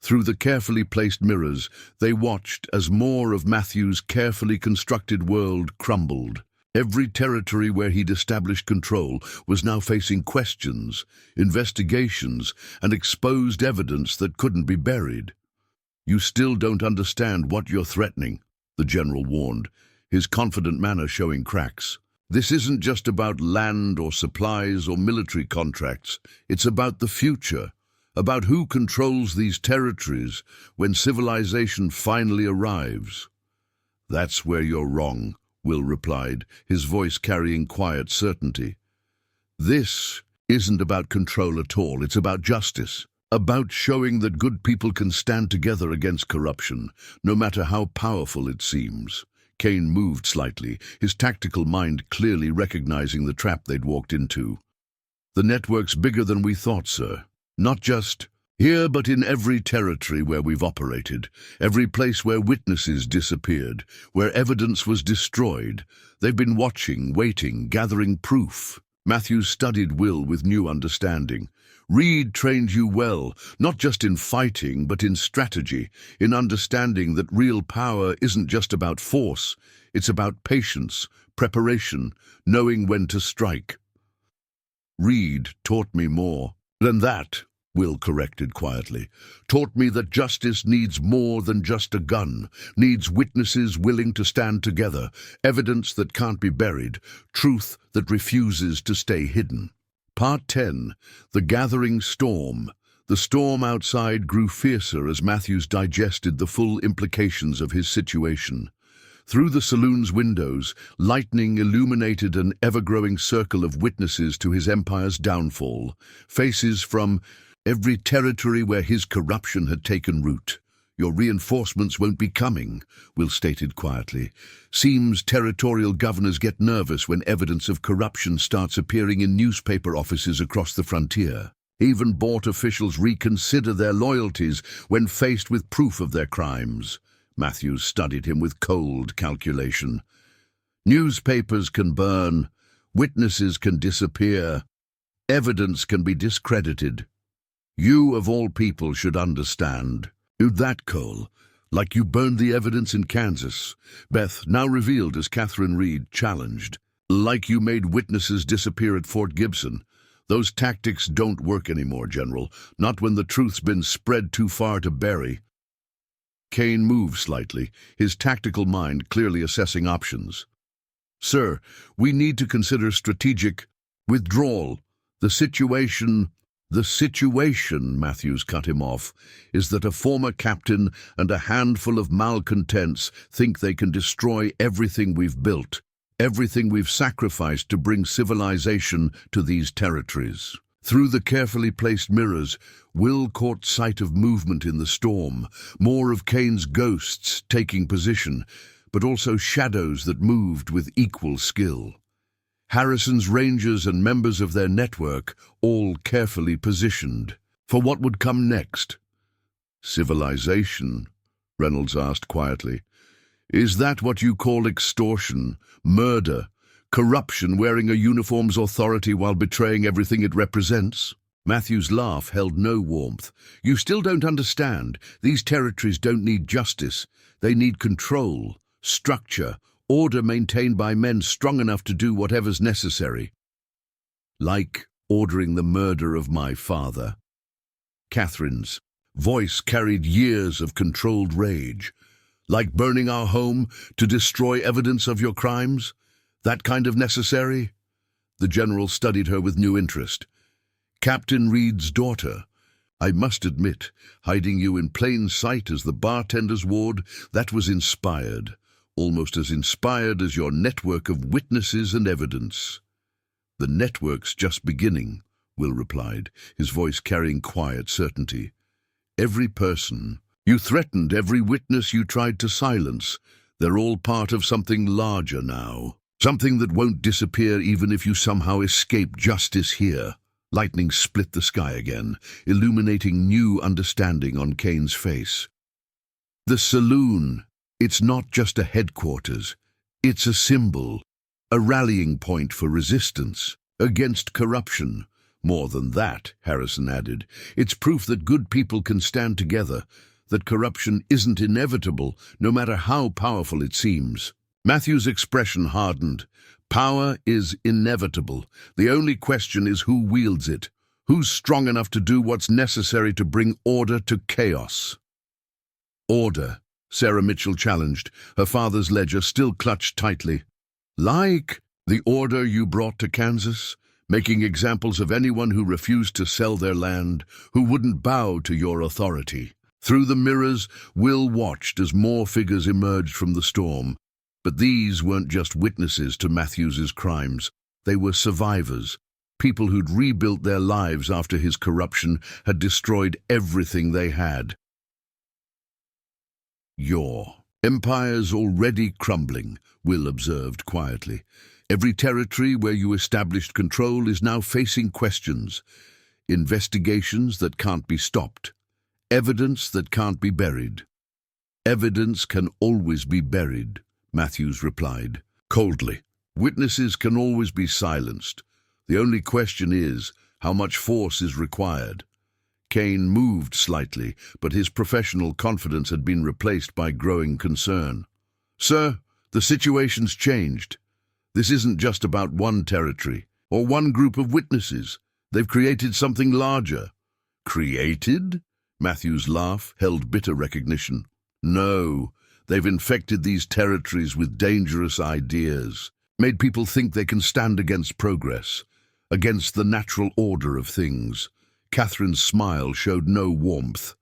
Through the carefully placed mirrors, they watched as more of Matthew's carefully constructed world crumbled. Every territory where he'd established control was now facing questions, investigations, and exposed evidence that couldn't be buried. You still don't understand what you're threatening, the general warned, his confident manner showing cracks. This isn't just about land or supplies or military contracts. It's about the future, about who controls these territories when civilization finally arrives. That's where you're wrong, Will replied, his voice carrying quiet certainty. This isn't about control at all. It's about justice, about showing that good people can stand together against corruption, no matter how powerful it seems. Kane moved slightly, his tactical mind clearly recognizing the trap they'd walked into. The network's bigger than we thought, sir. Not just here, but in every territory where we've operated, every place where witnesses disappeared, where evidence was destroyed. They've been watching, waiting, gathering proof. Matthews studied Will with new understanding. Reed trained you well, not just in fighting, but in strategy, in understanding that real power isn't just about force, it's about patience, preparation, knowing when to strike. Reed taught me more than that, Will corrected quietly. Taught me that justice needs more than just a gun, needs witnesses willing to stand together, evidence that can't be buried, truth that refuses to stay hidden. Part 10. The Gathering Storm. The storm outside grew fiercer as Matthews digested the full implications of his situation. Through the saloon's windows, lightning illuminated an ever-growing circle of witnesses to his empire's downfall, faces from every territory where his corruption had taken root. Your reinforcements won't be coming, Will stated quietly. Seems territorial governors get nervous when evidence of corruption starts appearing in newspaper offices across the frontier. Even bought officials reconsider their loyalties when faced with proof of their crimes. Matthews studied him with cold calculation. Newspapers can burn, witnesses can disappear, evidence can be discredited. You, of all people, should understand. Do that, Cole, like you burned the evidence in Kansas. Beth, now revealed as Catherine Reed, challenged. Like you made witnesses disappear at Fort Gibson. Those tactics don't work anymore, General, not when the truth's been spread too far to bury. Kane moved slightly, his tactical mind clearly assessing options. Sir, we need to consider strategic withdrawal. The situation, Matthews cut him off, is that a former captain and a handful of malcontents think they can destroy everything we've built, everything we've sacrificed to bring civilization to these territories. Through the carefully placed mirrors, Will caught sight of movement in the storm, more of Kane's ghosts taking position, but also shadows that moved with equal skill. Harrison's rangers and members of their network, all carefully positioned. For what would come next? Civilization, Reynolds asked quietly. Is that what you call extortion, murder, corruption wearing a uniform's authority while betraying everything it represents? Matthew's laugh held no warmth. You still don't understand. These territories don't need justice. They need control, structure, order maintained by men strong enough to do whatever's necessary. Like ordering the murder of my father. Catherine's voice carried years of controlled rage. Like burning our home to destroy evidence of your crimes? That kind of necessary? The general studied her with new interest. Captain Reed's daughter. I must admit, hiding you in plain sight as the bartender's ward, that was inspired. Almost as inspired as your network of witnesses and evidence. The network's just beginning, Will replied, his voice carrying quiet certainty. Every person, you threatened every witness you tried to silence. They're all part of something larger now. Something that won't disappear even if you somehow escape justice here. Lightning split the sky again, illuminating new understanding on Kane's face. The saloon. It's not just a headquarters. It's a symbol, a rallying point for resistance, against corruption. More than that, Harrison added, it's proof that good people can stand together, that corruption isn't inevitable, no matter how powerful it seems. Matthew's expression hardened. Power is inevitable. The only question is who wields it, who's strong enough to do what's necessary to bring order to chaos. Order, Sarah Mitchell challenged, her father's ledger still clutched tightly. Like the order you brought to Kansas, making examples of anyone who refused to sell their land, who wouldn't bow to your authority. Through the mirrors, Will watched as more figures emerged from the storm. But these weren't just witnesses to Matthews's crimes. They were survivors, people who'd rebuilt their lives after his corruption had destroyed everything they had. Your empire's already crumbling, Will observed quietly. Every territory where you established control is now facing questions, investigations that can't be stopped, evidence that can't be buried. Evidence can always be buried, Matthews replied, coldly. Witnesses can always be silenced. The only question is, how much force is required? Kane moved slightly, but his professional confidence had been replaced by growing concern. Sir, the situation's changed. This isn't just about one territory, or one group of witnesses. They've created something larger. Created? Matthew's laugh held bitter recognition. No, they've infected these territories with dangerous ideas, made people think they can stand against progress, against the natural order of things. Catherine's smile showed no warmth.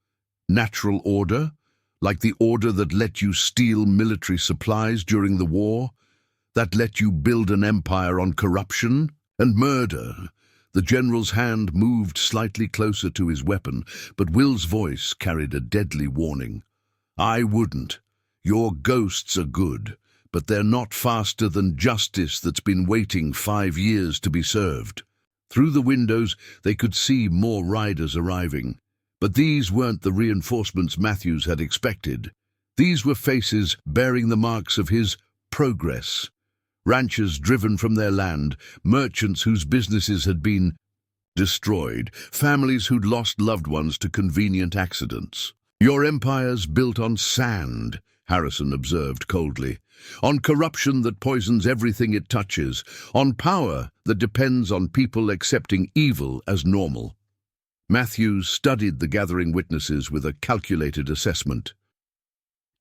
Natural order? Like the order that let you steal military supplies during the war? That let you build an empire on corruption and murder? The general's hand moved slightly closer to his weapon, but Will's voice carried a deadly warning. I wouldn't. Your ghosts are good, but they're not faster than justice that's been waiting 5 years to be served. Through the windows, they could see more riders arriving. But these weren't the reinforcements Matthews had expected. These were faces bearing the marks of his progress. Ranchers driven from their land, merchants whose businesses had been destroyed, families who'd lost loved ones to convenient accidents. Your empire's built on sand, Harrison observed coldly, on corruption that poisons everything it touches, on power that depends on people accepting evil as normal. Matthews studied the gathering witnesses with a calculated assessment.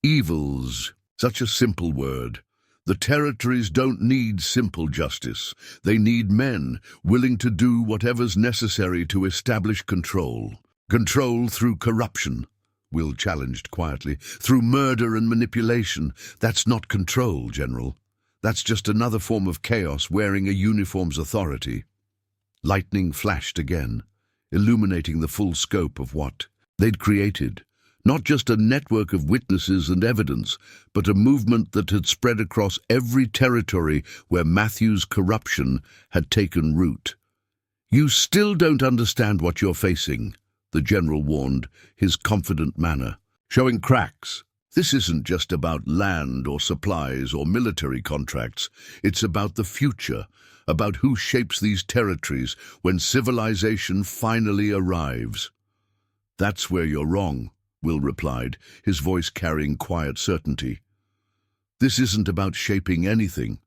Evil's such a simple word. The territories don't need simple justice. They need men willing to do whatever's necessary to establish control. Control through corruption, Will challenged quietly. Through murder and manipulation. That's not control, General. That's just another form of chaos wearing a uniform's authority. Lightning flashed again, illuminating the full scope of what they'd created. Not just a network of witnesses and evidence, but a movement that had spread across every territory where Matthew's corruption had taken root. You still don't understand what you're facing, the general warned, his confident manner showing cracks. This isn't just about land or supplies or military contracts. It's about the future, about who shapes these territories when civilization finally arrives. That's where you're wrong, Will replied, his voice carrying quiet certainty. This isn't about shaping anything.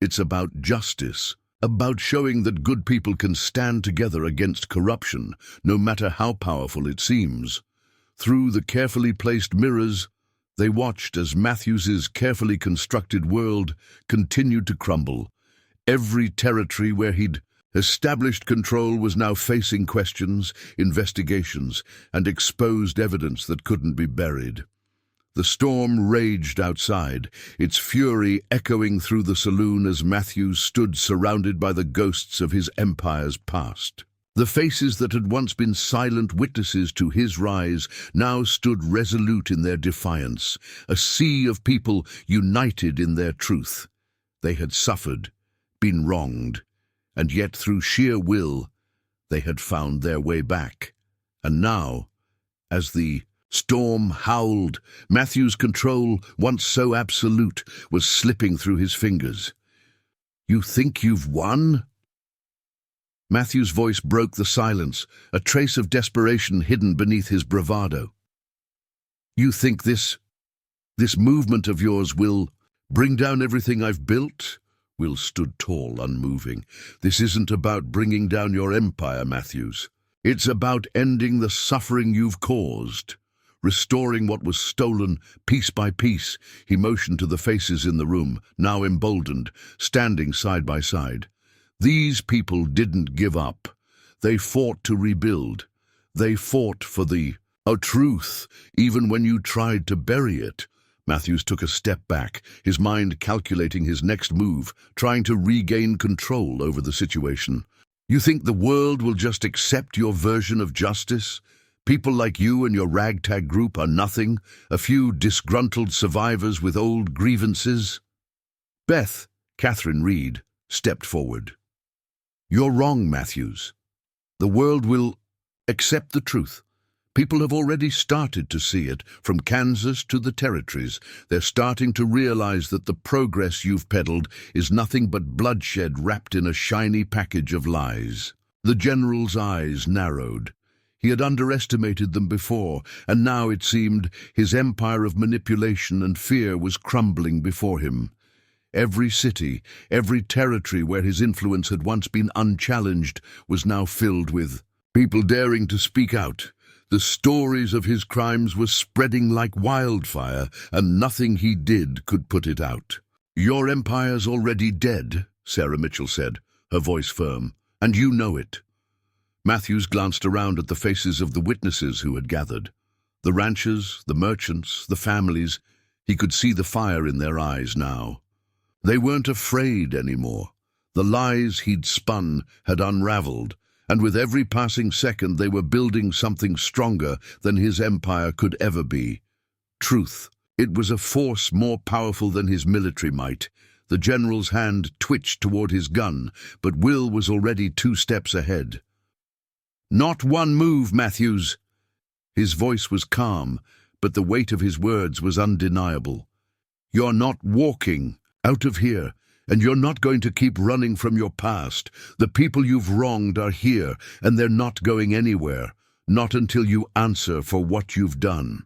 It's about justice, about showing that good people can stand together against corruption, no matter how powerful it seems. Through the carefully placed mirrors, they watched as Matthews's carefully constructed world continued to crumble. Every territory where he'd established control was now facing questions, investigations, and exposed evidence that couldn't be buried. The storm raged outside, its fury echoing through the saloon as Matthews stood surrounded by the ghosts of his empire's past. The faces that had once been silent witnesses to his rise now stood resolute in their defiance, a sea of people united in their truth. They had suffered, been wronged, and yet through sheer will, they had found their way back. And now, as the storm howled, Matthew's control, once so absolute, was slipping through his fingers. "You think you've won?" Matthew's voice broke the silence, a trace of desperation hidden beneath his bravado. "You think this movement of yours will bring down everything I've built?" Will stood tall, unmoving. "This isn't about bringing down your empire, Matthews. It's about ending the suffering you've caused, restoring what was stolen piece by piece." He motioned to the faces in the room, now emboldened, standing side by side. These people didn't give up. They fought to rebuild. They fought for the truth, even when you tried to bury it. Matthews took a step back, his mind calculating his next move, trying to regain control over the situation. "You think the world will just accept your version of justice? People like you and your ragtag group are nothing, a few disgruntled survivors with old grievances?" Beth, Catherine Reed, stepped forward. "You're wrong, Matthews. The world will accept the truth. People have already started to see it, from Kansas to the territories. They're starting to realize that the progress you've peddled is nothing but bloodshed wrapped in a shiny package of lies." The general's eyes narrowed. He had underestimated them before, and now it seemed his empire of manipulation and fear was crumbling before him. Every city, every territory where his influence had once been unchallenged was now filled with people daring to speak out. The stories of his crimes were spreading like wildfire, and nothing he did could put it out. "Your empire's already dead," Sarah Mitchell said, her voice firm, "and you know it." Matthews glanced around at the faces of the witnesses who had gathered. The ranchers, the merchants, the families. He could see the fire in their eyes now. They weren't afraid anymore. The lies he'd spun had unraveled, and with every passing second they were building something stronger than his empire could ever be. Truth. It was a force more powerful than his military might. The general's hand twitched toward his gun, but Will was already 2 steps ahead. "Not one move, Matthews." His voice was calm, but the weight of his words was undeniable. "You're not walking out of here. And you're not going to keep running from your past. The people you've wronged are here, and they're not going anywhere, not until you answer for what you've done."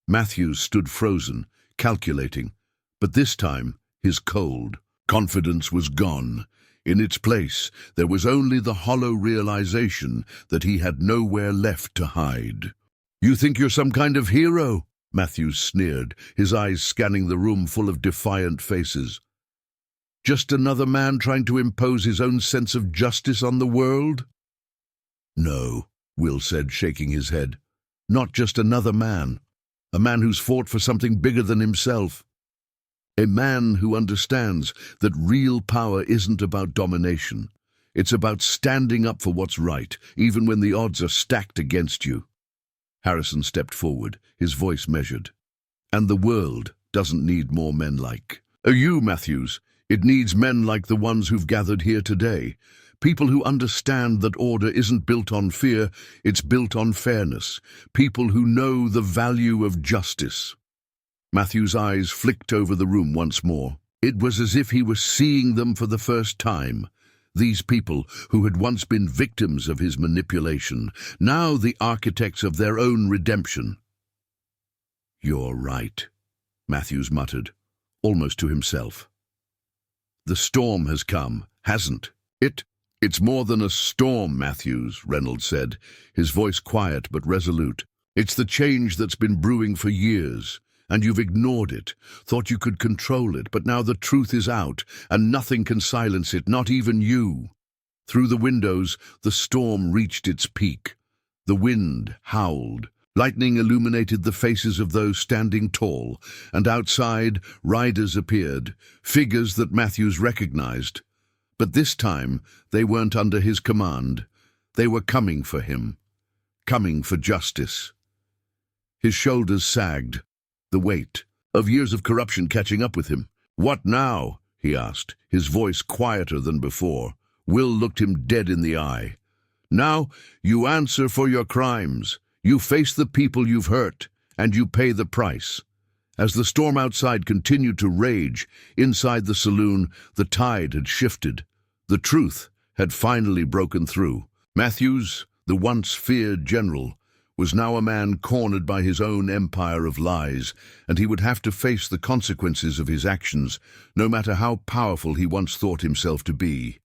Matthews stood frozen, calculating, but this time his cold confidence was gone. In its place, there was only the hollow realization that he had nowhere left to hide. "You think you're some kind of hero?" Matthews sneered, his eyes scanning the room full of defiant faces. "Just another man trying to impose his own sense of justice on the world?" "No," Will said, shaking his head. "Not just another man. A man who's fought for something bigger than himself. A man who understands that real power isn't about domination. It's about standing up for what's right, even when the odds are stacked against you." Harrison stepped forward, his voice measured. "And the world doesn't need more men like you, Matthews. It needs men like the ones who've gathered here today. People who understand that order isn't built on fear, it's built on fairness. People who know the value of justice." Matthew's eyes flicked over the room once more. It was as if he was seeing them for the first time. These people who had once been victims of his manipulation, now the architects of their own redemption. "You're right," Matthews muttered, almost to himself. "The storm has come, hasn't. It's more than a storm, Matthews, Reynolds said, his voice quiet but resolute. It's the change that's been brewing for years, and you've ignored it, thought you could control it, but now the truth is out, and nothing can silence it, not even you. Through the windows, the storm reached its peak. The wind howled. Lightning illuminated the faces of those standing tall, and outside, riders appeared, figures that Matthews recognized. But this time, they weren't under his command. They were coming for him, coming for justice. His shoulders sagged, the weight of years of corruption catching up with him. "What now?" he asked, his voice quieter than before. Will looked him dead in the eye. "Now you answer for your crimes. You face the people you've hurt, and you pay the price." As the storm outside continued to rage, inside the saloon, the tide had shifted. The truth had finally broken through. Matthews, the once feared general, was now a man cornered by his own empire of lies, and he would have to face the consequences of his actions, no matter how powerful he once thought himself to be.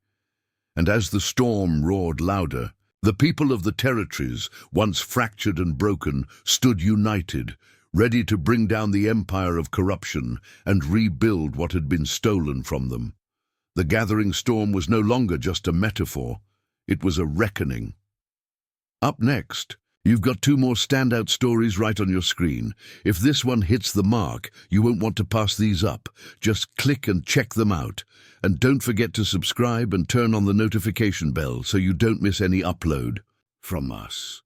And as the storm roared louder, the people of the territories, once fractured and broken, stood united, ready to bring down the empire of corruption and rebuild what had been stolen from them. The gathering storm was no longer just a metaphor, it was a reckoning. Up next, you've got 2 more standout stories right on your screen. If this one hits the mark, you won't want to pass these up. Just click and check them out. And don't forget to subscribe and turn on the notification bell so you don't miss any upload from us.